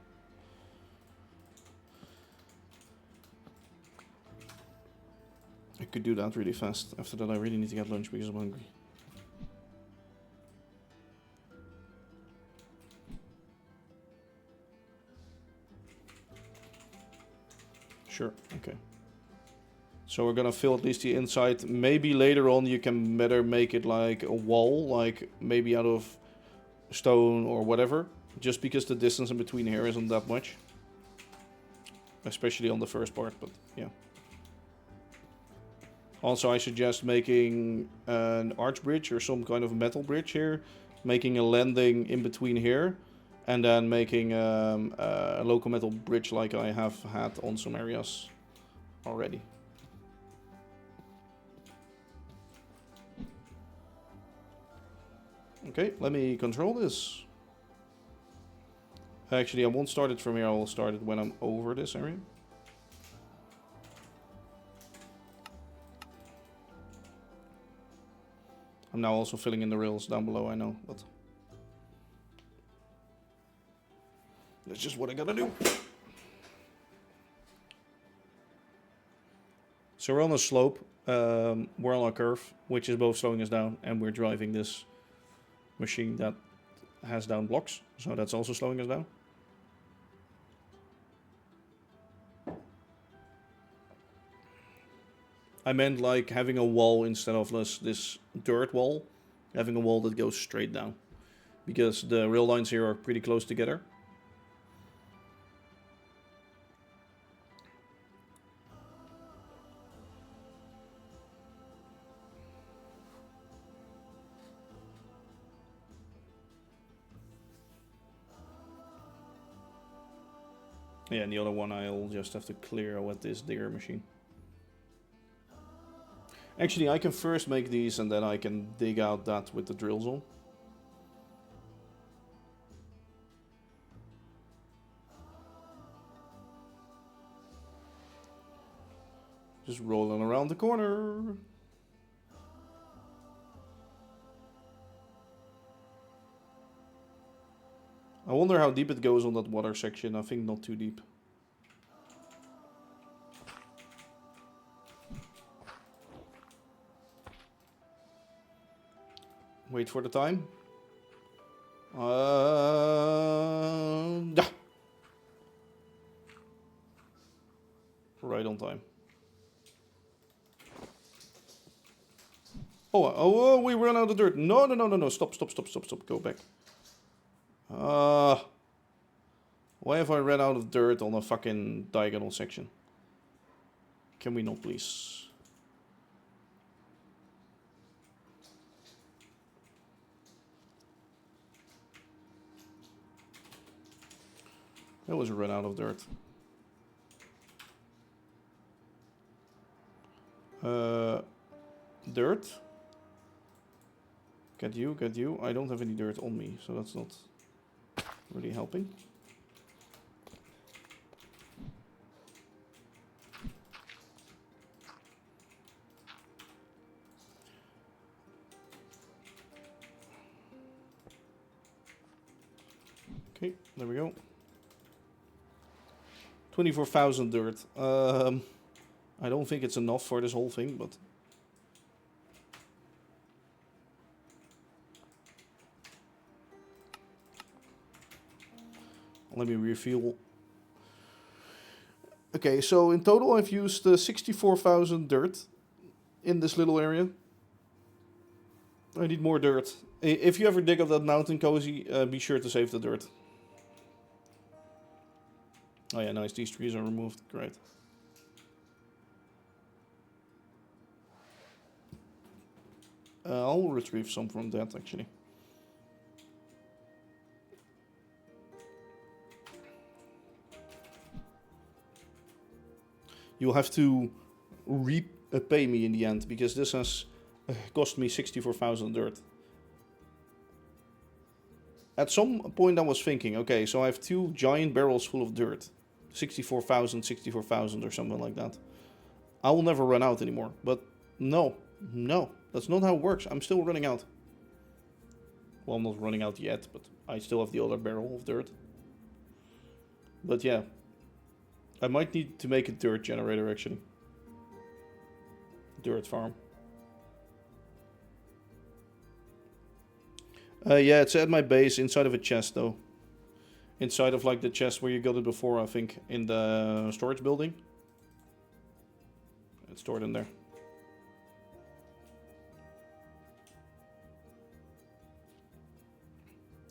I could do that really fast. After that I really need to get lunch because I'm hungry. Sure, okay. So we're gonna fill at least the inside. Maybe later on you can better make it like a wall, like maybe out of stone or whatever. Just because the distance in between here isn't that much. Especially on the first part, but yeah. Also, I suggest making an arch bridge or some kind of metal bridge here. Making a landing in between here. And then making a local metal bridge like I have had on some areas already. Okay, let me control this. Actually, I won't start it from here. I will start it when I'm over this area. I'm now also filling in the rails down below, I know, but that's just what I gotta do. So we're on a slope, we're on a curve, which is both slowing us down, and we're driving this machine that has down blocks, so that's also slowing us down. I meant like having a wall instead of this dirt wall, having a wall that goes straight down. Because the rail lines here are pretty close together. Yeah, and the other one I'll just have to clear with this digger machine. Actually, I can first make these and then I can dig out that with the drills on. Just rolling around the corner. I wonder how deep it goes on that water section. I think not too deep. Wait for the time. Yeah. Right on time. Oh, we ran out of dirt. No. Stop. Go back. Why have I ran out of dirt on a fucking diagonal section? Can we not, please? I always run out of dirt. Dirt. Get you. I don't have any dirt on me, so that's not really helping. Okay, there we go. 24,000 dirt. I don't think it's enough for this whole thing, but... Let me refuel. Okay, so in total I've used 64,000 dirt in this little area. I need more dirt. If you ever dig up that mountain, Cozy, be sure to save the dirt. Oh yeah, nice, these trees are removed, great. I'll retrieve some from that, actually. You'll have to repay me in the end, because this has cost me 64,000 dirt. At some point I was thinking, okay, so I have 2 giant barrels full of dirt. 64,000 or something like that. I will never run out anymore. But no, that's not how it works. I'm still running out. Well, I'm not running out yet, but I still have the other barrel of dirt. But yeah, I might need to make a dirt generator actually. Dirt farm. Yeah, it's at my base inside of a chest though. Inside of like the chest where you got it before, I think, in the storage building. It's stored in there.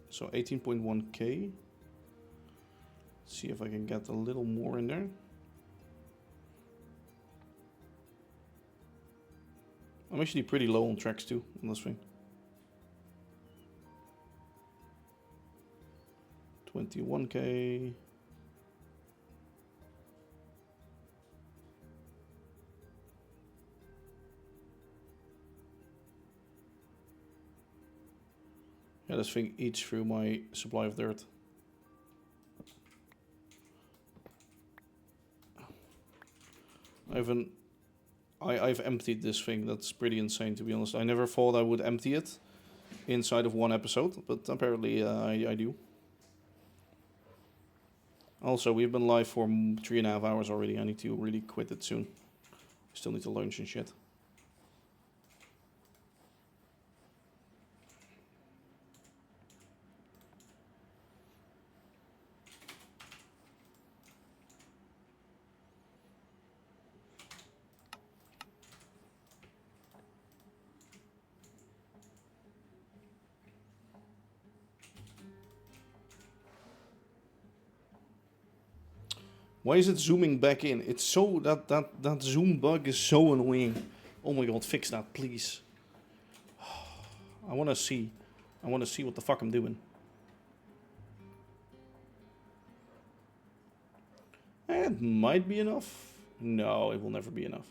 So 18.1k. See if I can get a little more in there. I'm actually pretty low on tracks too on this thing. 21k. Yeah, this thing eats through my supply of dirt. I've emptied this thing. That's pretty insane, to be honest. I never thought I would empty it inside of one episode, but apparently I do. Also, we've been live for 3.5 hours already. I need to really quit it soon. I still need to launch and shit. Why is it zooming back in? It's so that zoom bug is so annoying. Oh my god, fix that, please. I wanna see what the fuck I'm doing. It might be enough. No, it will never be enough.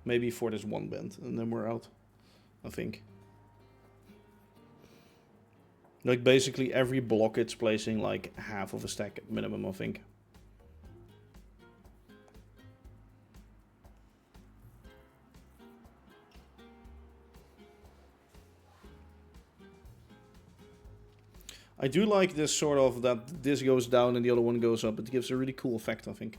Maybe for this one bend, and then we're out, I think. Like basically every block it's placing like half of a stack at minimum, I think. I do like this sort of that this goes down and the other one goes up. It gives a really cool effect, I think.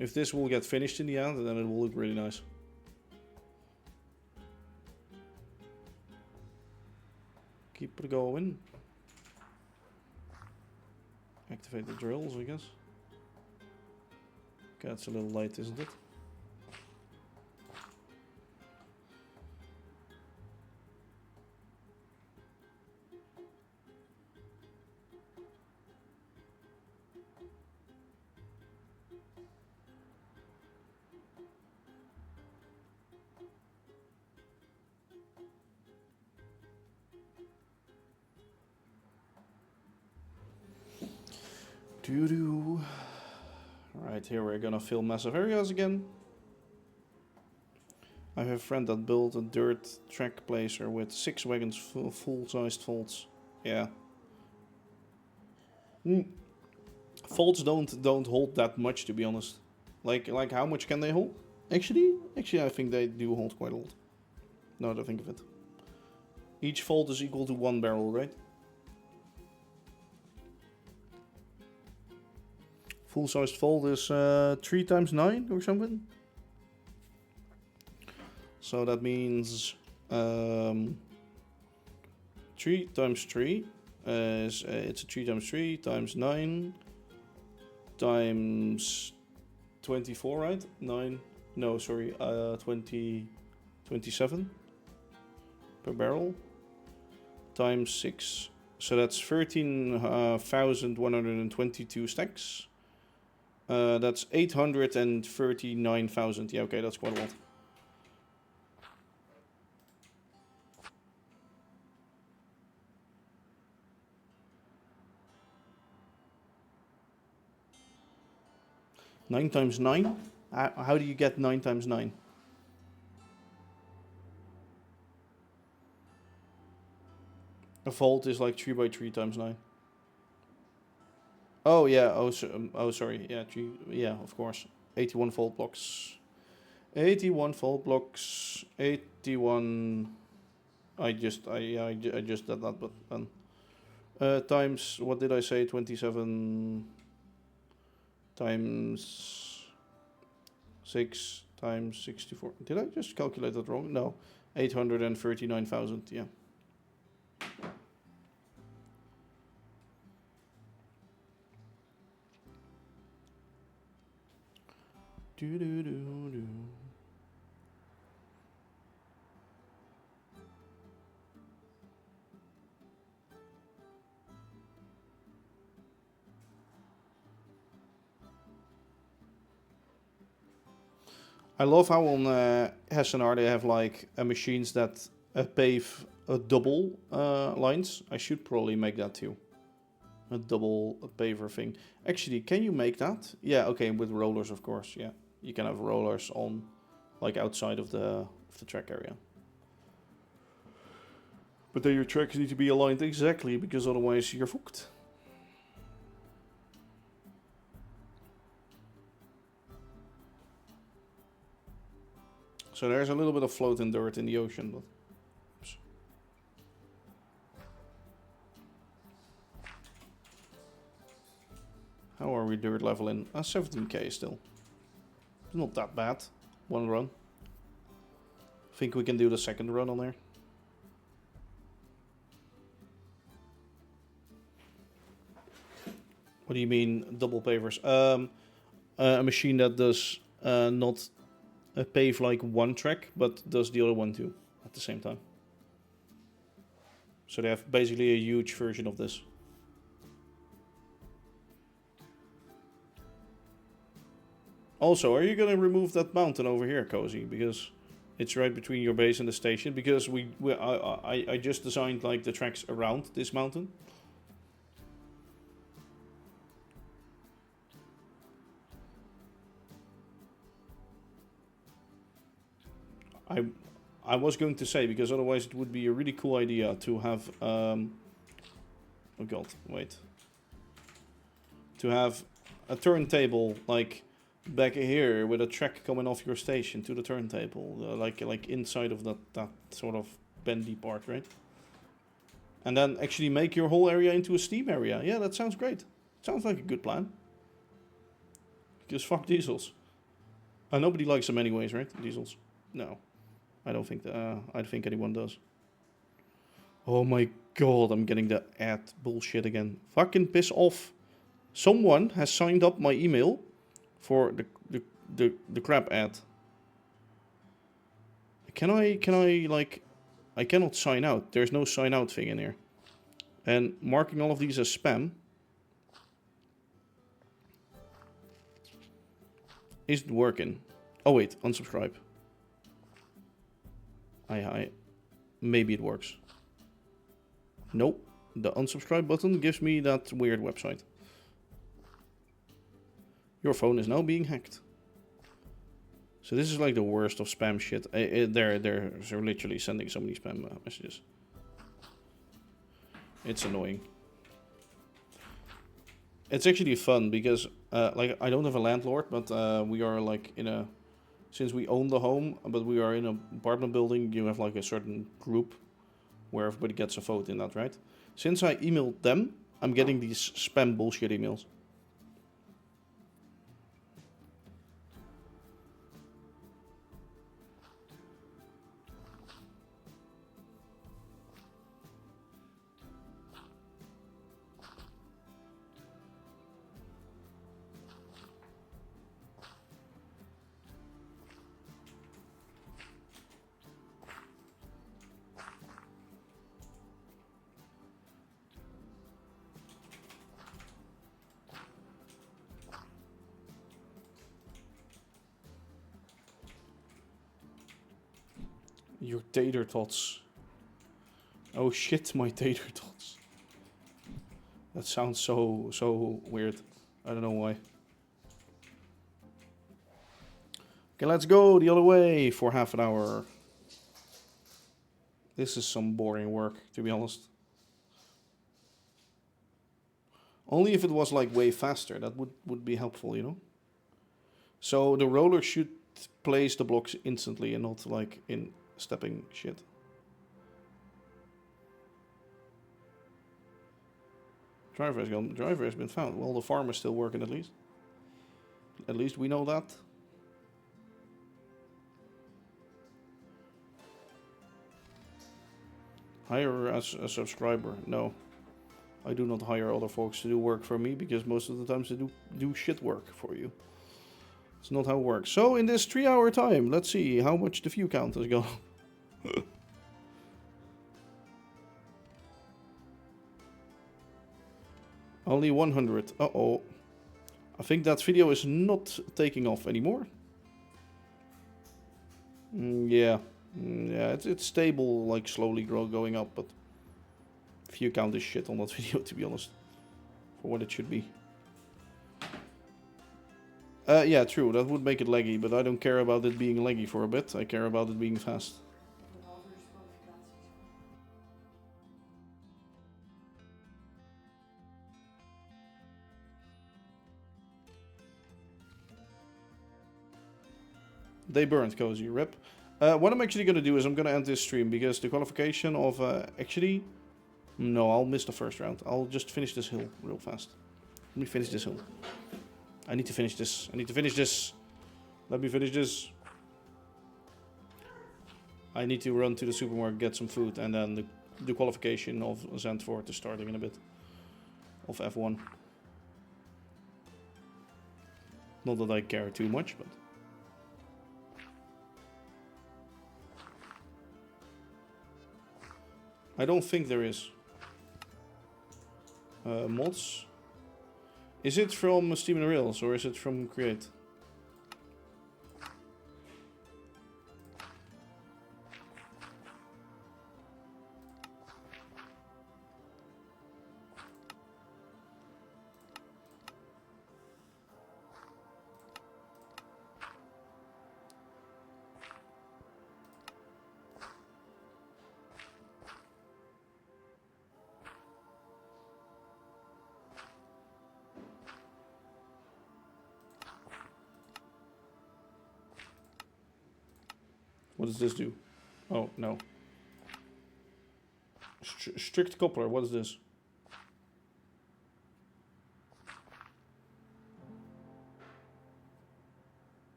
If this will get finished in the end, then it will look really nice. Keep it going. Activate the drills, I guess. Okay, that's a little light, isn't it? Doo-doo. Alright, here we're gonna fill massive areas again. I have a friend that built a dirt track placer with 6 wagons full-sized faults. Yeah. Faults don't hold that much, to be honest. Like how much can they hold? Actually, I think they do hold quite a lot. Now that I think of it. Each fault is equal to 1 barrel, right? Full-sized fault is 3 times 9 or something. So that means 3 times 3 is it's a 3 times 3 times 9 times 24, right? 9. No, sorry. 27 per barrel times 6. So that's 13,122 stacks. That's 839,000. Yeah, okay, that's quite a lot. Nine times 9? How do you get 9 times 9? A vault is like 3 by 3 times 9. Oh yeah. Oh, oh sorry. Yeah, 3. Yeah, of course. 81 vault blocks. 81 vault blocks. 81. I just did that, but then times what did I say? 27 times 6 times 64. Did I just calculate that wrong? No, 839,000. Yeah. Do do do do. I love how on SNR they have like machines that pave double lines. I should probably make that too. A double paver thing. Actually, can you make that? Yeah, okay, with rollers, of course. Yeah, you can have rollers on, like outside of the track area. But then your tracks need to be aligned exactly, because otherwise you're fucked. So there's a little bit of floating dirt in the ocean, but... Oops. How are we dirt level in? 17k still. It's not that bad. One run. Think we can do the second run on there. What do you mean double pavers? A machine that does not pave like one track, but does the other one too at the same time. So they have basically a huge version of this. Also, are you gonna remove that mountain over here, Cozy? Because it's right between your base and the station. Because I just designed like the tracks around this mountain. I was going to say, because otherwise it would be a really cool idea to have oh god, wait. To have a turntable like back here with a track coming off your station to the turntable, like inside of that sort of bendy part, right? And then actually make your whole area into a steam area. Yeah, that sounds great. Sounds like a good plan. Because fuck diesels. Nobody likes them anyways, right? Diesels. No. I don't think I think anyone does. Oh my god, I'm getting the ad bullshit again. Fucking piss off. Someone has signed up my email for the crap ad. Can I like I cannot sign out. There's no sign out thing in here. And marking all of these as spam isn't working. Oh wait, unsubscribe. Maybe it works. Nope. The unsubscribe button gives me that weird website. Your phone is now being hacked. So this is like the worst of spam shit. They're literally sending so many spam messages. It's annoying. It's actually fun because like I don't have a landlord, but we are like in a... Since we own the home, but we are in an apartment building, you have like a certain group where everybody gets a vote in that, right? Since I emailed them, I'm getting these spam bullshit emails. Your tater tots. Oh shit, my tater tots. That sounds so weird. I don't know why. Okay, let's go the other way for half an hour. This is some boring work, to be honest. Only if it was like way faster, that would be helpful, you know? So the roller should place the blocks instantly and not like in stepping shit. Driver has been found. Well, the farm is still working at least. At least we know that. Hire as a subscriber. No. I do not hire other folks to do work for me because most of the times they do shit work for you. It's not how it works. So in this 3-hour time, let's see how much the view count has gone. Only 100. Uh-oh. I think that video is not taking off anymore. Yeah. Yeah, it's stable, like slowly going up, but view count is shit on that video, to be honest. For what it should be. Yeah, true, that would make it laggy, but I don't care about it being laggy for a bit. I care about it being fast. They burned, Cozy, rip. What I'm actually going to do is I'm going to end this stream because the qualification of... actually... No, I'll miss the first round. I'll just finish this hill real fast. Let me finish this hill. I need to finish this. I need to finish this. Let me finish this. I need to run to the supermarket, get some food, and then the qualification of Zandvoort is starting in a bit. Of F1. Not that I care too much, but... I don't think there is. Mods. Is it from Steam and Rails or is it from Create? What does this do? Oh, no. Strict coupler, what is this?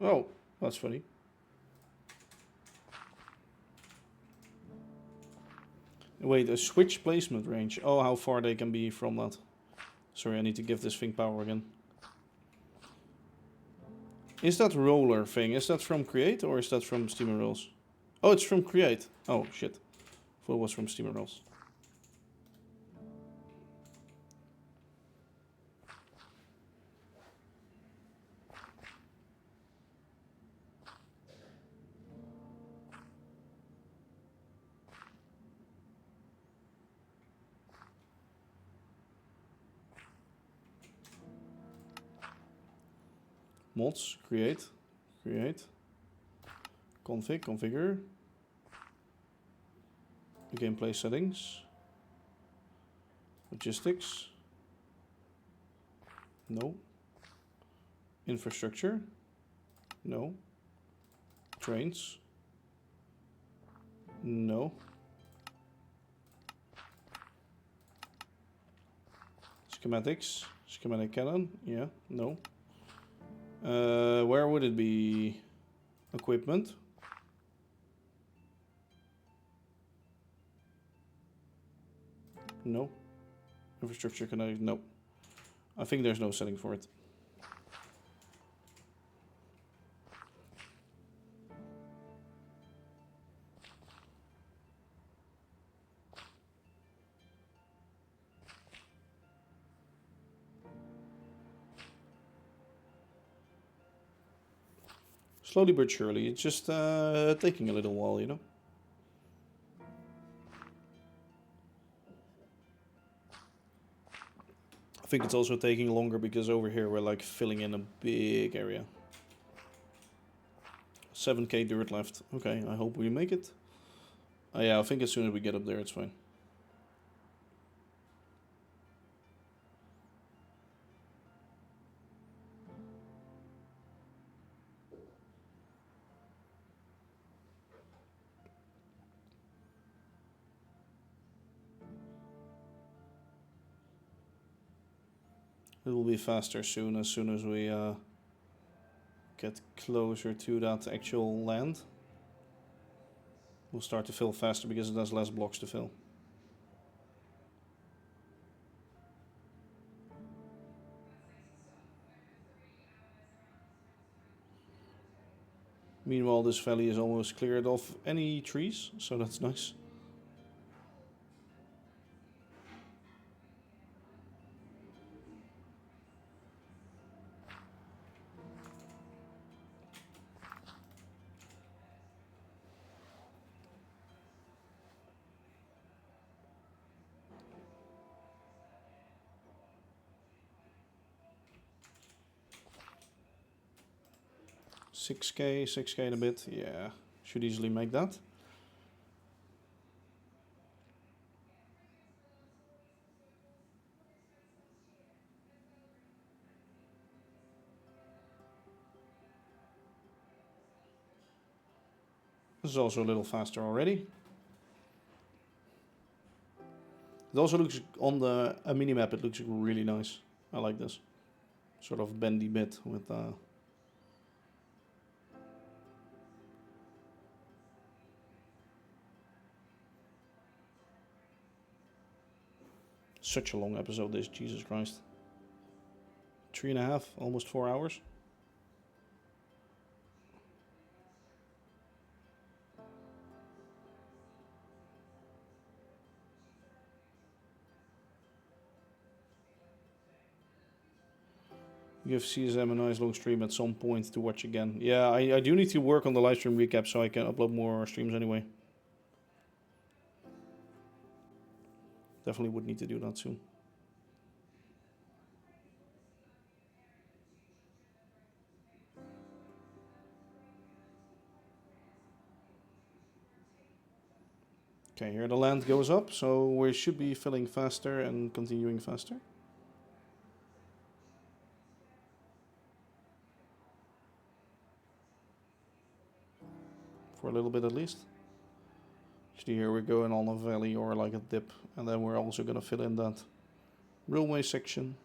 Oh, that's funny. Wait, a switch placement range. Oh, how far they can be from that. Sorry, I need to give this thing power again. Is that roller thing, is that from Create or is that from Steam and Rails? Oh, it's from Create. Oh, shit. I thought it was from Steam and Rails. Mods, create, configure, gameplay settings, logistics, no, infrastructure, no, trains, no, schematics, schematic cannon, yeah, no. Where would it be? Equipment. No. Infrastructure connect. No. I think there's no setting for it. Slowly but surely, it's just taking a little while, you know. I think it's also taking longer because over here we're like filling in a big area. 7k dirt left. Okay, I hope we make it. Yeah, I think as soon as we get up there, it's fine. It will be faster soon, as we get closer to that actual land. We'll start to fill faster because it has less blocks to fill. Meanwhile, this valley is almost cleared of any trees, so that's nice. Six K and a bit. Yeah, should easily make that. This is also a little faster already. It also looks on the mini-map, it looks really nice. I like this. Sort of bendy bit with such a long episode this, Jesus Christ. 3.5, almost 4 hours. Give CSM a nice long stream at some point to watch again. Yeah, I do need to work on the live stream recap so I can upload more streams anyway. Definitely would need to do that soon. Okay, here the land goes up, so we should be filling faster and continuing faster. For a little bit at least. Actually, here we're going on a valley or like a dip, and then we're also gonna fill in that railway section.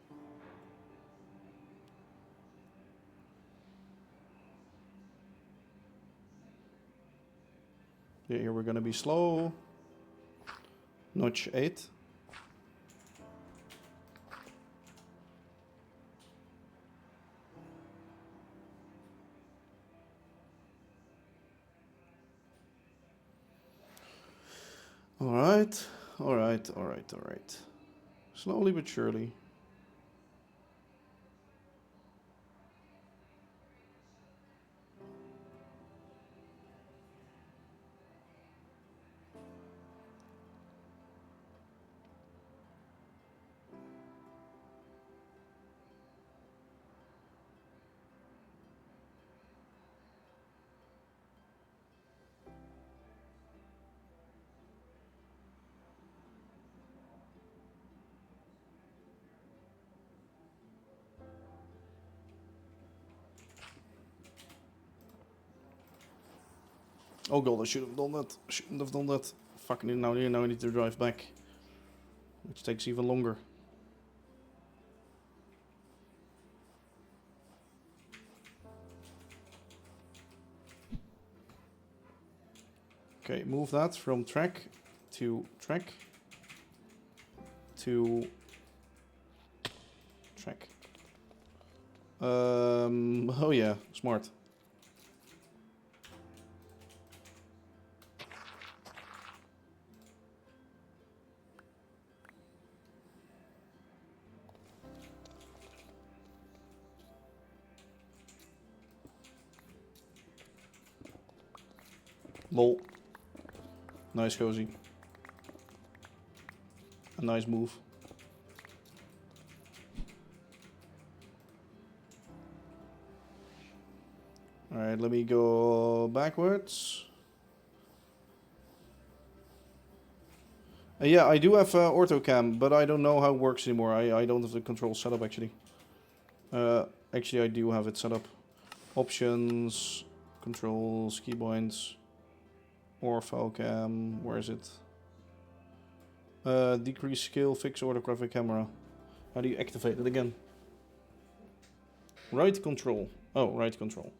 Yeah, here we're gonna be slow. Notch 8. Alright. Slowly but surely. Oh god, I should have done that. Shouldn't have done that. Fucking now I need to drive back. Which takes even longer. Okay, move that from track to track to track. Oh yeah, smart. Lol. Nice, cozy. A nice move. Alright, let me go backwards. Yeah, I do have auto cam, but I don't know how it works anymore. I don't have the control set up actually. Actually, I do have it set up. Options, controls, keybinds, ortho cam. Where is it? Decrease scale, fix orthographic camera. How do you activate it again? Right control. Oh, right control.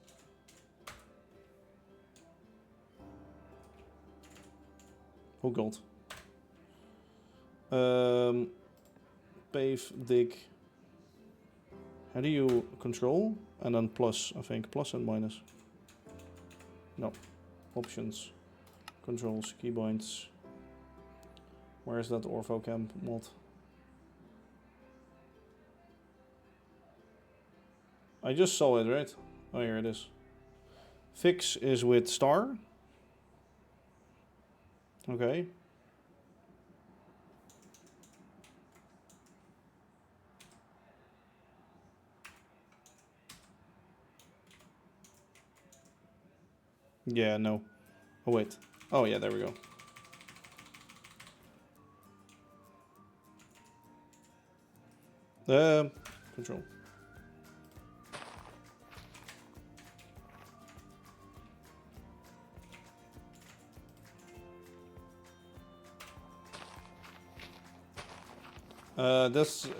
Oh god. Pave, dig. How do you control? And then plus, I think. Plus and minus. No. Options. Controls, keybinds. Where's that orthocam mod? I just saw it, right? Oh, here it is. Fix is with star. Okay. Yeah, no. Oh, wait. Oh, yeah, there we go. Control.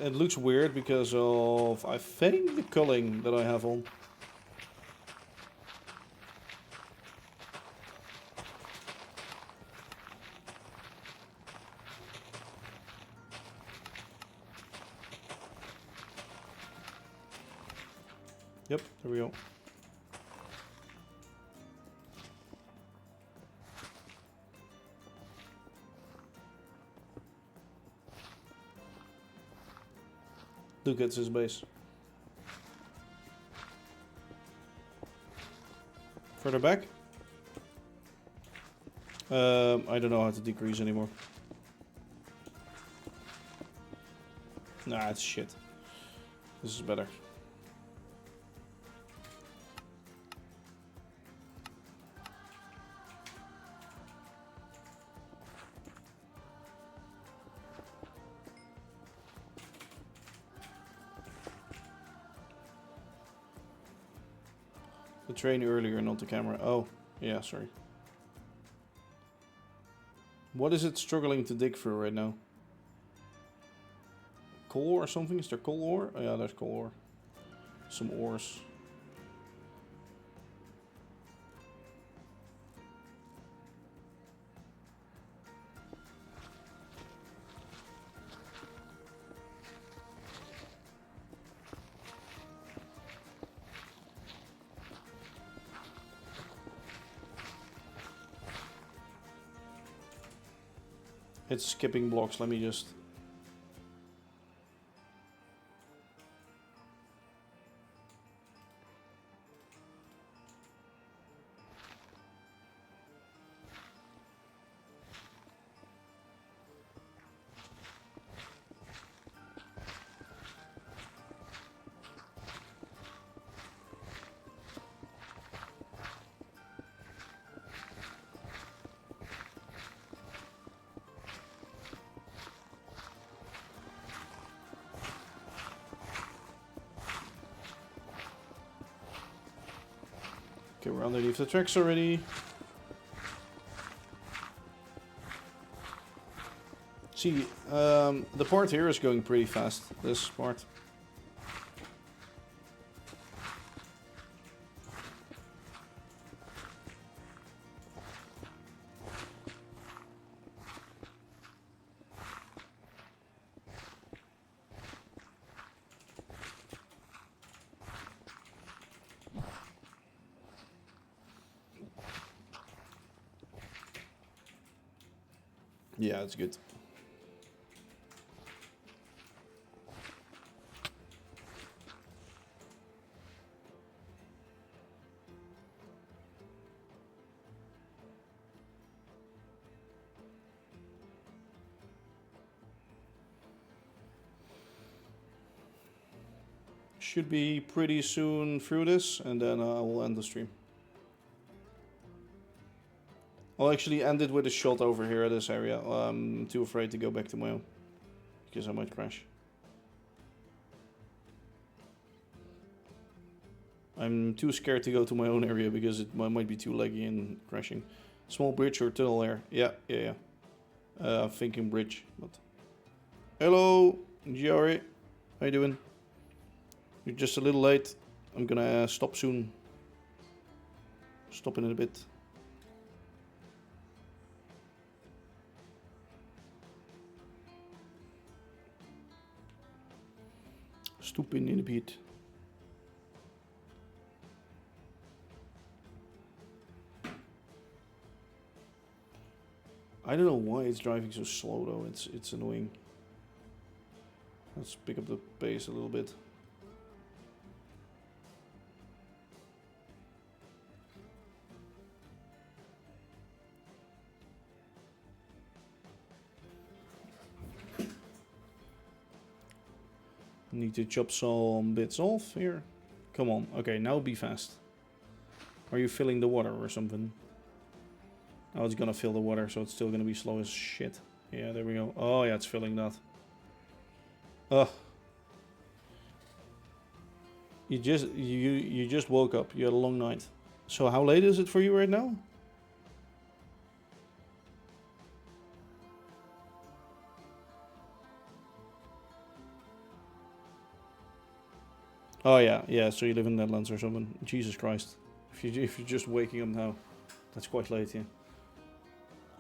It looks weird because of, I think, the culling that I have on. Yep, there we go. Look at his base. Further back? I don't know how to decrease anymore. Nah, it's shit. This is better. The train earlier, not the camera. Oh, yeah, sorry. What is it struggling to dig through right now? Coal or something? Is there coal ore? Oh yeah, there's coal ore. Some ores. It's skipping blocks, let me just... Okay, we're underneath the tracks already. See, the part here is going pretty fast, this part. Yeah, it's good. Should be pretty soon through this, and then I will end the stream. I'll actually end it with a shot over here at this area. I'm too afraid to go back to my own, because I might crash. I'm too scared to go to my own area because it might be too laggy and crashing. Small bridge or tunnel there. Yeah. Thinking bridge, but... Hello, Giori. How you doing? You're just a little late. I'm gonna stop soon. Stop in a bit. Stopping in a bit. I don't know why it's driving so slow though. It's annoying. Let's pick up the pace a little bit. Need to chop some bits off here. Come on. Okay, now be fast. Are you filling the water or something? Oh, it's gonna fill the water, so it's still gonna be slow as shit. Yeah, there we go. Oh yeah, it's filling that. Ugh. You just woke up. You had a long night. So how late is it for you right now? Oh yeah, yeah. So you live in the Netherlands or something. Jesus Christ! If you're just waking up now, that's quite late. Yeah.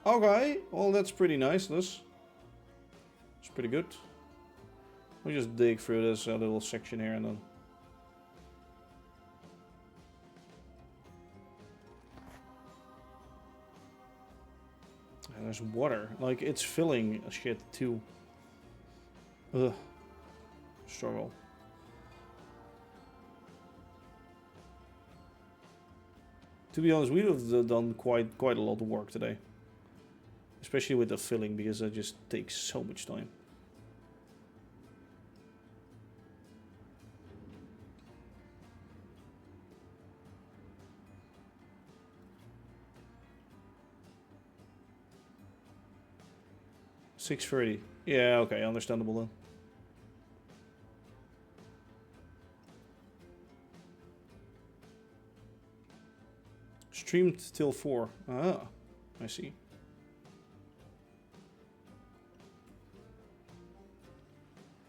Okay. Well, that's pretty nice. This. It's pretty good. We'll just dig through this little section here and then. And there's water. Like, it's filling shit too. Ugh. Struggle. To be honest, we have done quite a lot of work today. Especially with the filling, because that just takes so much time. $6.30. Yeah, okay, understandable then. Streamed till 4. Ah, I see.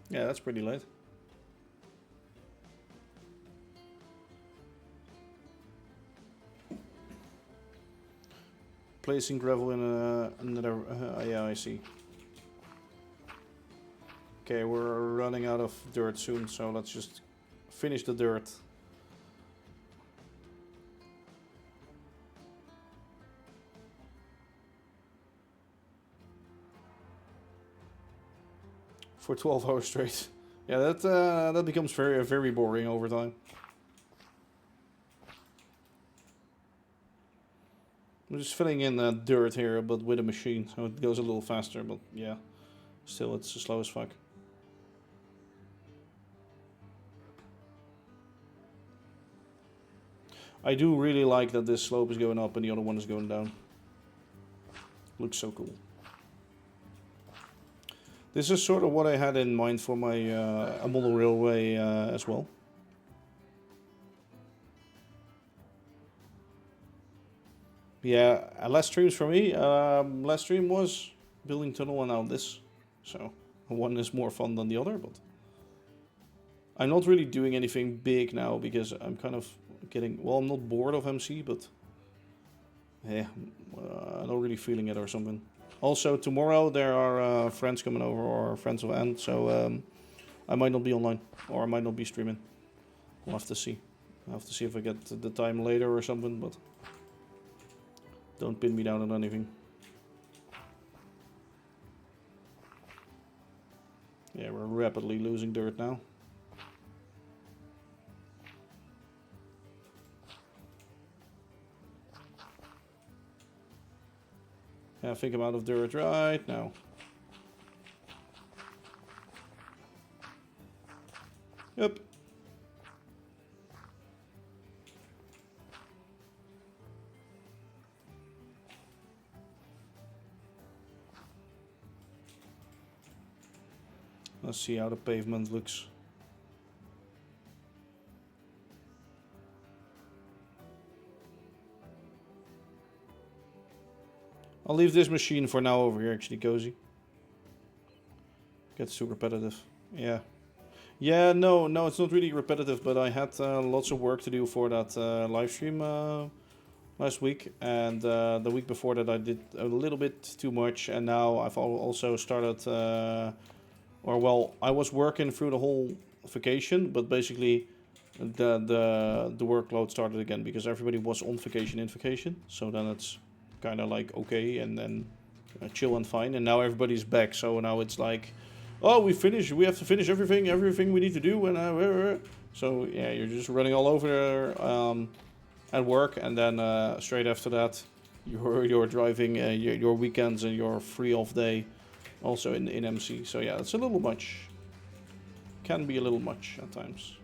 Yeah, that's pretty late. Placing gravel in another... yeah, I see. Okay, we're running out of dirt soon, so let's just finish the dirt. For 12 hours straight. Yeah, that becomes very boring over time. I'm just filling in dirt here, but with a machine, so it goes a little faster, but yeah. Still, it's slow as fuck. I do really like that this slope is going up and the other one is going down. Looks so cool. This is sort of what I had in mind for my model railway as well. Yeah, less streams for me. Last stream was building tunnel and now this. So one is more fun than the other, but I'm not really doing anything big now because I'm kind of getting, well, I'm not bored of MC, but yeah, I'm not really feeling it or something. Also, tomorrow there are friends coming over, or friends of Anne, so I might not be online, or I might not be streaming. We'll have to see. I'll have to see if I get the time later or something, but don't pin me down on anything. Yeah, we're rapidly losing dirt now. Yeah, I think I'm out of dirt right now. Yep. Let's see how the pavement looks. I'll leave this machine for now over here, actually, Cozy. Gets too repetitive. Yeah. Yeah, no, it's not really repetitive, but I had lots of work to do for that live stream last week, and the week before that I did a little bit too much, and now I've also started, or well, I was working through the whole vacation, but basically the workload started again because everybody was on vacation in vacation, so then it's kind of like okay, and then chill and fine, and now everybody's back, so now it's like, oh, we finished, we have to finish everything we need to do, and so yeah, you're just running all over at work, and then straight after that, you're driving your weekends and your free off day, also in MC. So yeah, it's a little much. Can be a little much at times.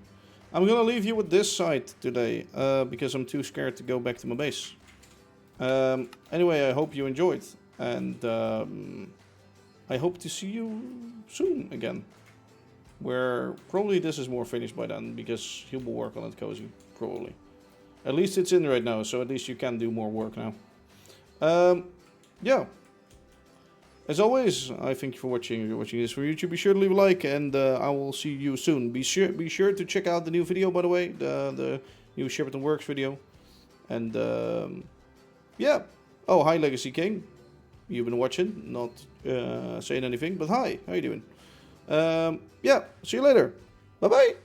I'm gonna leave you with this side today because I'm too scared to go back to my base. Anyway, I hope you enjoyed, and I hope to see you soon again. Where probably this is more finished by then because he will work on it cozy, probably. At least it's in right now, so at least you can do more work now. Yeah. As always, I thank you for watching. If you're watching this for YouTube, be sure to leave a like, and I will see you soon. Be sure to check out the new video, by the way, the new Shepperton Works video. And yeah. Oh, hi Legacy King. You've been watching, not saying anything, but hi. How you doing? Yeah. See you later. Bye bye.